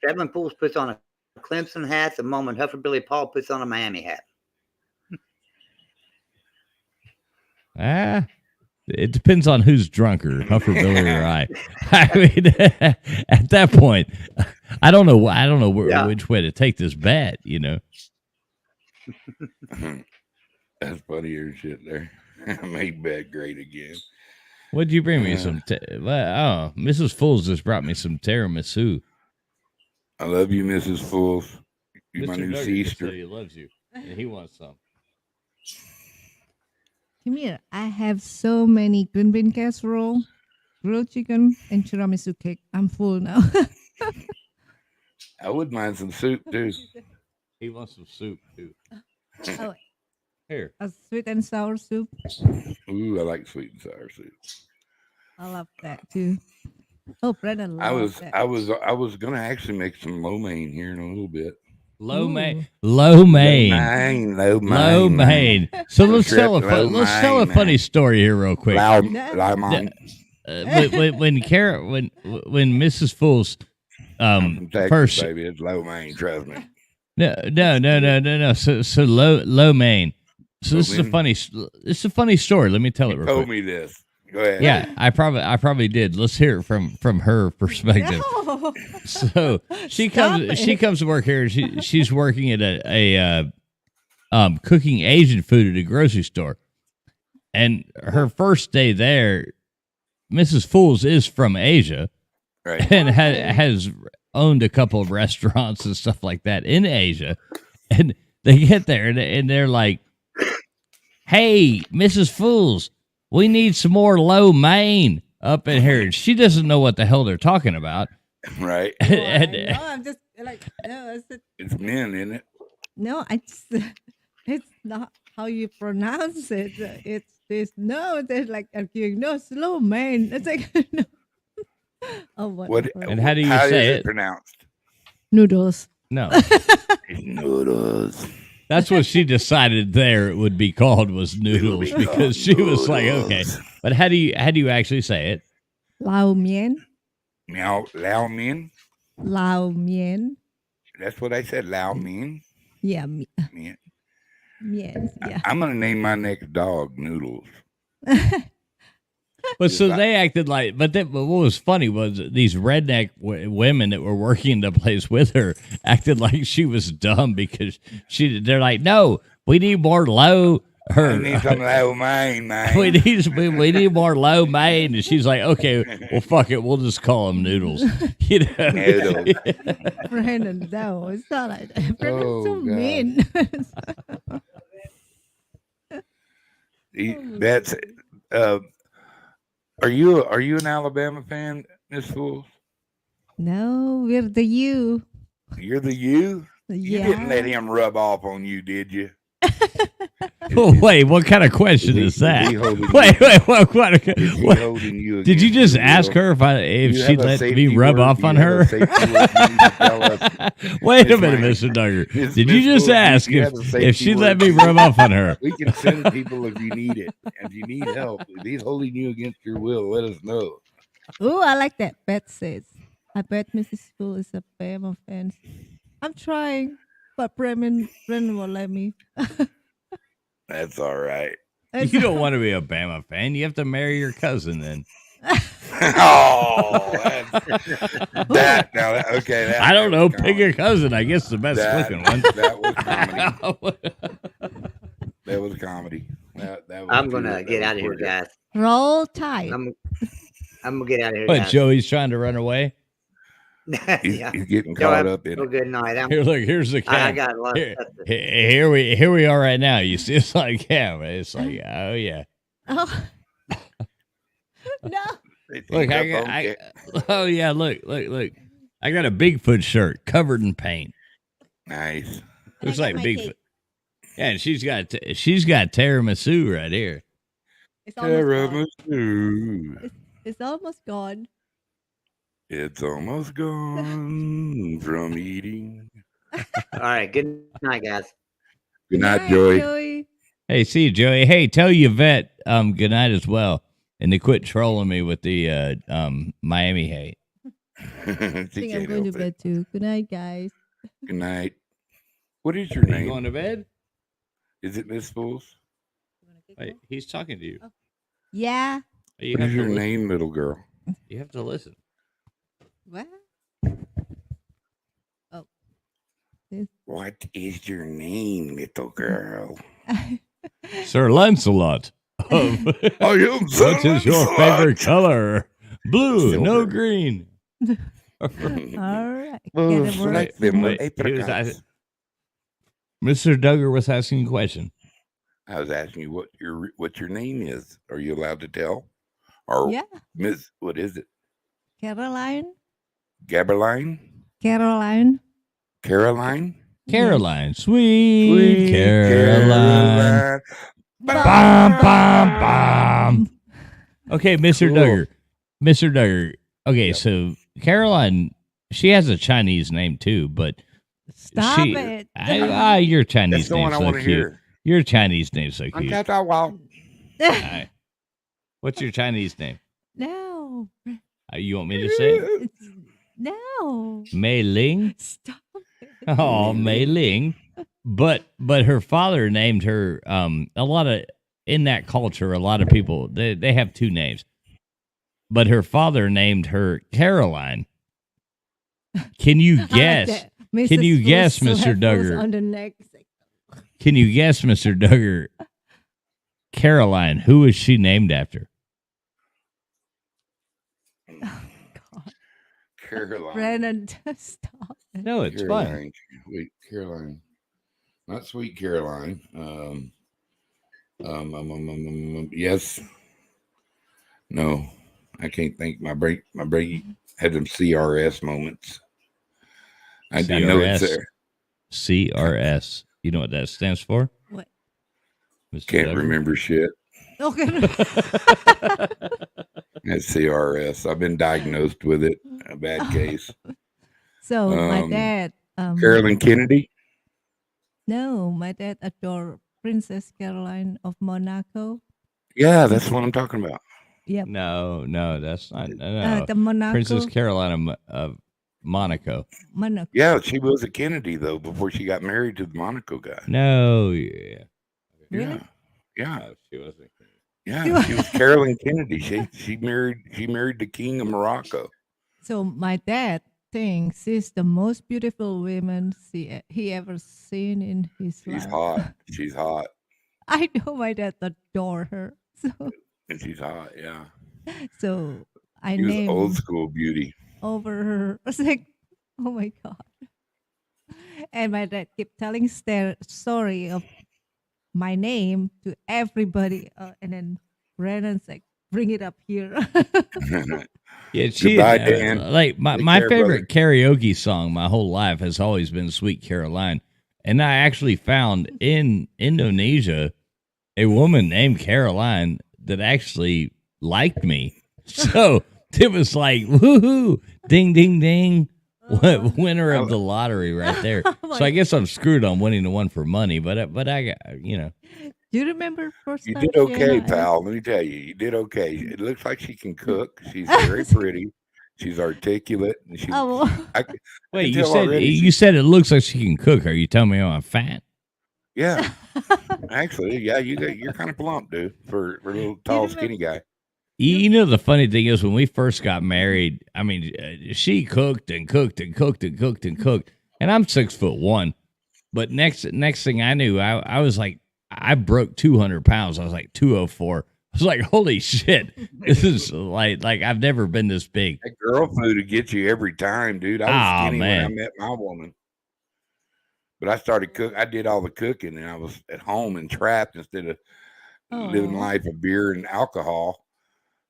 Traveling Fools puts on a Clemson hat the moment Hufferbilly Paul puts on a Miami hat. It depends on who's drunker, Hufferbilly or I. I mean, at that point, I don't know which way to take this bet. You know. That's funnier shit there. Made bet great again. What'd you bring me? Mrs. Fools just brought me some tiramisu. I love you, Mrs. Fools. You're my Mr. new Duggar sister. said he loves you, and he wants some. Come here. I have so many green bean casserole, grilled chicken, and tiramisu cake. I'm full now. I wouldn't mind some soup too. He wants some soup too. Oh, here, a sweet and sour soup. Ooh, I like sweet and sour soup. I love that too. Oh, Brendan loves that. I was gonna actually make some lo mein here in a little bit. Low main. So let's tell a funny story here real quick. When Mrs. Fools Texas, first baby, it's lo mein, trust me. No. So low main. So this is a funny story. Let me tell it real quick. Told me this. Go ahead. Yeah, I probably did. Let's hear it from her perspective. No. So she comes to work here. She's working at a cooking Asian food at a grocery store, and her first day there, Mrs. Fools is from Asia, right, and has owned a couple of restaurants and stuff like that in Asia, and they get there and they're like, "Hey, Mrs. Fools, we need some more lo mein up in here." And she doesn't know what the hell they're talking about. Right. No, I'm just like, no, it's men, isn't it? No, it's not how you pronounce it. It's this. No, they're like arguing. No, slow man. It's like no. Oh, what? And how do you say it? Pronounced Noodles. No. Noodles. That's what she decided there it would be called was noodles because she was like, okay. But how do you actually say it? Lao Mien. Lao Mien? Lao Mien. That's what I said, Lao Mien? Yeah. Mien. Mien. Yeah. I'm going to name my next dog Noodles. But so they acted like, but what was funny was these redneck women that were working the place with her acted like she was dumb because they're like, no, we need more low. We need some lo mein, man. we need more lo mein, and she's like, okay, well, fuck it, we'll just call them noodles. You know, noodles. Brandon, no, it's not like that. Brandon's so mean. That's Are you an Alabama fan, Miss Fools? No, we're the U. You're the U? Yeah. You didn't let him rub off on you, did you? Wait, what kind of question is that? Wait, what? Did you just ask her if she'd let me rub off on her? Wait a minute, Mr. Duggar. Did you just ask if she'd let me rub off on her? We can send people if you need it. If you need help, if he's holding you against your will, let us know. Oh, I like that. Beth says, I bet Mrs. Spool is a Bama fan. I'm trying, but Brennan won't let me. That's all right. You don't want to be a Bama fan. You have to marry your cousin then. Oh, okay. I don't know. Pick a cousin. I guess the best looking one. That was comedy. That was comedy. That was I'm gonna get out of here, guys. Roll Tide. I'm gonna get out of here. But guys. Joey's trying to run away. He's getting Joe, caught up in have a it. good night. Here, look. Here's the cat. I got a lot of stuff to- Here we are right now. You see, it's like it's like oh yeah. Oh. No. Look, oh yeah. Look. I got a Bigfoot shirt covered in paint. Nice. Looks like Bigfoot. Yeah, and she's got tiramisu right here. It's almost gone. Tiramisu. It's almost gone. It's almost gone from eating. All right. Good night, guys. Good night, Joey. Hey, see you, Joey. Hey, tell Yvette good night as well, and to quit trolling me with the Miami hate. I think I'm going to bed too. Good night, guys. Good night. What is your name? You going to bed? Is it Miss Fools? Wait, he's talking to you. Oh. Yeah. You What is your name, little girl? You have to listen. What? Oh. What is your name, little girl? Sir Lancelot. I am Sir What is your Lancelot. favorite color? Blue, Silver. no green. All right. Oh, Get a word. select them Wait, apricots. Mr. Duggar was asking a question. I was asking you what your name is. Are you allowed to tell? Or Yeah. Miss, what is it? Caroline. Gabberline? Caroline. Caroline? Caroline, sweet Caroline. Bam, bam, bam. Okay, Mr. Cool. Duggar. Mr. Duggar. Okay, so Caroline, she has a Chinese name too, but Stop it. your Chinese That's the one name's I so want to cute. hear. Your Chinese name's so cute. Okay. What's your Chinese name? No. You want me to say it? No. Mei Ling? Stop it. Oh, Mei Ling. But her father named her a lot of in that culture, a lot of people they have two names. But her father named her Caroline. Can you guess? Can you guess, Mr. Duggar? On the next. Can you guess, Mr. Duggar? Caroline, who is she named after? Oh, God. Caroline. Brennan, stop it. No, it's fine. Caroline. Wait, Caroline. Not sweet Caroline. Yes. No, I can't think. My brain had them CRS moments. I know it's there. CRS. You know what that stands for? What? Mr. Can't Duggar? remember shit. Okay. That's CRS. I've been diagnosed with it. A bad case. So my dad. Carolyn Kennedy. No, my dad adored Princess Caroline of Monaco. Yeah, that's what I'm talking about. Yep. No, that's not. No. The Monaco. Princess Caroline of Monaco. Monaco. Yeah, she was a Kennedy though before she got married to the Monaco guy. No, yeah. Really? Yeah. No, she wasn't. Yeah, she was Carolyn Kennedy. She married the king of Morocco. So my dad thinks she's the most beautiful woman he ever seen in his life. She's hot. She's hot. I know my dad adore her. And she's hot, yeah. So I She was named old school beauty. over her. I was like, oh my God. And my dad kept telling story of my name to everybody. And then Brennan's like, bring it up here. Yeah, she Goodbye, Dan. like my Take care, favorite karaoke song my whole life has always been Sweet Caroline. And I actually found in Indonesia a woman named Caroline that actually liked me. So it was like, woohoo, ding, ding, ding. Winner of the lottery right there. So I guess I'm screwed on winning the one for money, but I got, Do you remember first You time did okay, pal. Let me tell you, you did okay. It looks like she can cook. She's very pretty. She's articulate, and she. Wait, you said it looks like she can cook. Are you telling me I'm fat? Yeah, actually, yeah. You're kind of plump, dude, for a little tall, skinny guy. You know, the funny thing is when we first got married, I mean, she cooked and cooked and cooked and cooked and cooked, and I'm 6'1". But next thing I knew, I was like, I broke 200 pounds. I was like 204. I was like, holy shit, this is like I've never been this big. That girl food to get you every time, dude. I was skinny when I met my woman, but I started cook. I did all the cooking, and I was at home and trapped instead of living life of beer and alcohol.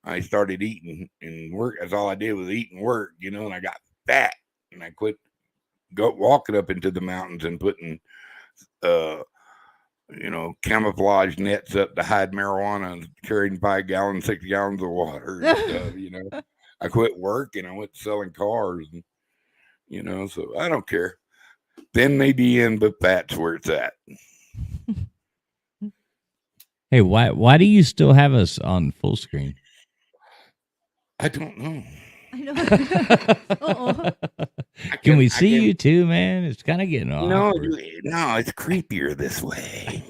I started eating and work. That's all I did was eat and work, you know, and I got fat, and I quit walking up into the mountains and putting, camouflage nets up to hide marijuana and carrying 5 gallons, 6 gallons of water and stuff, you know. I quit work and I went selling cars, and, you know, so I don't care. Then maybe in, but that's where it's at. Hey, why do you still have us on full screen? I don't know. I know. Can we see you too, man? It's kind of getting awkward. No, it's creepier this way.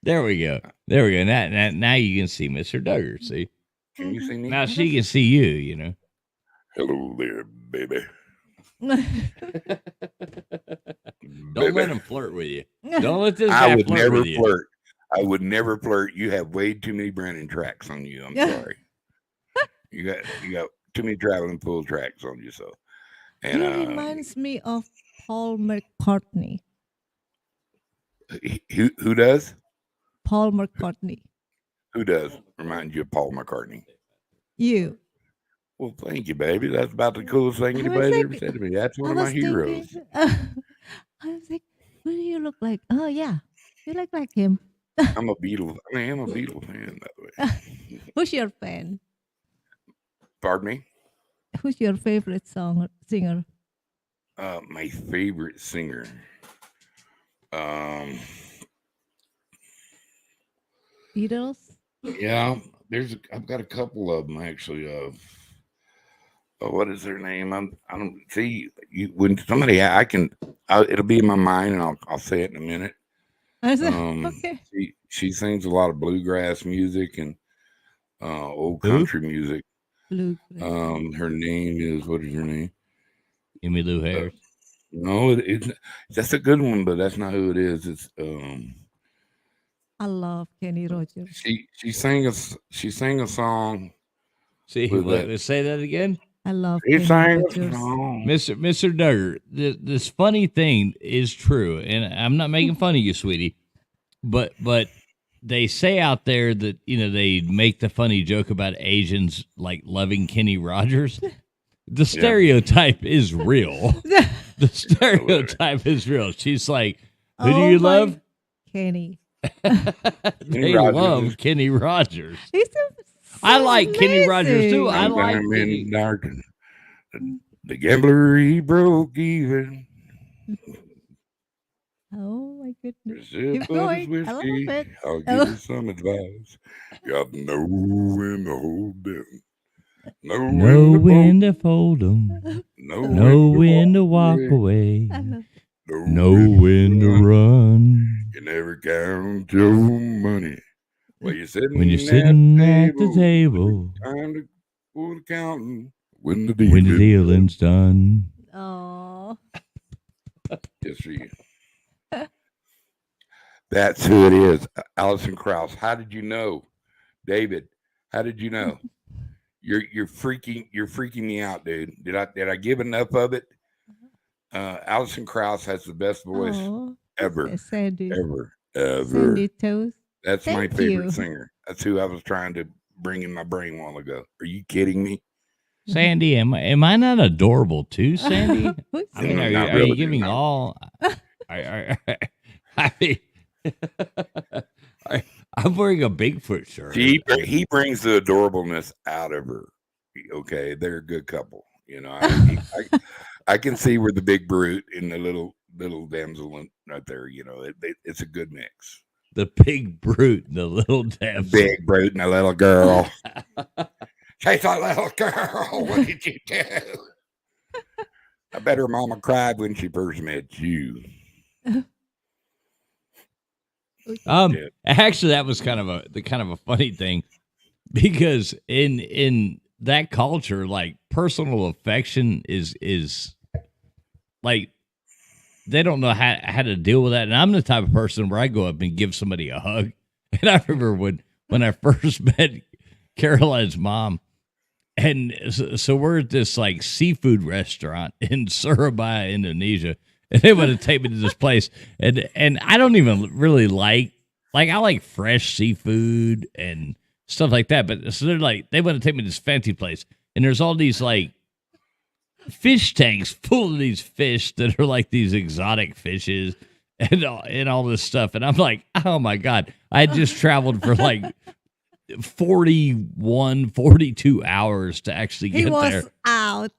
There we go. Now you can see Mr. Duggar. See? Can you see me? Now she can see you. You know. Hello there, baby. Don't let him flirt with you. Don't let this guy I would flirt never with you. flirt. I would never flirt. You have way too many Brandon tracks on you. I'm sorry. You got too many traveling pool tracks on you. So, and he reminds me of Paul McCartney. Who does? Paul McCartney. Who does remind you of Paul McCartney? You. Well, thank you, baby. That's about the coolest thing anybody's ever said to me. That's one of my heroes. I was like, who do you look like? Oh, yeah. You look like him. I'm a Beatle. I mean, I'm a Beatle fan, by the way. Who's your fan? Pardon me? Who's your favorite singer? My favorite singer. Beatles? Yeah, I've got a couple of them actually. What is their name? I don't see you when somebody it'll be in my mind and I'll say it in a minute. Okay. She sings a lot of bluegrass music and old country music. Her name is, what is her name? Emmylou Harris. No, that's a good one, but that's not who it is. It's I love Kenny Rogers. She sang a song. See, let's say that again. I love Kenny Rogers. Mr. Duggar. This funny thing is true, and I'm not making fun of you, sweetie, but they say out there that, you know, they make the funny joke about Asians like loving Kenny Rogers. The stereotype is real. The stereotype is real. She's like, who do you love? Kenny. They love Kenny Rogers. I like Kenny Rogers too. I like Kenny. The gambler, he broke even. Oh my goodness. Keep going. I love it. I'll give you some advice. You got to know when to hold them. Know when to fold them. Know when to walk away. Know when to run. You never count your money. When you're sitting at the table. Time to go to counting. When the dealing's done. Oh. Just for you. That's who it is. Alison Krauss. How did you know? David, how did you know? You're freaking me out, dude. Did I give enough of it? Alison Krauss has the best voice ever. Sandy. Ever. Sandy Toes. That's my favorite singer. That's who I was trying to bring in my brain a while ago. Are you kidding me? Sandy, am I not adorable too, Sandy? I mean, Not are really, you giving no. all? I mean, I'm wearing a Bigfoot shirt. He brings the adorableness out of her. Okay, they're a good couple. You know, I can see where the big brute and the little damsel right there. You know, it's a good mix. The big brute and the little damsel. Big brute and a little girl. Chase that little girl. What did you do? I bet her mama cried when she first met you. Actually, that was kind of a funny thing, because in that culture, like, personal affection is like, they don't know how to deal with that. And I'm the type of person where I go up and give somebody a hug. And I remember when I first met Caroline's mom, and so we're at this like seafood restaurant in Surabaya, Indonesia, and they want to take me to this place, and I don't even really like I like fresh seafood and stuff like that, but so they want to take me to this fancy place, and there's all these like fish tanks full of these fish that are like these exotic fishes and all this stuff, and I'm like, oh my God, I just traveled for like 42 hours to actually get there. He was out.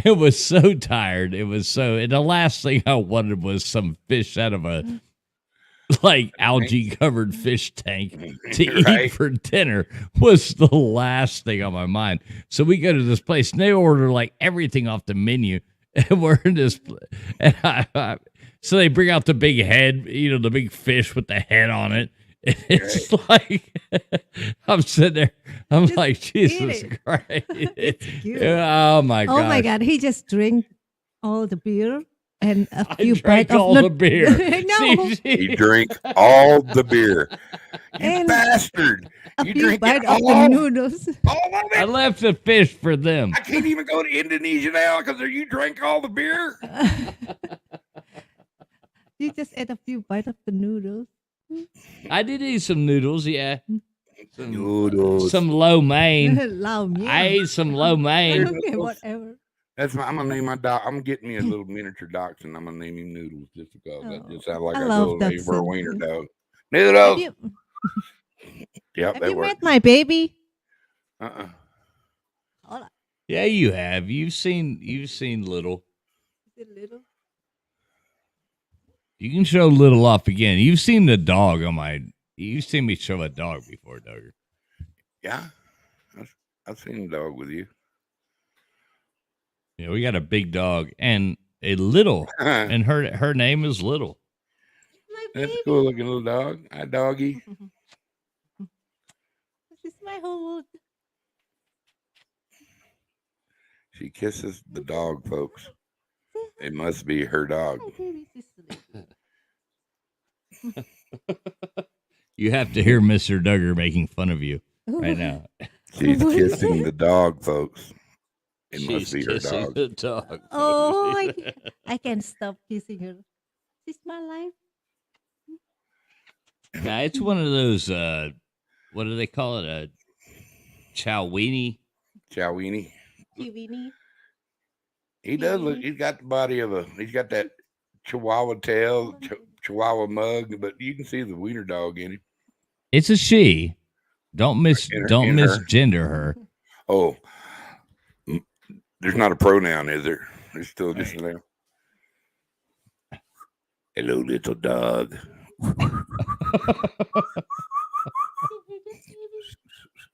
It was so tired. And the last thing I wanted was some fish out of a like algae covered fish tank to eat for dinner was the last thing on my mind. So we go to this place and they order like everything off the menu, and we're in this, and so they bring out the big head, the big fish with the head on it. It's like, I'm sitting there, I'm just like, Jesus Christ. Oh my God. Oh my God. He just drank all the beer and a few drank bites all the beer. No. He drank all the beer. You bastard. A You few drink bites it of the all? noodles. All of I it? left the fish for them. I can't even go to Indonesia now because you drank all the beer? You just ate a few bites of the noodles. I did eat some noodles, yeah. Noodles. Some lo mein. Lao mein. I ate some lo mein. Okay, whatever. I'm gonna name my dog. I'm getting me a little miniature dachshund. I'm gonna name him Noodles just because that just sounds like I a love little name for a dachshund. wiener dog. Have Noodles. you, Yep, have that you works. met my baby? Uh-uh. Yeah, you have. You've seen Little. Is it little? You can show Little off again. You've seen the dog you've seen me show a dog before, Duggar. Yeah, I've seen a dog with you. Yeah, we got a big dog and a little, That's and her name is Little. My a baby. cool looking little dog. Hi, doggy. This is my whole. She kisses the dog, folks. It must be her dog. My baby sister. You have to hear Mr. Duggar making fun of you right now. She's kissing the dog, folks. It She's must be her kissing dog. the dog. Oh, I can't stop kissing her. She's my life. Now, it's one of those, what do they call it? A chowini? Chowini. Chivini. He does look. He's got the body of he's got that Chihuahua tail, Chihuahua mug, but you can see the wiener dog in him. It's a she. Don't in her. misgender her. Oh, there's not a pronoun, is there? There's still just there. Hello, little dog.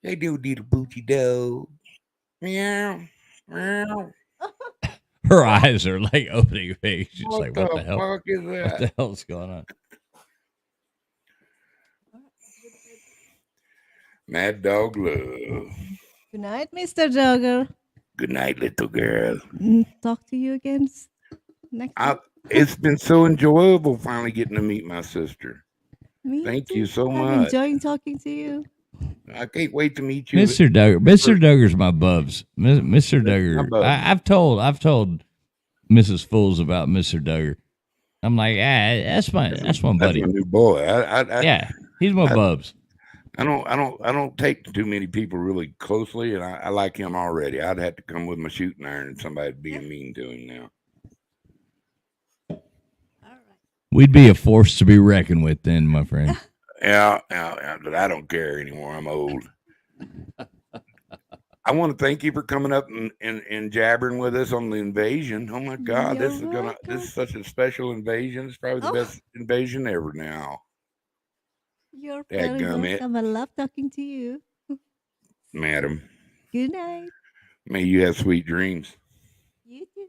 Hey, do little booty dog. Meow, meow. Her eyes are like opening big. She's like, what the hell? Fuck is What that? the hell's going on? Mad Dog Love. Good night, Mr. Dogger. Good night, little girl. Talk to you again next week. It's been so enjoyable finally getting to meet my sister. Me Thank too. you so I'm much. enjoying talking to you. I can't wait to meet you. Mr. Duggar. Mr. Duggar's my bubs. Mr. My Duggar. bubs. I've told Mrs. Fools about Mr. Duggar. I'm like, that's my That's buddy. my new boy. Yeah, he's my bubs. I don't take too many people really closely, and I like him already. I'd have to come with my shooting iron and somebody being mean to him now. We'd be a force to be reckoned with then, my friend. Yeah, but I don't care anymore. I'm old. I want to thank you for coming up and jabbering with us on the invasion. Oh my God, this is such a special invasion. It's probably the best invasion ever now. You're very welcome. I love talking to you. Madam. Good night. May you have sweet dreams. You too.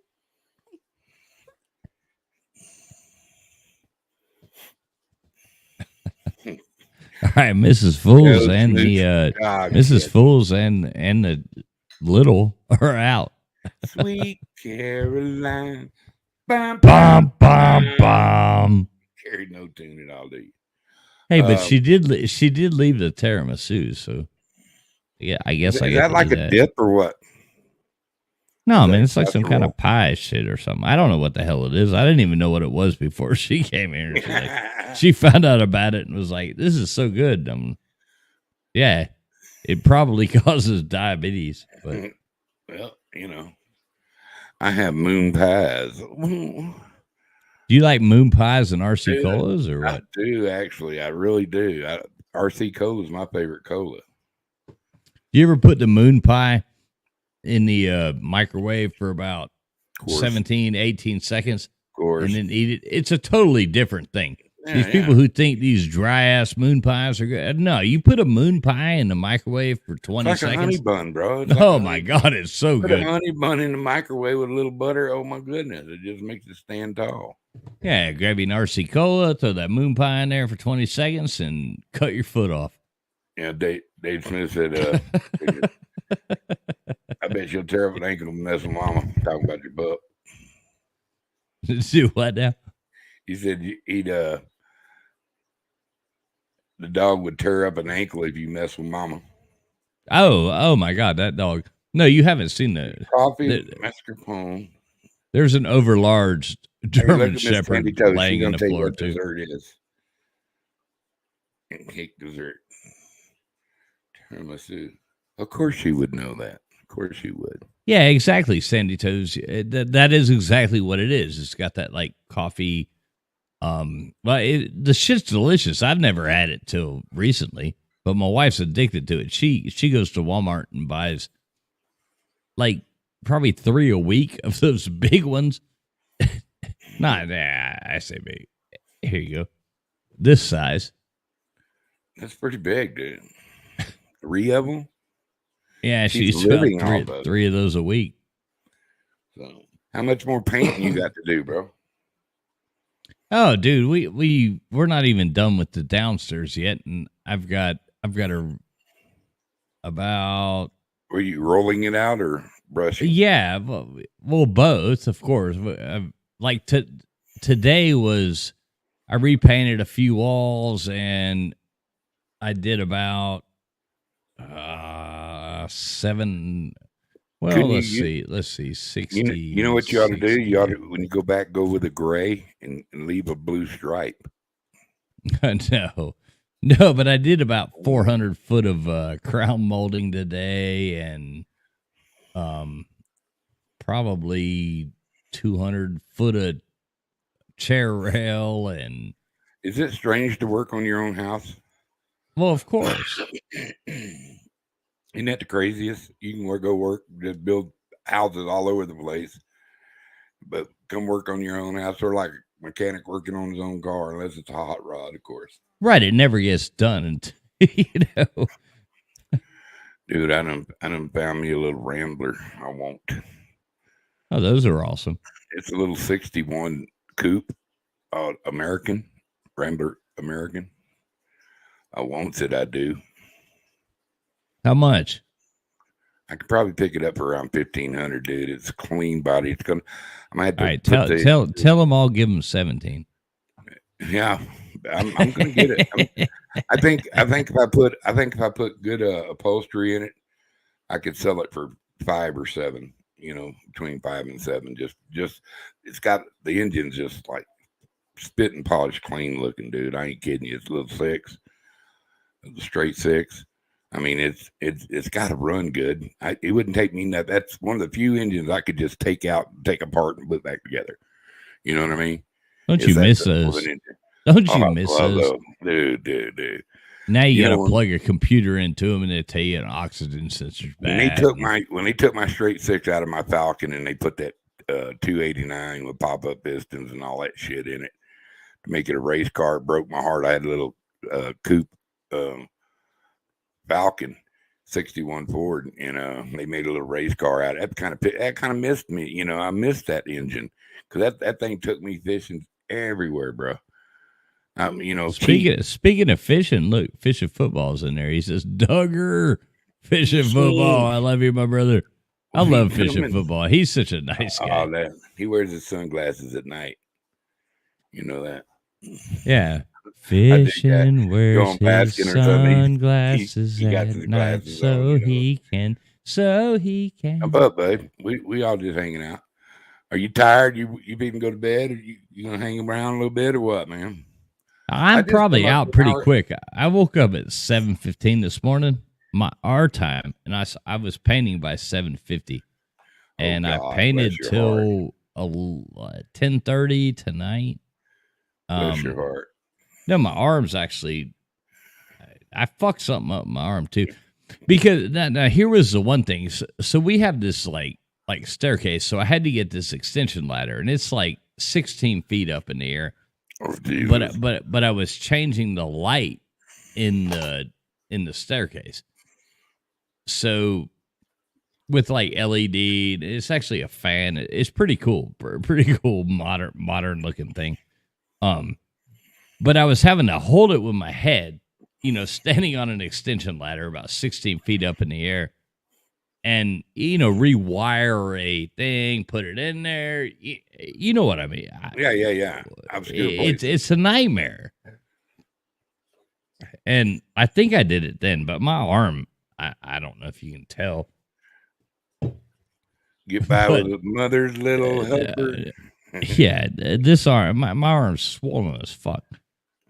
All right, Mrs. Fools and the Mrs. Fools and the little are out. Sweet Caroline. Bum, bum, bum. Carried no tune at all, do you? Hey, but she did leave the tiramisu, so yeah, I guess I is got that like a dip or what? No, man, it's like some kind of pie shit or something. I don't know what the hell it is. I didn't even know what it was before she came here. She found out about it and was like, "This is so good." Yeah, it probably causes diabetes, but well, I have moon pies. Do you like moon pies and RC colas or what? I do, actually. I really do. RC cola is my favorite cola. Do you ever put the moon pie in the microwave for about 17, 18 seconds? Of course. And then eat it? It's a totally different thing. Yeah, these people who think these dry-ass moon pies are good. No, you put a moon pie in the microwave for 20 it's like seconds. A honey bun, bro. My God, it's so put good. A honey bun in the microwave with a little butter. Oh, my goodness. It just makes it stand tall. Yeah, grab your RC Cola, throw that moon pie in there for 20 seconds, and cut your foot off. Yeah, Dave Smith said, I bet you'll tear up an ankle and mess with mama. Talking about your butt. Do what now? He said the dog would tear up an ankle if you mess with mama. Oh my God, that dog. No, you haven't seen that. Coffee, mascarpone. There's an overlarge German Shepherd laying on the floor, too. Dessert is. And cake dessert. Tiramisu. Of course she would know that. Of course she would. Yeah, exactly, Sandy Toes. That is exactly what it is. It's got that, like, coffee. The shit's delicious. I've never had it till recently, but my wife's addicted to it. She goes to Walmart and buys, like, probably 3 a week of those big ones. I say big. Here you go. This size. That's pretty big, dude. 3 of them? Yeah, she's living three of those a week. So, how much more painting you got to do, bro? Oh, dude, we're not even done with the downstairs yet, and I've got about. Were you rolling it out or brushing? Yeah, well, both, of course. Like today was, I repainted a few walls, and I did about 7. Well, let's see, 60. You know what you ought to do? You ought to, when you go back, go with a gray and leave a blue stripe. No, but I did about 400 foot of crown molding today, and probably 200 foot of chair rail. And is it strange to work on your own house? Well, of course. Isn't that the craziest? You can go work, just build houses all over the place, but come work on your own house, or like a mechanic working on his own car, unless it's a hot rod, of course. Right, it never gets done, until, Dude, I done found me a little Rambler. I won't. Oh, those are awesome. It's a little 61 coupe, American Rambler American. I won't, said I do. How much? I could probably pick it up for around $1,500, dude. It's a clean body. It's gonna. I might have to. All right, tell them I'll give them 17. Yeah, I'm gonna get it. I think if I put good upholstery in it, I could sell it for 5 or 7. Between 5 and 7. Just it's got the engine's just like spit and polished, clean looking, dude. I ain't kidding you. It's a little 6. the straight six. I mean, it's got to run good. It wouldn't take me that. That's one of the few engines I could just take out, take apart, and put back together. You know what I mean? Don't you miss those? Don't you miss those? Dude. Now you got to plug a computer into them, and they tell you an oxygen sensor's bad. When they took my straight six out of my Falcon, and they put that 289 with pop up pistons and all that shit in it to make it a race car, it broke my heart. I had a little coupe Falcon 61 Ford, and they made a little race car out of it. That kind of missed me. You know, I missed that engine because that thing took me fishing everywhere, bro. You know, speaking of fishing, look, Fishing Football's in there. He says, Duggar, Fishing Football. I love you, my brother. I love Fishing Football. He's such a nice guy. He wears his sunglasses at night. You know that? Yeah. Fishing wears his sunglasses at night so he can. But, babe, we all just hanging out. Are you tired? You even go to bed? Or you gonna hang around a little bit or what, man? I'm probably out pretty quick. I woke up at 7:15 this morning, our time, and I was painting by 7:50, and I painted till 10:30 tonight. Bless your heart. No, my arm's actually, I fucked something up in my arm too, because now here was the one thing. So we have this like staircase, so I had to get this extension ladder, and it's like 16 feet up in the air. Oh, but I was changing the light in the staircase, so with like LED, it's actually a fan. It's pretty cool, modern looking thing. But I was having to hold it with my head, standing on an extension ladder about 16 feet up in the air, and rewire a thing, put it in there. You know what I mean? Yeah. It's a nightmare. And I think I did it then, but my arm, I don't know if you can tell. Get by with a mother's little helper. Yeah, this arm, my arm's swollen as fuck.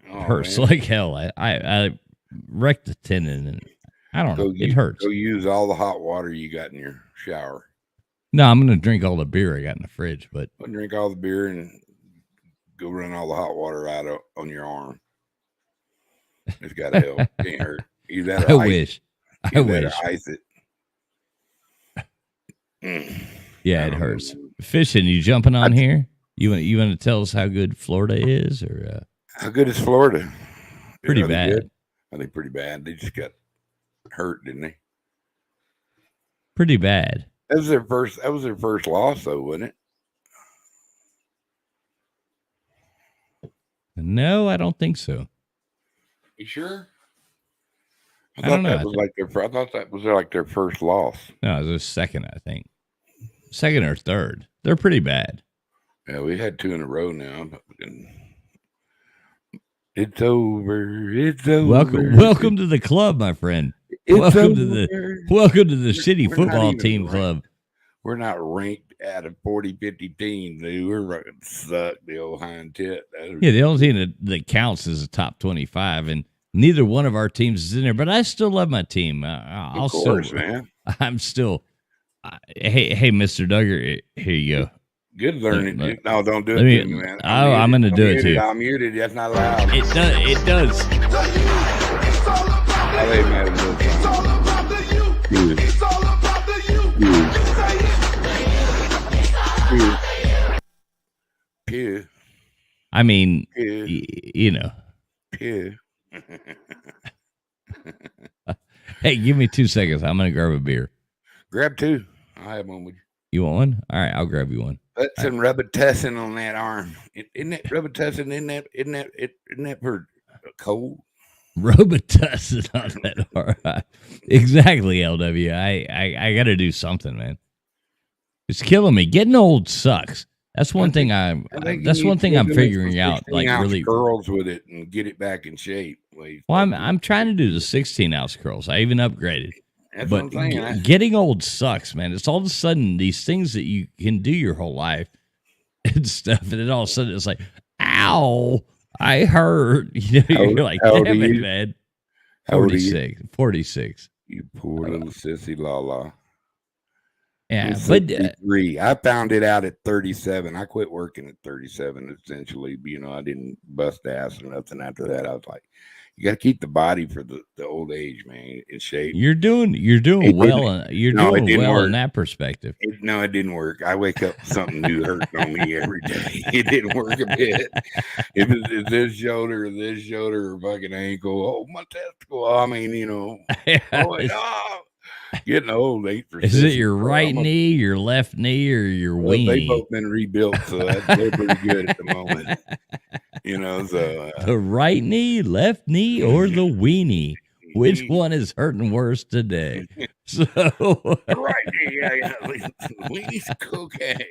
Hurts like hell. I wrecked the tendon, and I don't know. It hurts. Go use all the hot water you got in your shower. No, I'm gonna drink all the beer I got in the fridge. But I'll drink all the beer and go run all the hot water out on your arm. It's gotta help. Can't hurt. Either that or I wish. Ice it. Yeah, it hurts. Fishing, you jumping on here? You want to tell us how good Florida is, or how good is Florida? Pretty bad. Good? I think pretty bad. They just got hurt, didn't they? Pretty bad. That was their first loss, though, wasn't it? No, I don't think so. You sure? I don't know. I thought that was like their first loss. No, it was their second, I think. Second or third. They're pretty bad. Yeah, we had two in a row now. It's over. It's over. Welcome to the club, my friend. Welcome to the shitty football team club. We're not ranked out of 40, 50 teams, dude. We're suck the old hind tit. Yeah, the only team that counts is the top 25, and neither one of our teams is in there. But I still love my team. Of course, man. I'm still. Hey, Mr. Duggar, here you go. Good learning. No, don't do it to me, man. I'm going to do it too. I'm muted. That's not allowed. It does. Pew. I mean, Pew. Pew. Hey, give me 2 seconds. I'm going to grab a beer. Grab two. I have one with you. You want one? All right, I'll grab you one. Put some Robitussin on that arm. Isn't that Robitussin? Isn't that for cold? Robitussin on that arm. Exactly, LW. I got to do something, man. It's killing me. Getting old sucks. That's one thing I'm figuring out. Like really curls with it and get it back in shape. Well, I'm trying to do the 16-ounce curls. I even upgraded. That's but what I'm saying. Getting old sucks, man. It's all of a sudden these things that you can do your whole life and stuff, and then all of a sudden it's like, ow, I hurt. You're like, damn it, man. How old are you? 46. 46. You poor little sissy la. Yeah, I'm but 63. I found it out at 37. I quit working at 37. Essentially, I didn't bust ass or nothing after that. I was like, you got to keep the body for the old age, man, in shape. you're doing well. You're doing well in that perspective. It didn't work. I wake up with something new hurting on me every day. It didn't work a bit. It's this shoulder, or fucking ankle. Oh, my testicle. I mean, getting old ain't for Is it your right knee, your left knee, or your weenie? They've both been rebuilt, so they're pretty good at the moment. So the right knee, left knee, or the weenie? Which one is hurting worse today? So right knee, yeah. Weenie's okay.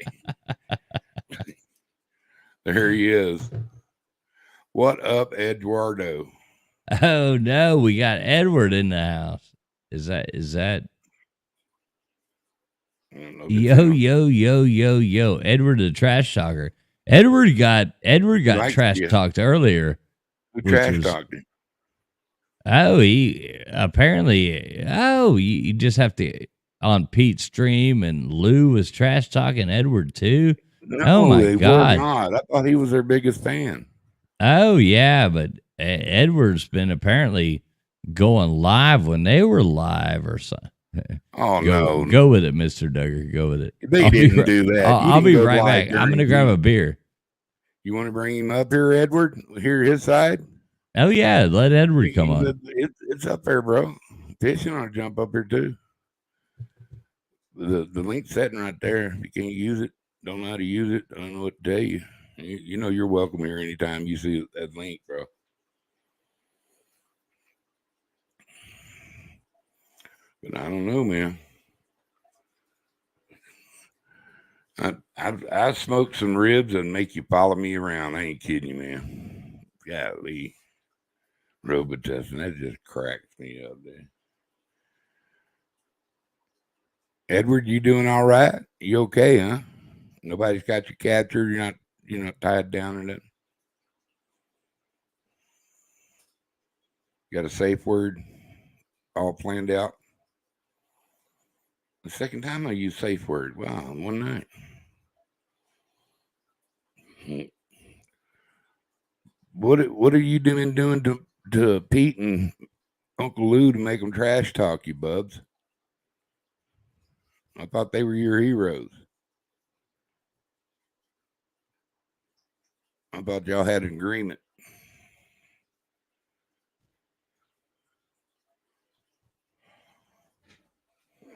There he is. What up, Eduardo? Oh no, we got Edward in the house. Is that? Yo, Edward the trash talker. Edward got trash talked earlier. Who trash talked him? Oh, he apparently. Oh, you just have to on Pete's stream, and Lou was trash talking Edward too. No, oh my God! Not. I thought he was their biggest fan. Oh yeah, but Edward's been apparently going live when they were live or something. Oh no! Go with it, Mr. Duggar. Go with it. They didn't do that. I'll be right back. I'm gonna grab a beer. You want to bring him up here, Edward? Hear his side? Oh yeah, let Edward come on. It's up there, bro. Fishing on to jump up here too. The link's setting right there. If you can't use it, don't know how to use it. I don't know what to tell you. You know you're welcome here anytime you see that link, bro. But I don't know, man. I smoke some ribs and make you follow me around. I ain't kidding you, man. Golly. Robotesting, that just cracks me up there. Edward, you doing all right? You okay, huh? Nobody's got you captured. You're not tied down or nothing. Got a safe word all planned out. The second time I used safe word. Wow, one night. What are you doing to Pete and Uncle Lou to make them trash talk you, bubs? I thought they were your heroes. I thought y'all had an agreement.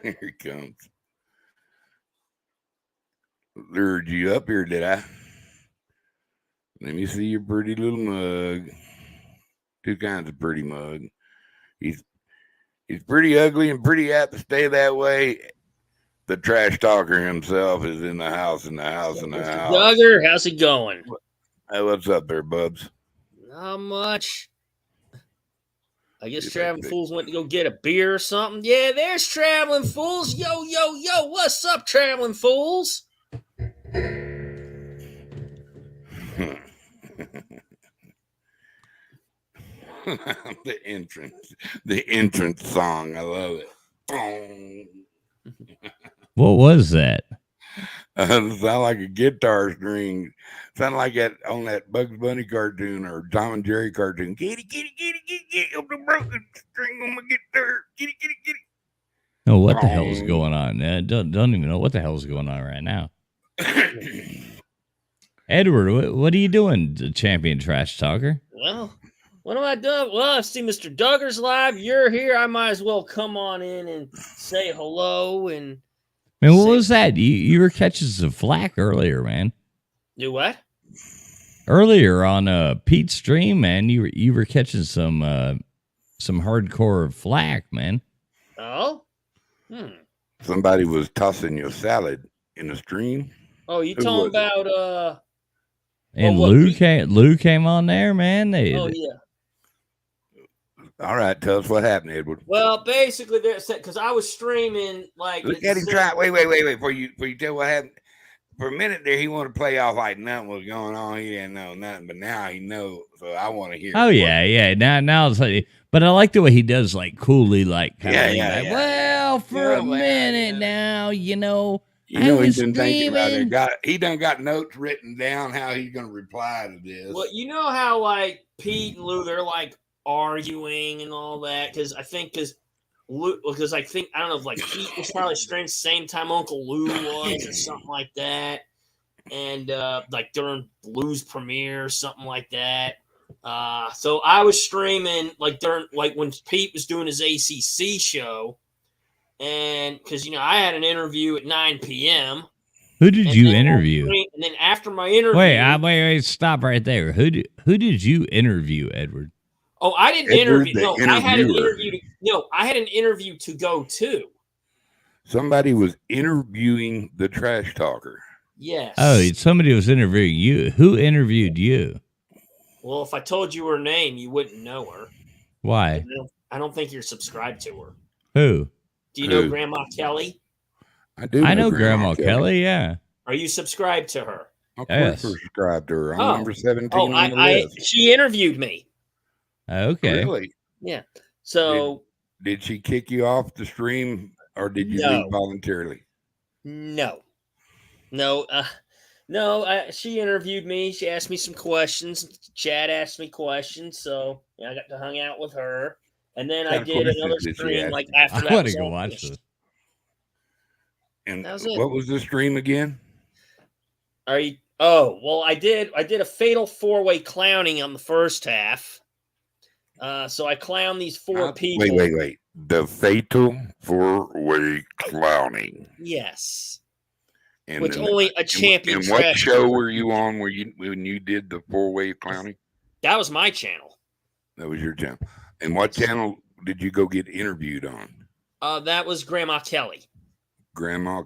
Here he comes. Lured you up here, did I? Let me see your pretty little mug. Two kinds of pretty mug. He's pretty ugly and pretty apt to stay that way. The trash talker himself is in the house. Duggar, how's it going? Hey, what's up there, bubs? Not much. I guess Traveling Fools went to go get a beer or something. Yeah, there's Traveling Fools. Yo, what's up, Traveling Fools? The entrance song. I love it. What was that? Sound like a guitar string. Sound like that on that Bugs Bunny cartoon or Tom and Jerry cartoon. Kitty, kitty, kitty, kitty, kitty, up the broken string on my guitar. Kitty, kitty, kitty. No, what the hell is going on? Don't even know what the hell is going on right now. Edward, what are you doing, champion trash talker? Well, what am I doing? Well, I see Mr. Duggar's live. You're here. I might as well come on in and say hello. And man, what was that? You were catching some flack earlier, man. Do what? Earlier on Pete's stream, man, you were catching some hardcore flack, man. Oh? Somebody was tossing your salad in the stream. Oh, you talking about and Lou came on there, man. Yeah. All right, tell us what happened, Edward. Well, basically, because I was streaming like. Look at him try. Wait. Before you tell what happened, for a minute there, he wanted to play off like nothing was going on. He didn't know nothing, but now he knows. So I want to hear. Oh yeah. Now it's like, but I like the way he does like coolly, like kind of like, well, for a minute now, You I know, was he's been thinking about dreaming. it. He done got notes written down how he's going to reply to this. Well, you know how like Pete and Lou, they're like arguing and all that because I think I don't know if like Pete was probably streaming same time Uncle Lou was or something like that, and like during Lou's premiere or something like that. So I was streaming like during like when Pete was doing his ACC show, and because I had an interview at 9 p.m. Who did you interview? And then after my interview, wait, stop right there. Who did you interview, Edward? Oh, I didn't interview. No, I had an interview. I had an interview to go to. Somebody was interviewing the trash talker. Yes. Oh, somebody was interviewing you. Who interviewed you? Well, if I told you her name, you wouldn't know her. Why? I don't think you're subscribed to her. Who? Do you know Grandma Kelly? I do. I know Grandma Kelly. Yeah. Are you subscribed to her? Of course, subscribed to her. I'm number 17 on the list. She interviewed me. Okay. Really? Yeah. So did she kick you off the stream, or did you leave voluntarily? No. She interviewed me. She asked me some questions. Chad asked me questions, so I got to hang out with her. And then I did another stream like after that. I want to go watch this. And what was the stream again? Are you? Oh, well, I did a fatal 4-way clowning on the first half. So I clowned these 4 people. Wait. The fatal 4-way clowning. Yes. And which only a champion. And what show were you on when you did the 4-way clowning? That was my channel. That was your channel. And what channel did you go get interviewed on? That was Grandma Kelly. Grandma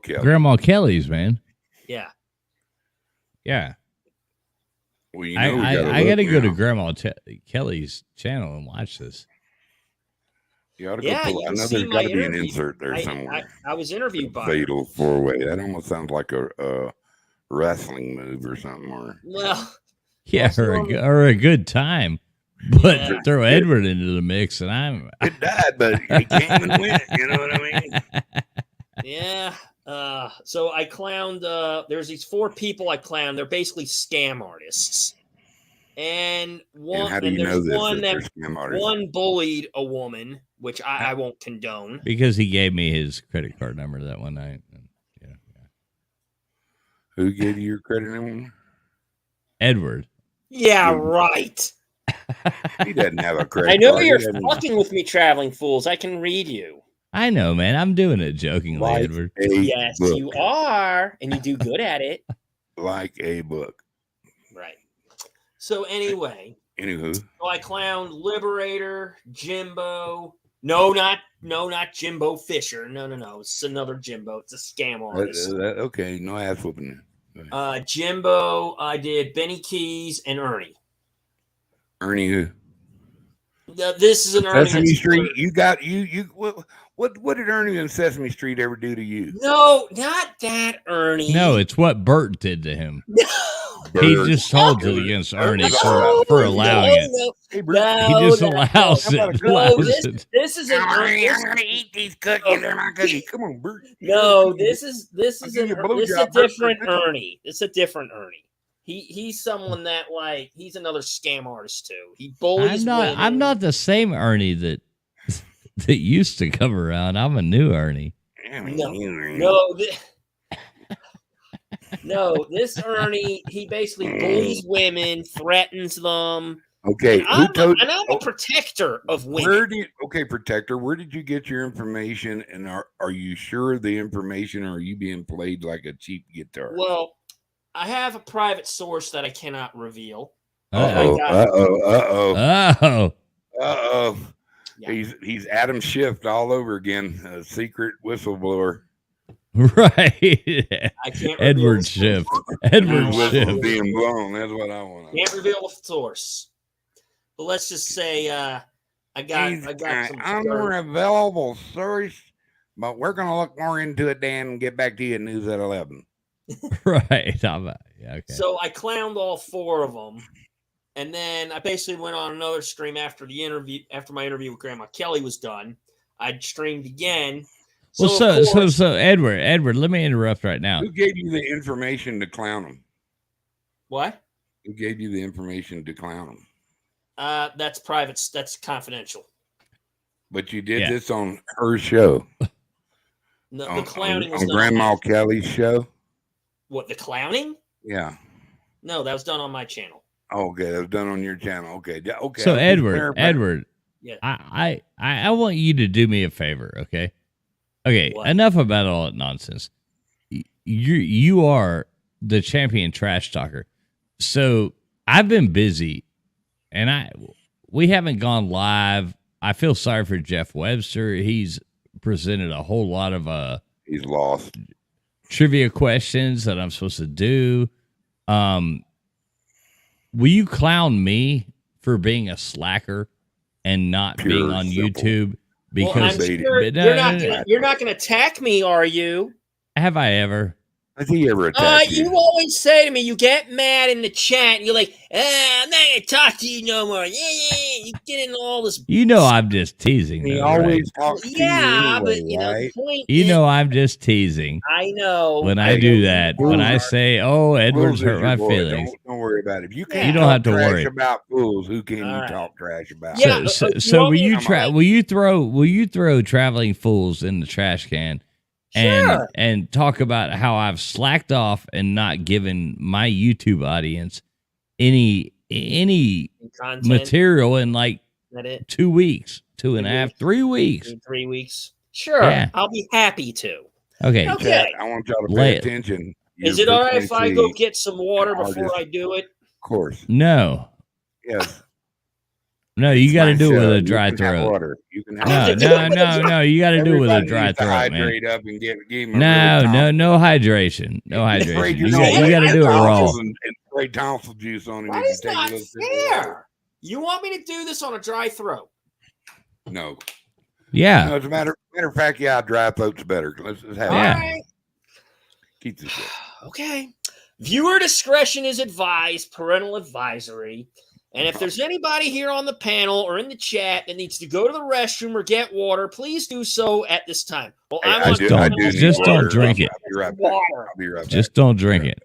Kelly's, man. Yeah. Yeah. Well, I got to go to Grandma Kelly's channel and watch this. You ought to go pull. I know there's got to be an insert there somewhere. I was interviewed by fatal 4-way. That almost sounds like a wrestling move or something. Or a good time. But throw Edward into the mix, and it died, but he came and went. You know what I mean? Yeah. So I clowned. There's these 4 people I clowned. They're basically scam artists. And one, how do you know this? One bullied a woman, which I won't condone. Because he gave me his credit card number that one night. Yeah. Who gave you your credit number? Edward. Yeah, right. He doesn't have a credit I know card. you're fucking with me, traveling fools. I can read you. I know, man. I'm doing it jokingly, Edward. Yes, you are, and you do good at it. Like a book. Right. So anyway. Anywho. So I clowned Liberator, Jimbo. No, not Jimbo Fisher. No. It's another Jimbo. It's a scam artist. Okay, no ass whooping. Jimbo, I did Benny Keys and Ernie. Ernie who? This is an Ernie. Sesame Street. You got you. What did Ernie and Sesame Street ever do to you? No, not that Ernie. No, it's what Bert did to him. He just holds it against Ernie for allowing it. He just allows it. This is an Ernie. I'm gonna eat these cookies. They're my cookies. Come on, Bert. No, this is a different Ernie. It's a different Ernie. He's someone that he's another scam artist too. He bullies. I'm not the same Ernie that used to come around. I'm a new Ernie. No, this Ernie, he basically bullies women, threatens them. Okay, I'm a protector of women. Protector, where did you get your information? And are you sure of the information, or are you being played like a cheap guitar? Well, I have a private source that I cannot reveal. Uh-oh. He's Adam Schiff all over again, a secret whistleblower. Right. I can't Edward Schiff. Edward Schiff. Being blown. That's what I want. Can't reveal the source. But let's just say I got some unavailable source, but we're gonna look more into it, Dan, and get back to you at News at 11. Right. Yeah, okay. So I clowned all 4 of them. And then I basically went on another stream after my interview with Grandma Kelly was done. I'd streamed again. So Edward, let me interrupt right now. Who gave you the information to clown them? What? Who gave you the information to clown them? That's private. That's confidential. But you did this on her show. No, the clowning was on done Grandma Kelly's show. What, the clowning? Yeah. No, that was done on my channel. Okay, that was done on your channel. Okay. So Edward, yeah. I want you to do me a favor, okay? Okay, What? enough about all that nonsense. You are the champion trash talker. So I've been busy, and we haven't gone live. I feel sorry for Jeff Webster. He's presented a whole lot of he's lost trivia questions that I'm supposed to do. Will you clown me for being a slacker and not being on YouTube? Because you're not going to attack me, are you? Have I ever? Has he ever attacked you always say to me, you get mad in the chat, and you're like, I'm not going to talk to you no more. Yeah, you get in all this. You know I'm just teasing. He though, always right? talks to you anyway, but you know, right? the point You is, know I'm just teasing. I know. When I do that, when I say, "Oh, Edward's hurt my feelings," don't worry about it. If you can't, you don't have to worry about fools. Who can you talk trash about? Yeah, so will you throw traveling fools in the trash can? And talk about how I've slacked off and not given my YouTube audience any content, material in like that it? 2 weeks, 2.5, 3 weeks. 3 weeks. Sure. Yeah. I'll be happy to. Okay. Chat, I want y'all to pay attention. Is it all right if I go get some water before I do it? Of course. No. Yes. No, you got to do it with a You dry can have throat. water. You can have No. You got to do it with a dry throat, man. Hydrate up and give him a No hydration. No hydration. You got to do it raw. raw. And spray tonsil juice on him. That is not fair. You want me to do this on a dry throat? No. Yeah. No, as a matter of fact, dry throat's better. Let's have it. All right. Keep this shit. Okay. Viewer discretion is advised, parental advisory. And if there's anybody here on the panel or in the chat that needs to go to the restroom or get water, please do so at this time. Well, Just don't drink it. I'll be right back. I'll be right back. Just don't drink it.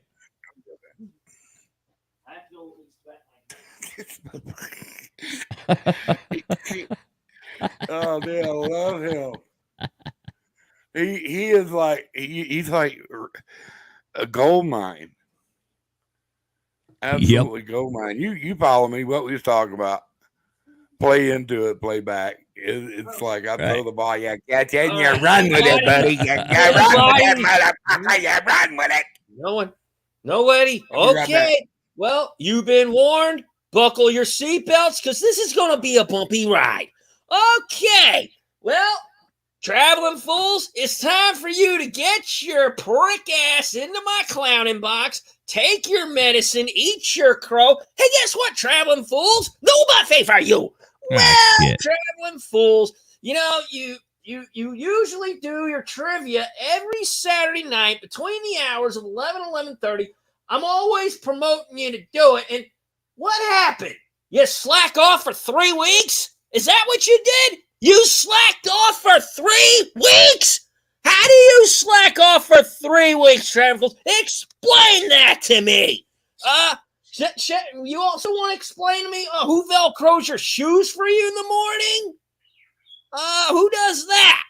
Oh man, I love him. He is like he's like a gold mine. Absolutely gold mine. You follow me. What we was talking about. Play into it, play back. It's like I throw the ball, you catch it, and you run with it, buddy. You run with it, motherfucker. You run with it. Nobody. Okay. Well, you've been warned. Buckle your seatbelts because this is going to be a bumpy ride. Okay. Well, traveling fools, it's time for you to get your prick ass into my clowning box. Take your medicine, eat your crow. Hey, guess what, traveling fools? Nobody for you. Well, traveling fools, you know, you usually do your trivia every Saturday night between the hours of 11 and 11:30. I'm always promoting you to do it. And what happened? You slack off for 3 weeks? Is that what you did? You slacked off for 3 weeks? How do you slack off for 3 weeks, traveling fools? Explain that to me. You also want to explain to me who Velcros your shoes for you in the morning? Who does that?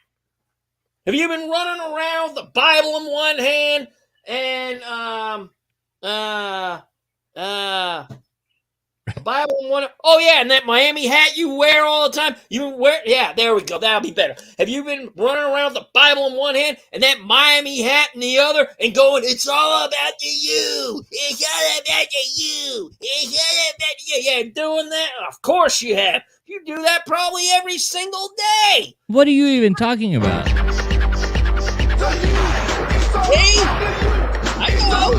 Have you been running around with the Bible in one hand and Bible in one? Oh yeah, and that Miami hat you wear all the time. Yeah, there we go. That'll be better. Have you been running around with the Bible in one hand and that Miami hat in the other and going, it's all about you. It's all about you. It's all about you. Yeah, doing that? Of course you have. You do that probably every single day. What are you even talking about? See? I know.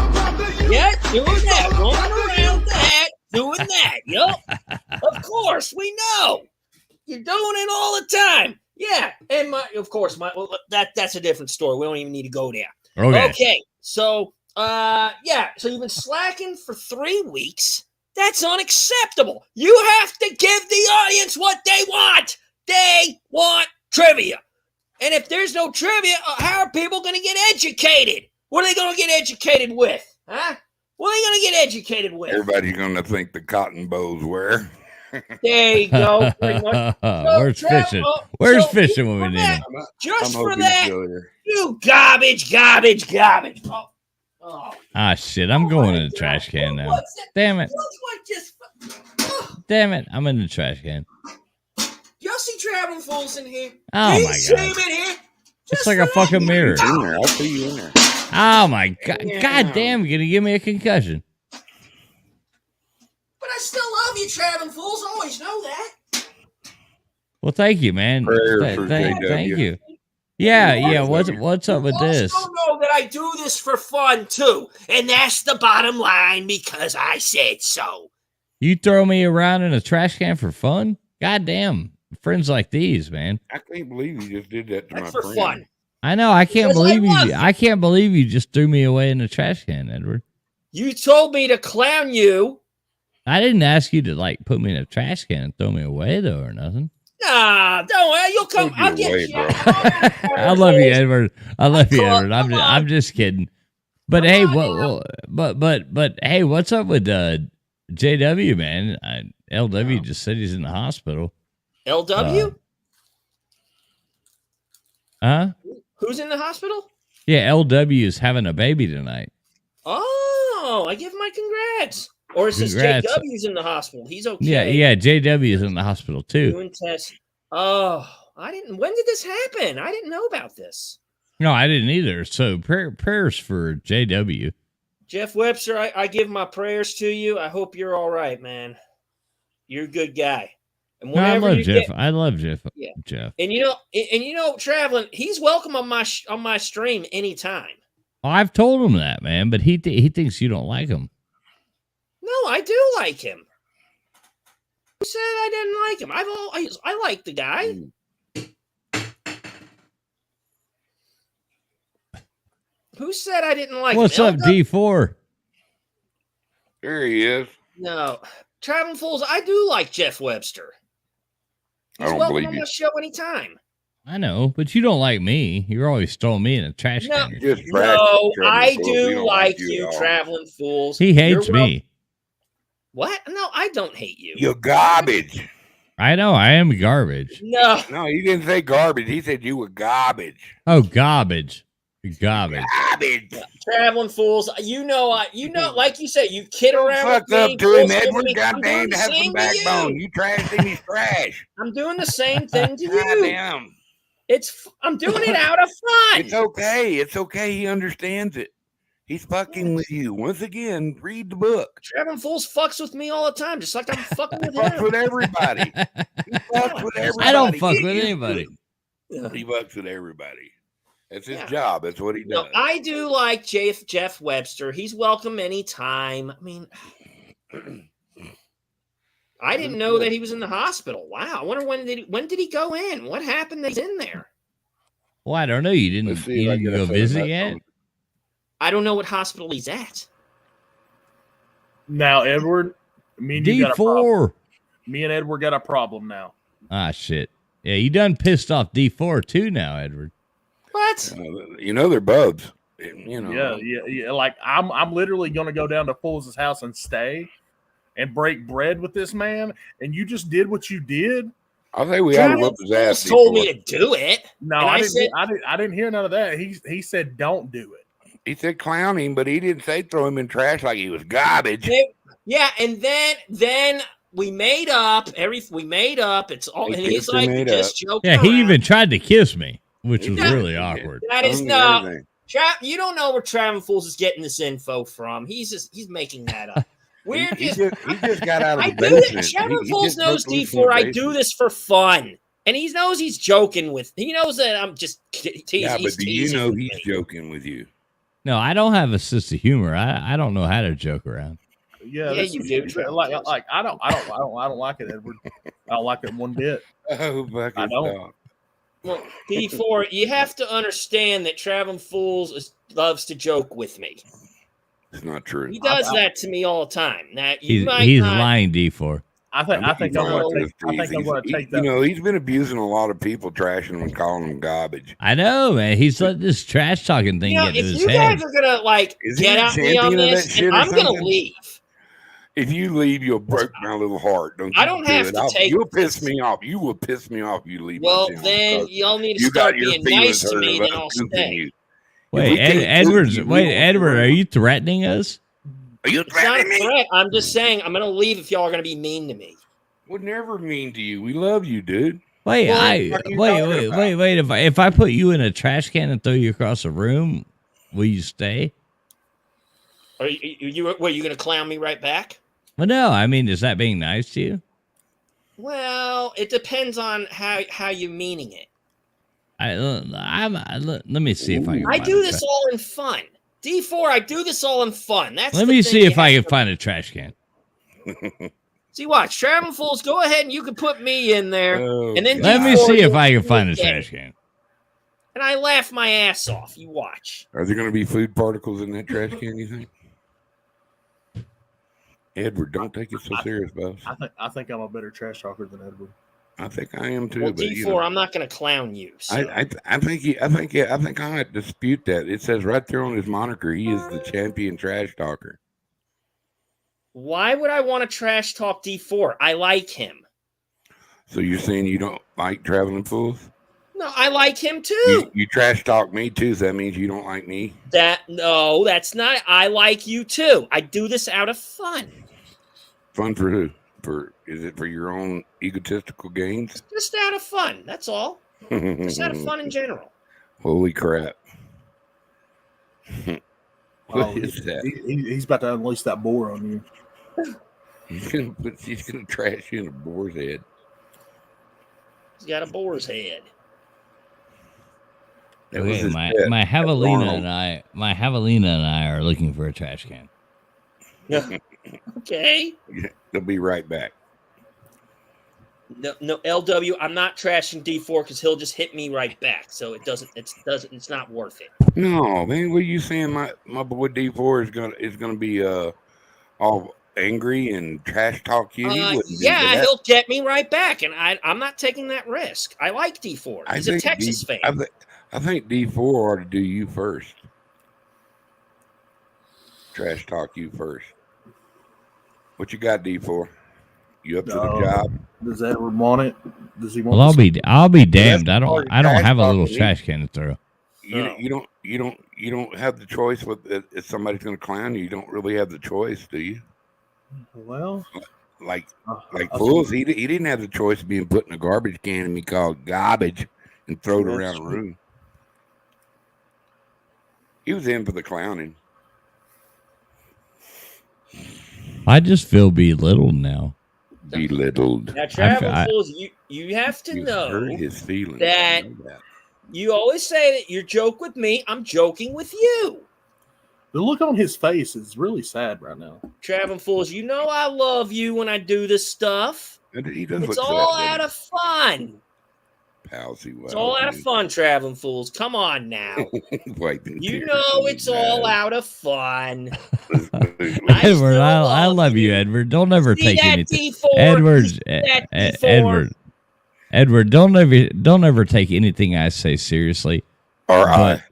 Yeah, doing that. Running around with the hat. Doing that, yup. Of course, we know. You're doing it all the time. Yeah, and that's a different story. We don't even need to go there. Okay. So Yeah. So you've been slacking for 3 weeks. That's unacceptable. You have to give the audience what they want. They want trivia. And if there's no trivia, how are people going to get educated? What are they going to get educated with? Huh? What are they going to get educated with? Everybody's going to think the cotton bows were. There you go. Pretty much. Where's fishing? Where's fishing when we need him? Just for that, you garbage. Oh. Ah, shit. I'm going in the trash can now. Damn it. Damn it. I'm in the trash can. Y'all see Traveling Fools in here? Oh, my God. It's like a fucking mirror. In there. I'll see you in there. Oh, my God. God damn. You're going to give me a concussion. But I still love you, Traveling Fools. Always know that. Well, thank you, man. Thank you. Yeah. What's up with this? You know that I do this for fun too, and that's the bottom line because I said so. You throw me around in a trash can for fun? Goddamn, friends like these, man. I can't believe you just did that to That's my for friend. fun. I know. I can't Because believe I you. I can't believe you just threw me away in a trash can, Edward. You told me to clown you. I didn't ask you to like put me in a trash can and throw me away though, or nothing. Nah, don't worry. You'll come. I'll get away, you. bro. I love you, Edward. I love you, Edward. I'm just kidding. But hey, but hey, what's up with JW, man? LW just said he's in the hospital. LW? Huh? Who's in the hospital? Yeah, LW is having a baby tonight. Oh, I give my congrats. Or is this Congrats. JW's in the hospital? He's okay. Yeah, JW is in the hospital too. Doing tests. Oh, I didn't. When did this happen? I didn't know about this. No, I didn't either. So prayers for JW. Jeff Webster, I give my prayers to you. I hope you're all right, man. You're a good guy. And No, I love Jeff. Get, I love Jeff. yeah. Jeff. And you know, Traveling, he's welcome on my stream anytime. Oh, I've told him that, man, but he thinks you don't like him. No, I do like him. Who said I didn't like him? I like the guy. Who said I didn't like What's him? up, D4? There he is. No. Traveling Fools, I do like Jeff Webster. He's I don't welcome believe on you. my show anytime. I know, but you don't like me. You're always throwing me in a trash No, can. Just no, Traveling I Fools. We do don't like you you, at all. Traveling Fools. He hates You're me. What? No, I don't hate you. You're garbage. I know. I am garbage. No. No, he didn't say garbage. He said you were garbage. Oh, garbage. Garbage. Garbage. Traveling Fools, you know, like you said, you kid around Fucked with up me. to him, bullshit with Edward. me. I'm Goddamn, doing to the have same some to backbone. you. You trash in his trash. I'm doing the same thing to you. Goddamn. I'm doing it out of fun. It's okay. It's okay. He understands it. He's fucking with you. Once again, read the book. Traveling Fools fucks with me all the time, just like I'm fucking with Fucks him. with everybody. He fucks with everybody. I don't fuck Get with used to anybody. it. He fucks with everybody. That's his job. That's what he does. No, I do like Jeff Webster. He's welcome anytime. I mean, I didn't know that he was in the hospital. Wow. I wonder when did he go in? What happened that he's in there? Well, I don't know. You Let's didn't, see you if I didn't can go set him visit up yet? on- I don't know what hospital he's at. Now, Edward, me and you got a problem. D4. Me and Edward got a problem now. Ah, shit. Yeah, you done pissed off D4 too now, Edward. What? You know they're bubs. You know. Yeah. Like I'm literally gonna go down to Fools' house and stay and break bread with this man, and you just did what you did. I'll say we ought to whoop his ass. Told before. me to do it. No, And I I said- didn't hear none of that. He said don't do it. He said clown him, but he didn't say throw him in trash like he was garbage. Yeah, and then we made up. We made up. It's all, and he's like, made just joking. Yeah, he around. even tried to kiss me, which was Yeah. really awkward. That is Told me not. everything. You don't know where Traveling Fools is getting this info from. He's making that up. We're He just. just got out of I the do it. basement. Traveling He Fools just knows broke loose from D4. the I do basement. this for fun, and he knows he's joking with. He knows that I'm just teasing. Yeah, but do you teasing know with he's me. joking with you? No, I don't have a sense of humor. I don't know how to joke around. Yeah, Yeah, this you is- do. Like I don't like it, Edward. I don't like it one bit. Oh, fucking I don't. stop. Well, D4, you have to understand that Traveling Fools loves to joke with me. It's not true. He does that to me all the time. That you He's, might he's not. lying, D4. I think I'm going to take. I think I'm going to take that. You know, he's been abusing a lot of people, trashing them and calling them garbage. I know, man. He's let this trash talking thing You know, get to if his you head. guys are gonna like Is he get a at me on champion of that this, shit and or I'm gonna something? leave. If you leave, you'll break my little heart. Don't you? I don't have to take You'll piss me off. You will piss me off. If you leave. Well, my channel then because y'all need to you start got your being feelings nice to hurt me. about Then I'll pooping stay. you. Wait, we can't Edwards. poop you, Wait, we won't Edward, survive. are you threatening us? Are you It's not a threatening me? threat. I'm just saying I'm gonna leave if y'all are gonna be mean to me. We're never mean to you. We love you, dude. Wait, Well, what are you talking about? wait. If I put you in a trash can and throw you across the room, will you stay? Are you gonna clown me right back? Well, no. I mean, is that being nice to you? Well, it depends on how you meaning it. Let me see if I can. I find do a this tra- all in fun. D4, I do this all in fun. That's Let the me thing see you if I have can to- find a trash can. See, watch, Travel Fools, go ahead and you can put me in there, and then Let me D4, see if you I can can find a get trash it. can. And I laugh my ass off. You watch. Are there going to be food particles in that trash can? You think? Edward, don't take it so serious, boss. I think I'm a better trash talker than Edward. I think I am too. Well, but D4, you know, I'm not going to clown you. So. I think I might dispute that. It says right there on his moniker, he is the champion trash talker. Why would I want to trash talk D4? I like him. So you're saying you don't like Traveling Fools? No, I like him too. You trash talk me too, so that means you don't like me? No, that's not. I like you too. I do this out of fun. Fun for who? Is it for your own egotistical gains? Just out of fun. That's all. Just out of fun in general. Holy crap. What Oh, is that? He's about to unleash that boar on you. He's gonna trash you in a boar's head. He's got a boar's head. That was Okay, his my pet. my Javelina and I are looking for a trash can. Okay. They'll be right back. No, LW. I'm not trashing D4 because he'll just hit me right back. So it's not worth it. No, man, what are you saying? My boy D4 is gonna be all angry and trash talk you? He wouldn't do Yeah, that. he'll get me right back, and I'm not taking that risk. I like D4. He's a Texas fan. I think D4 ought to do you first. Trash talk you first. What you got, D4? You up to the job? Does Edward want it? Does he want? Well, I'll be damned. That's I part don't of have a trash little talking. trash can to throw. You don't have the choice with if somebody's going to clown you. You don't really have the choice, do you? Well, like Fools, he didn't have the choice of being put in a garbage can and be called garbage and thrown around the room. He was in for the clowning. I just feel belittled now. Belittled. Now, Travel Fools, you have to know hurt his feelings. that you always say that you joke with me. I'm joking with you. the look on his face is really sad right now. Travel Fools, you know I love you when I do this stuff. He does It's look all sad, out of fun. Palsy. It's all out of fun, Traveling Fools. Come on now. You know it's all out of fun. Edward, I love you, Edward. Don't ever take anything. Edward, don't ever take anything I say seriously. But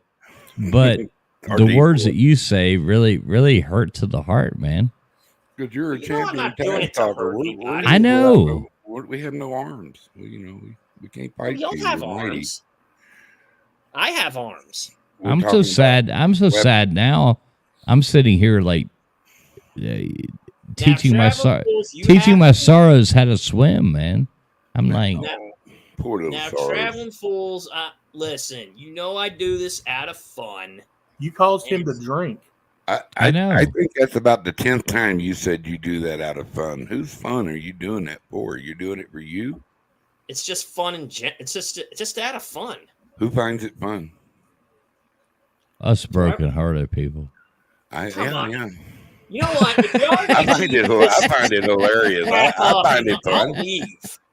the words that you say really hurt to the heart, man. Because you're a champion trash talker. I know. We have no arms. We can't fight. Y'all have arms. I have arms. I'm so sad. I'm so sad now. I'm sitting here like teaching my sorrows how to swim, man. I'm like, poor little now sorrows. Traveling Fools, listen. You know I do this out of fun. You caused him to drink. I know. I think that's about the 10th time you said you do that out of fun. Whose fun are you doing that for? You're doing it for you? It's just fun and it's just out of fun. Who finds it fun? us broken-hearted people. Yeah. You know what? I find it hilarious. I find it fun.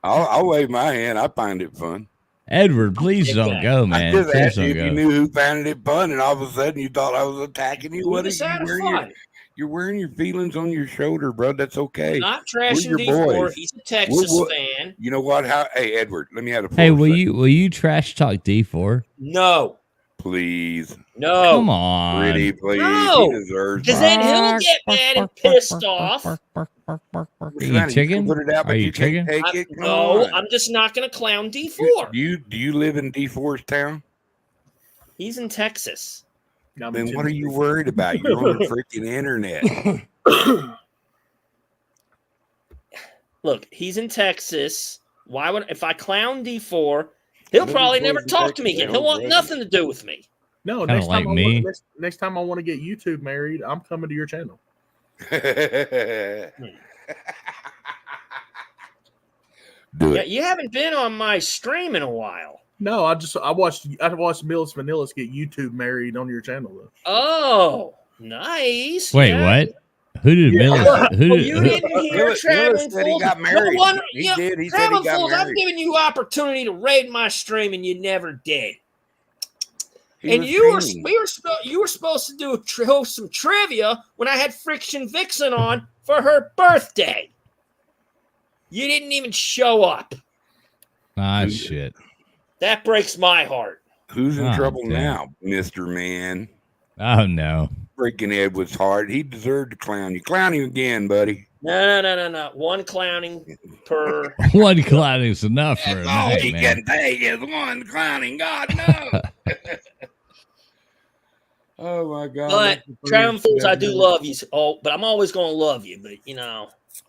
I'll wave my hand. I find it fun. Edward, please don't go, man. I just Please asked you don't if go. you knew who found it fun, and all of a sudden you thought I was attacking you. What are you wearing? You're wearing your feelings on your shoulder, bro. That's okay. Not We're trashing your D4. boys. He's a Texas fan. You know what? Hey, Edward, let me have a floor. Hey, will you trash talk D4? No. Please. No. Come on. Pretty, please. No. He deserves Because then he'll get mad and pissed off. Are you chicken? Put it out, but Are you you can't chicken? take it. Come No, on. I'm just not going to clown D4. Do you live in D4's town? He's in Texas. Then what are you worried about? You're on the freaking internet. Look, he's in Texas. Why would if I clown D4, he'll probably never talk to me again. He'll want nothing to do with me. No, Kinda next time, like me. next time I want to get YouTube married, I'm coming to your channel. Do Yeah, it. you haven't been on my stream in a while. No, I watched Millis Vanillas get YouTube married on your channel though. Oh, nice. Wait, yeah. what? Who did Millis? Who Well, did? you didn't hear Millis Traveling said he Fools. got married. No wonder, He you know, did. He said Traveling he got Fools, I've married. given you opportunity to raid my stream and you never did. He And was you streaming. you were supposed to do host some trivia when I had Friction Vixen on for her birthday. You didn't even show up. Ah, shit. That breaks my heart. Who's in Oh, trouble damn. now, Mr. Man? Oh no. Freaking Ed was hard. He deserved to clown you. Clown him again, buddy. No. One clowning per. One cloud is enough for a That's all night, he man. can take is one clowning. God no. Oh my God. But that's the Traveling first Fools, I do ever. love you. Oh, but I'm always gonna love you. But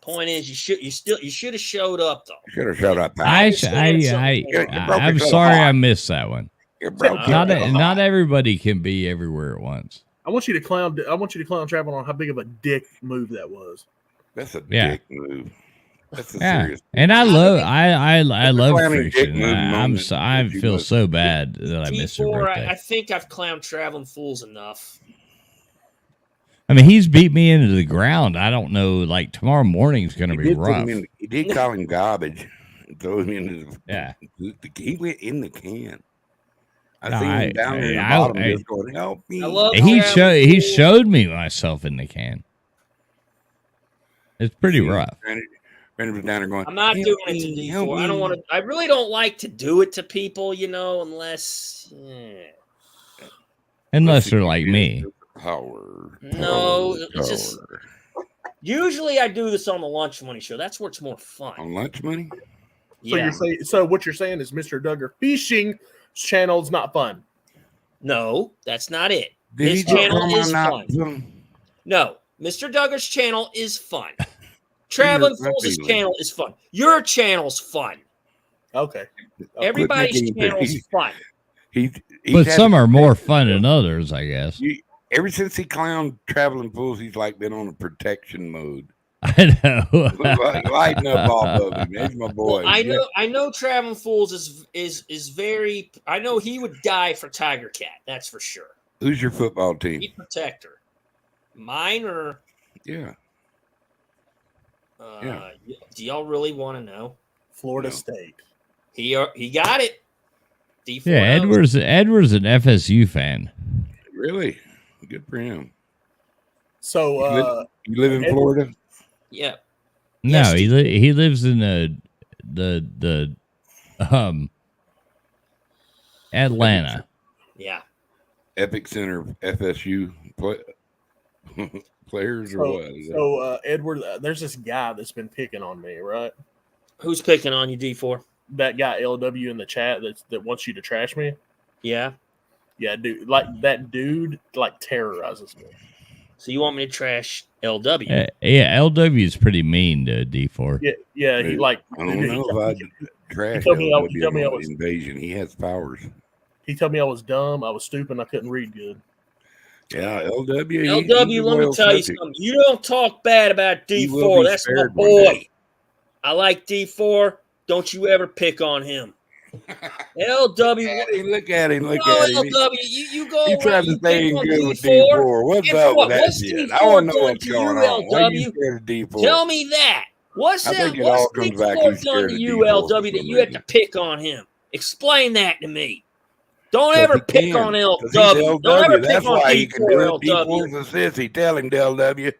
point is, you should have showed up though. Should have shut up. Pal. I'm broke it sorry hard. I missed that one. You broke it Not hard. not everybody can be everywhere at once. I want you to clown Travel on how big of a dick move that was. That's a Yeah. dick move. That's a Yeah, serious. and I love I love clowning dick friction. move moment I that you feel must- so bad that I missed her T4, birthday. I think I've clowned Traveling Fools enough. I mean, he's beat me into the ground. I don't know. Like tomorrow morning's going to He be did put rough. him in. He did call him garbage. Throw him into the. Yeah. He went in the can. I No, seen I- him down there in the I- bottom I- just going, help me. I love He Traveling he Fools. showed me myself in the can. It's pretty rough. Brandon was down there going, I'm not "Help doing it me, to help D4. I don't me." want to. I really don't like to do it to people, unless. Unless they're like me. Power. No, power, it's just- power. Usually, I do this on the Lunch Money Show. That's where it's more fun. On lunch money? So Yeah. so what you're saying is Mr. Duggar Fishing channel's not fun. No, that's not it. Did he His just channel come on is out fun. some- No, Mr. Duggar's channel is fun. Traveling my Fools' feelings. channel is fun. Your channel's fun. Okay. Everybody's making channel's things. fun. He's But had some to- are more fun than others, I guess. Ever since he clowned Traveling Fools, he's like been on a protection mode. I know. Lighten up off of him. That's my boy. Well, I know Traveling Fools is very. I know he would die for Tiger Cat. That's for sure. Who's your football team? He'd protect her. Mine or Yeah. Yeah. do y'all really want to know? Florida No. State. He got it. D4 Yeah, knows. Edward's an FSU fan. Really? Good for him. So You live in Edward- Florida? Yeah. No, Yes, he lives in the Atlanta. Yeah. Epic Center of FSU players or what? Is that- so Edward, there's this guy that's been picking on me, right? Who's picking on you, D4? That guy LW in the chat that wants you to trash me. Yeah. Yeah, dude, like that dude like terrorizes me. So you want me to trash LW? Yeah, LW is pretty mean to D4. Yeah, he like. I don't know if I'd trash told me I- LW he told me I on was- invasion. He has powers. He told me I was dumb, I was stupid, I couldn't read good. Yeah, LW. LW, let me tell you something. You don't talk bad about He will D4. be That's my spared one boy. day. I like D4. Don't you ever pick on him. LW. Look at him. Look No, at him. LW, you go. He tried to you stay pick in on good with D4. D4. What's And up for what? with that What's shit? D4 I want to know done what's to you, going on. Why are you LW? scared of D4? Tell me that. What's I that? think it all What's comes back D4 he's done scared to of you, D4 for LW, that some you have to reason. pick on him? Explain that to me. Don't ever pick on LW. Don't ever pick That's on why he can do it. D4 D4's a sissy. Tell him, LW.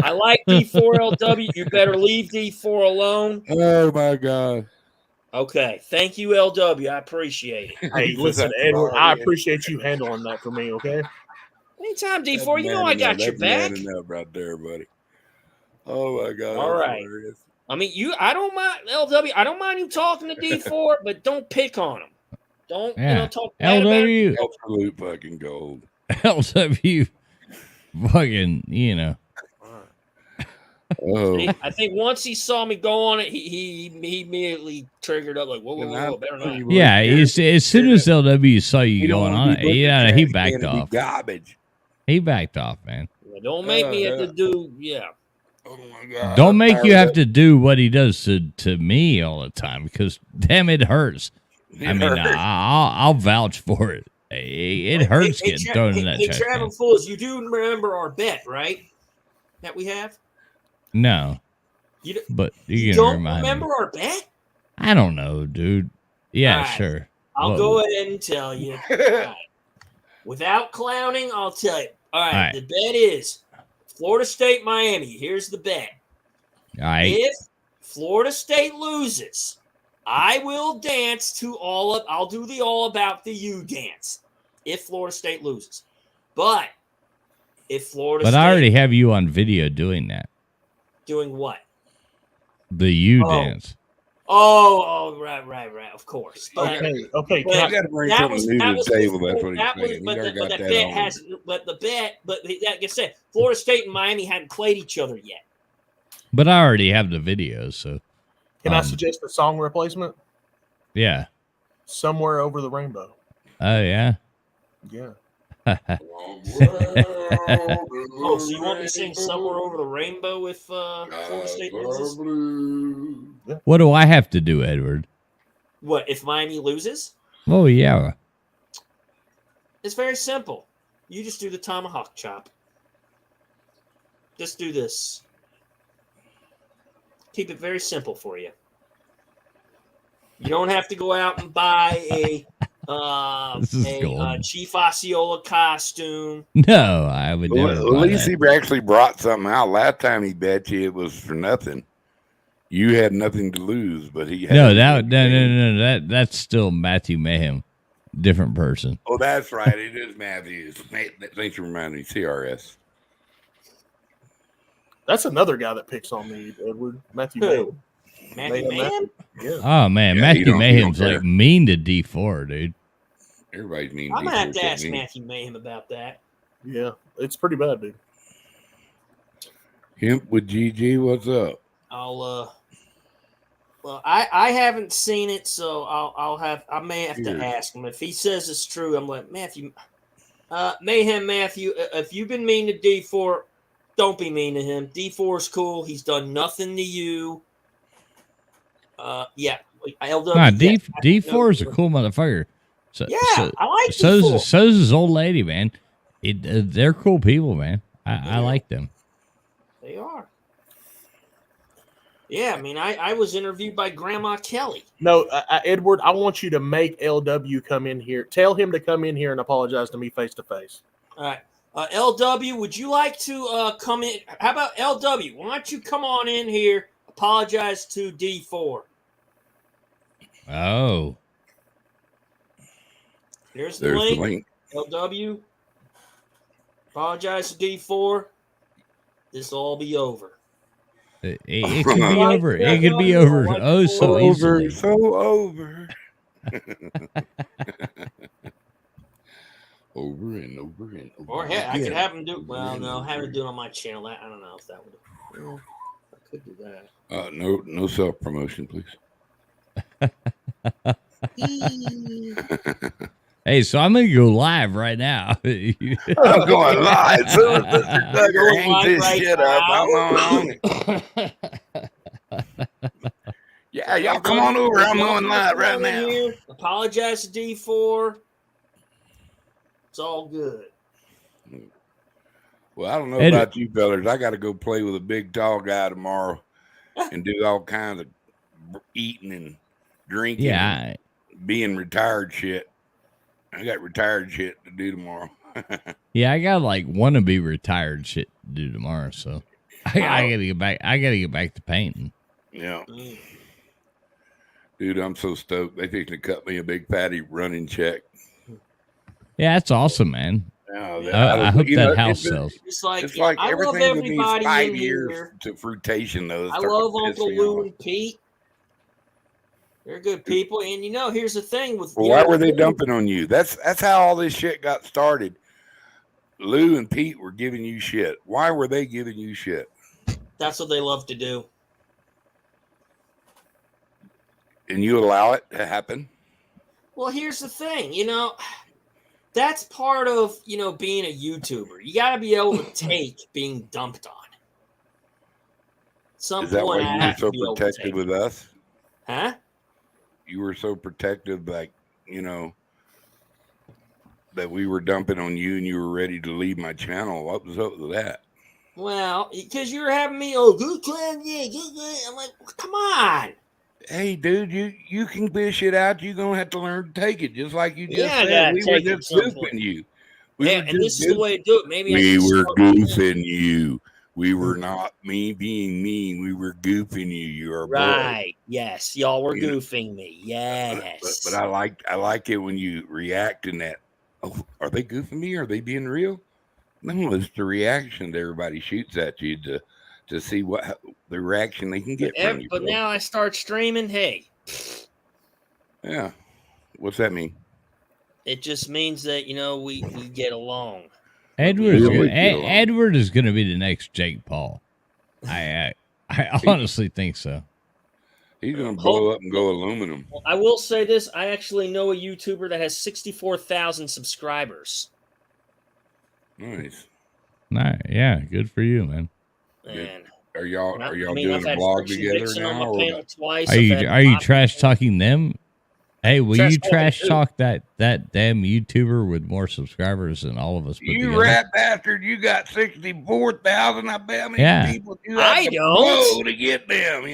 I like D4LW. You better leave D4 alone. Oh my God. Okay. Thank you, LW. I appreciate it. Hey, listen, Edward, I appreciate you handling that for me, okay? Anytime, D4, you know I got your back. That's enough right there, buddy. Oh my God. All right. Hilarious. I mean, I don't mind LW. I don't mind you talking to D4, but don't pick on him. Don't talk bad about him. Absolute fucking gold. LW fucking, Oh. I think once he saw me go on it, he immediately triggered up like, whoa, better not. Yeah, as soon as LW saw you going on it, he backed off. Garbage. He backed off, man. Yeah, don't make me have to do, Oh my God. Don't make you have to do what he does to me all the time because damn, it hurts. I'll vouch for it. It hurts getting thrown in that trash can. Traveling Fools, you do remember our bet, right? That we have? No. But you don't remind remember me. our bet? I don't know, dude. Yeah, right. Sure. I'll go ahead and tell you. Right. Without clowning, I'll tell you. All right. The bet is Florida State, Miami. Here's the bet. All right. If Florida State loses, I will dance to I'll do the All About the You dance if Florida State loses. But if Florida State... I already have you on video doing that. Doing what? The You dance. Oh, right. Of course. Okay. You got to bring something new to the table. That's what he's saying. But like I said, Florida State and Miami hadn't played each other yet. But I already have the videos, so. Can I suggest a song replacement? Yeah. Somewhere Over the Rainbow. Oh, yeah? Yeah. So you want me to sing Somewhere Over the Rainbow with Florida State loses? What do I have to do, Edward? What, if Miami loses? Oh, yeah. It's very simple. You just do the tomahawk chop. Just do this. Keep it very simple for you. You don't have to go out and buy a Chief Osceola costume. No, I would never. At least he actually brought something out. Last time he bet you it was for nothing. You had nothing to lose, but he had. No. That's still Matthew Mayhem, different person. Oh, that's right. It is Matthew. Thanks for reminding me. CRS. That's another guy that picks on me, Edward. Matthew Mayhem. Matthew Mayhem? Yeah. Oh man, Matthew Mayhem's like mean to D4, dude. Everybody's mean. I'm gonna have to ask Matthew Mayhem about that. Yeah, it's pretty bad, dude. Hemp with GG, what's up? Well, I haven't seen it, so I may have to ask him. If he says it's true, I'm like, Matthew, if you've been mean to D4, don't be mean to him. D4 is cool. He's done nothing to you. LW. D4 is a cool motherfucker. I like D4. So's his old lady, man. They're cool people, man. I like them. They are. Yeah, I mean, I was interviewed by Grandma Kelly. No, Edward, I want you to make LW come in here. Tell him to come in here and apologize to me face to face. All right. LW, would you like to come in? How about LW? Why don't you come on in here, apologize to D4? Oh. There's the link. LW, apologize to D4. This will all be over. It could be over. It could be over. Oh, so easily. So over. Over and over and over. Or I could have him do. Well, no, have him do it on my channel. I don't know if that would. Well, I could do that. No self promotion, please. Hey, so I'm gonna go live right now. I'm going live. So if Mr. Duggar hangs this shit up, I'm on it. Yeah, y'all come on over. I'm going live right now. Here. Apologize to D4. It's all good. Well, I don't know about you fellas. I got to go play with a big tall guy tomorrow and do all kinds of eating and drinking. Yeah, being retired shit. I got retired shit to do tomorrow. Yeah, I got like wannabe retired shit to do tomorrow, so I gotta get back. I gotta get back to painting. Yeah. Dude, I'm so stoked. They fixing to cut me a big fatty running check. Yeah, that's awesome, man. I hope that house sells. It's like I love everybody 5 in years here. to fruitation, though. I love Uncle Lou and Pete. They're good people, and here's the thing with. Well, why were they dumping on you? That's how all this shit got started. Lou and Pete were giving you shit. Why were they giving you shit? That's what they love to do. And you allow it to happen? Well, here's the thing, that's part of, being a YouTuber. You got to be able to take being dumped on. Is that why you were so protective with us? Huh? You were so protective, like, that we were dumping on you and you were ready to leave my channel. What was up with that? Well, because you were having me, good clan, yeah, good. I'm like, come on. Hey, dude, you can fish it out. You're going to have to learn to take it, just like you just I said. We were take just goofing you. And this is the way to do it. Maybe we were goofing you. We were not me being mean. We were goofing you. You're right. Yes, y'all were goofing me. Yes. But I like it when you react in that. Oh, are they goofing me? Are they being real? No, it's the reaction that everybody shoots at you to see what the reaction they can get from you. But now I start streaming. Hey. Yeah. What's that mean? It just means that we get along. Edward is going to be the next Jake Paul. I honestly think so. He's going to blow up and go aluminum. Well, I will say this. I actually know a YouTuber that has 64,000 subscribers. Nice. Yeah, good for you, man. And are y'all doing a vlog together now? Are you trash talking them? Hey, will you trash talk that damn YouTuber with more subscribers than all of us? You rat bastard! You got 64,000. I bet how many people you have to get them.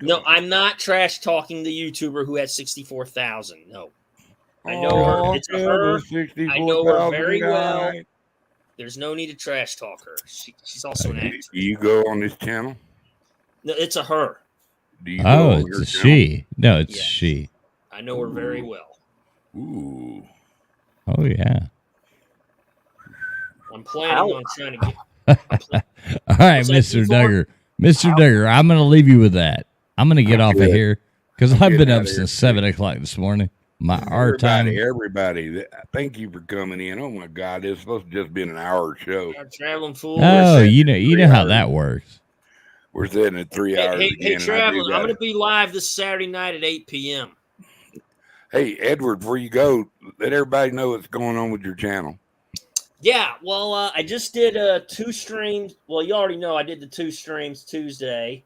No, I'm not trash talking the YouTuber who has 64,000. No, I know her. It's her. I know her very well. There's no need to trash talk her. She's also an actor. Do you go on this channel? No, it's a her. Do you go on it's a she. No, it's she. I know her very well. Ooh. Oh, yeah. I'm planning on trying to get. All right, Mr. Duggar. Mr. Duggar, I'm going to leave you with that. I'm going to get off of here because I've been up since 7 o'clock this morning. Our time. Everybody, thank you for coming in. Oh, my God. It's supposed to just be an hour show. Traveling Fool. Oh, you know how that works. We're sitting at 3 hours again. Hey, Traveling, I'm going to be live this Saturday night at 8 p.m. Hey, Edward, before you go, let everybody know what's going on with your channel. Yeah, well, I just did 2 streams. Well, you already know I did the 2 streams Tuesday.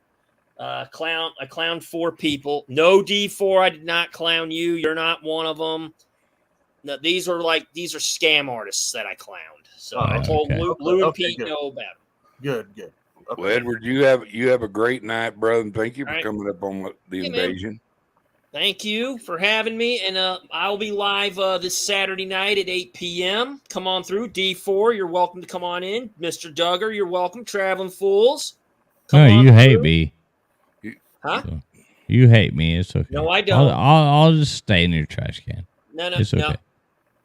I clowned 4 people. No D4, I did not clown you. You're not one of them. No, these are scam artists that I clowned. So I told Lou and Pete know about them. Good. Okay. Well, Edward, you have a great night, brother, and thank you for coming up on the invasion. Man. Thank you for having me, and I'll be live this Saturday night at 8 p.m. Come on through. D4, you're welcome to come on in. Mr. Duggar, you're welcome. Traveling Fools. You hate me. Huh? So, you hate me. It's okay. No, I don't. I'll just stay in your trash can. No. It's okay.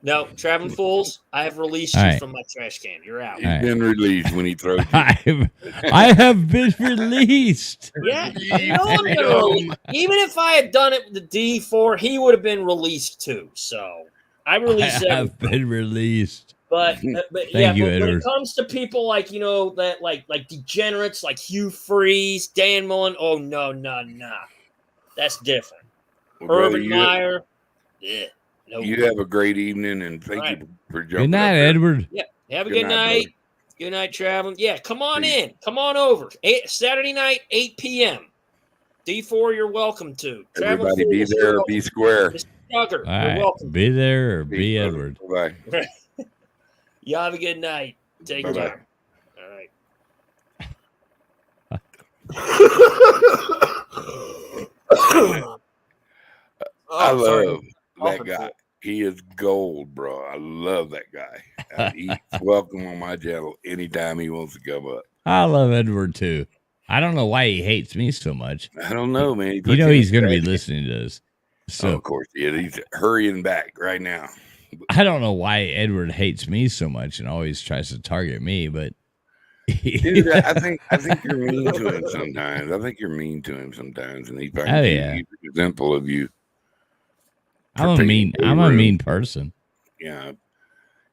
No, Traveling Fools, I have released you from my trash can. You're out. He's been released when he throws you. I have been released. Yeah. Even if I had done it with the D4, he would have been released too. So I released I have been released. But Thank you, when Edward. it comes to people like that like degenerates like Hugh Freeze, Dan Mullen, oh no. That's different. Well, Urban Meyer. Yeah. No. You have a great evening, and thank you for jumping. Good night, Edward. Yeah. Have a good night. Brother. Good night, Traveling. Yeah, come on in. Come on over. Saturday night, 8 p.m. D4, you're welcome to. Everybody be there or be square. Mr. Duggar, You're welcome. Be there or be Edward. Bye. You have a good night. Take care. All right. I love that guy. He is gold, bro. I love that guy. He's welcome on my channel anytime he wants to come up. I love Edward too. I don't know why he hates me so much. I don't know, man. You know he's going to be listening to this. So of course he is. He's hurrying back right now. I don't know why Edward hates me so much and always tries to target me, but dude, I think you're mean to him sometimes. I think you're mean to him sometimes, and he finds he's resentful of you. I'm a mean person. Yeah.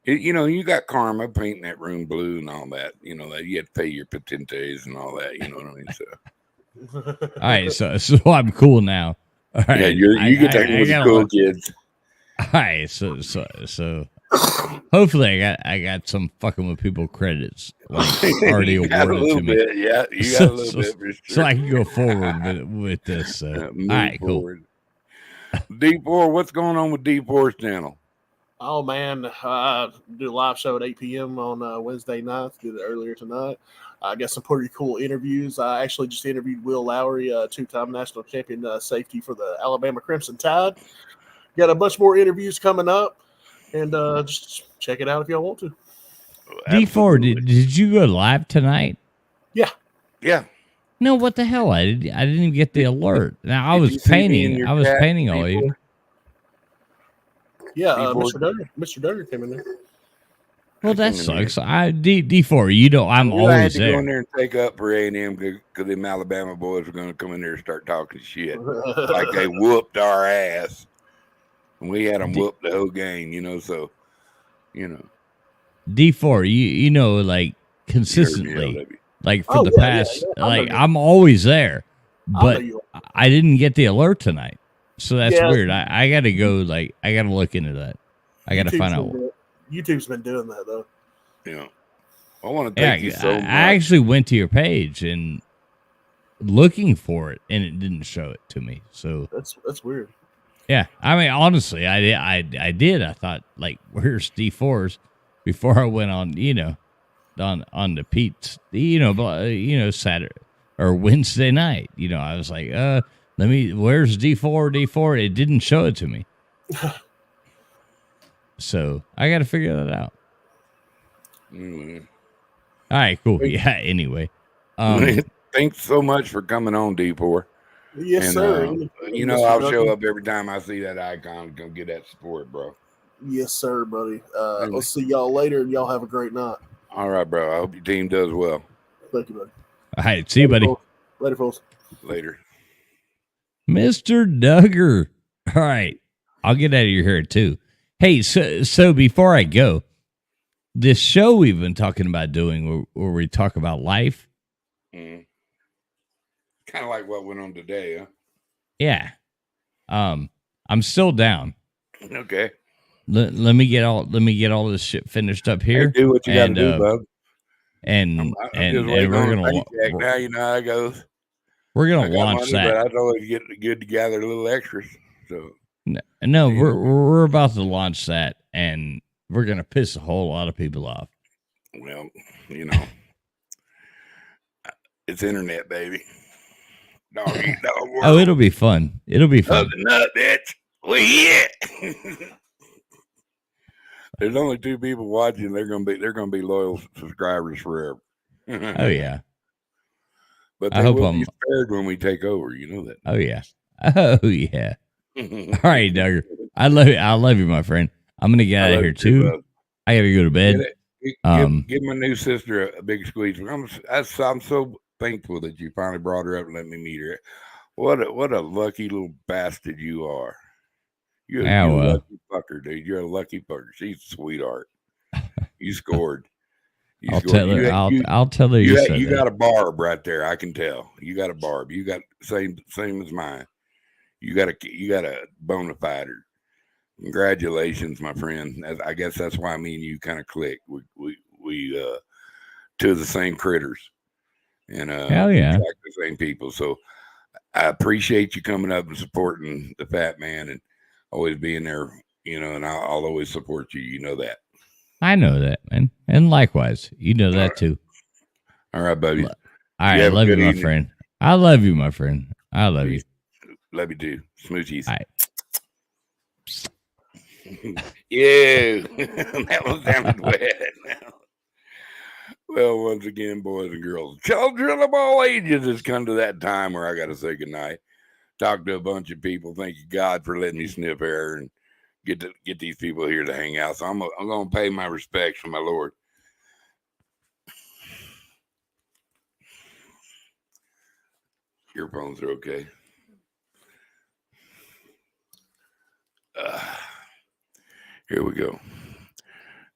You got karma painting that room blue and all that. You know that you had to pay your patentes and all that. You know what I mean? So. All right, so I'm cool now. All right, yeah, you get that with the cool kids. All right, so hopefully I got some fucking with people credits like already awarded to me. Bit, yeah, you got a little bit for sure. So I can go forward with this. All right, forward. Cool. D4, what's going on with D4's channel? Oh man, I do a live show at 8 p.m. on Wednesday nights. Did it earlier tonight. I got some pretty cool interviews. I actually just interviewed Will Lowry, two-time national champion safety for the Alabama Crimson Tide. Got a bunch more interviews coming up, and just check it out if y'all want to. D4, did you go live tonight? Yeah. No, what the hell? I didn't even get the alert. Now I was painting. I was painting all evening. Yeah, Mr. Duggar came in there. Well, that sucks. D4, I'm always there. I had to go in there and take up for A&M because them Alabama boys were going to come in there and start talking shit. Like they whooped our ass. And we had them whoop the whole game, so, D4, you know, like, consistently, like, for the past, like, I'm always there. But I didn't get the alert tonight. So that's weird. I got to go, like, I got to look into that. I got to find out. YouTube's been doing that, though. Yeah. I want to thank you so much. I actually went to your page and looking for it, and it didn't show it to me. So that's weird. Yeah. I mean, honestly, I did. I thought, like, where's D4's before I went on, on the Pete's, Saturday or Wednesday night. I was like, where's D4? It didn't show it to me. So I got to figure that out. Mm-hmm. All right, cool. Yeah. Anyway, thanks so much for coming on, D4. Yes, sir. I'll show up every time I see that icon. Go get that support, bro. Yes, sir, buddy. I'll see y'all later, and y'all have a great night. All right, bro. I hope your team does well. Thank you, buddy. All right, see you, buddy. Later, folks. Later. Mr. Duggar. All right, I'll get out of your hair too. Hey, so before I go, this show we've been talking about doing where we talk about life. Mm-hmm. Kind of like what went on today, huh? Yeah. I'm still down. Okay. Let me get all this shit finished up here. Hey, do what you got to do, bub. And we're gonna now you know how it goes. We're gonna launch that. But I'd always get good to gather a little extras. So no, we're about to launch that, and we're gonna piss a whole lot of people off. Well, it's internet, baby. Dog eat dog world. Oh, it'll be fun. It'll be fun. The nut, bitch. We it. There's only 2 people watching. They're gonna be loyal subscribers forever. Oh yeah. But they will be spared when we take over. You know that. Oh yeah. Oh yeah. All right, Duggar. I love you, my friend. I'm gonna get out of here too. I gotta go to bed. Give my new sister a big squeeze. I'm so thankful that you finally brought her up and let me meet her. What a lucky little bastard you are. You're a lucky fucker, dude. You're a lucky fucker. She's a sweetheart. You scored. I'll tell her. You got a barb right there. I can tell. You got a barb. You got same as mine. You got a bona fide. Congratulations, my friend. I guess that's why me and you kind of click. We two of the same critters, and hell yeah, like the same people. So I appreciate you coming up and supporting the fat man and always being there. And I'll always support you. You know that. I know that, man, and likewise, you know that too. All right, buddy. All right, I love you, my friend. I love you, my friend. I love you. Love you too. Smoochies. All right. Yeah, that was sounded wet. Well, once again, boys and girls, children of all ages, it's come to that time where I got to say goodnight. Talk to a bunch of people. Thank you, God, for letting me sniff air and get these people here to hang out. So I'm going to pay my respects to my Lord. Earphones are okay. Here we go.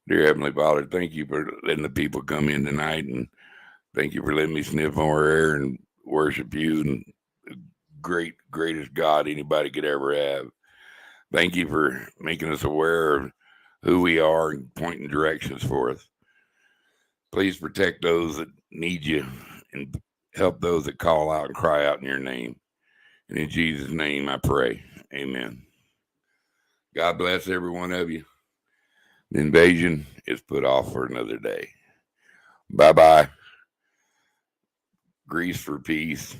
Dear Heavenly Father, thank you for letting the people come in tonight, and thank you for letting me sniff more air and worship you, and the greatest God anybody could ever have. Thank you for making us aware of who we are and pointing directions for us. Please protect those that need you and help those that call out and cry out in your name. And in Jesus' name I pray. Amen. God bless every one of you. The invasion is put off for another day. Bye-bye. Grease for peace.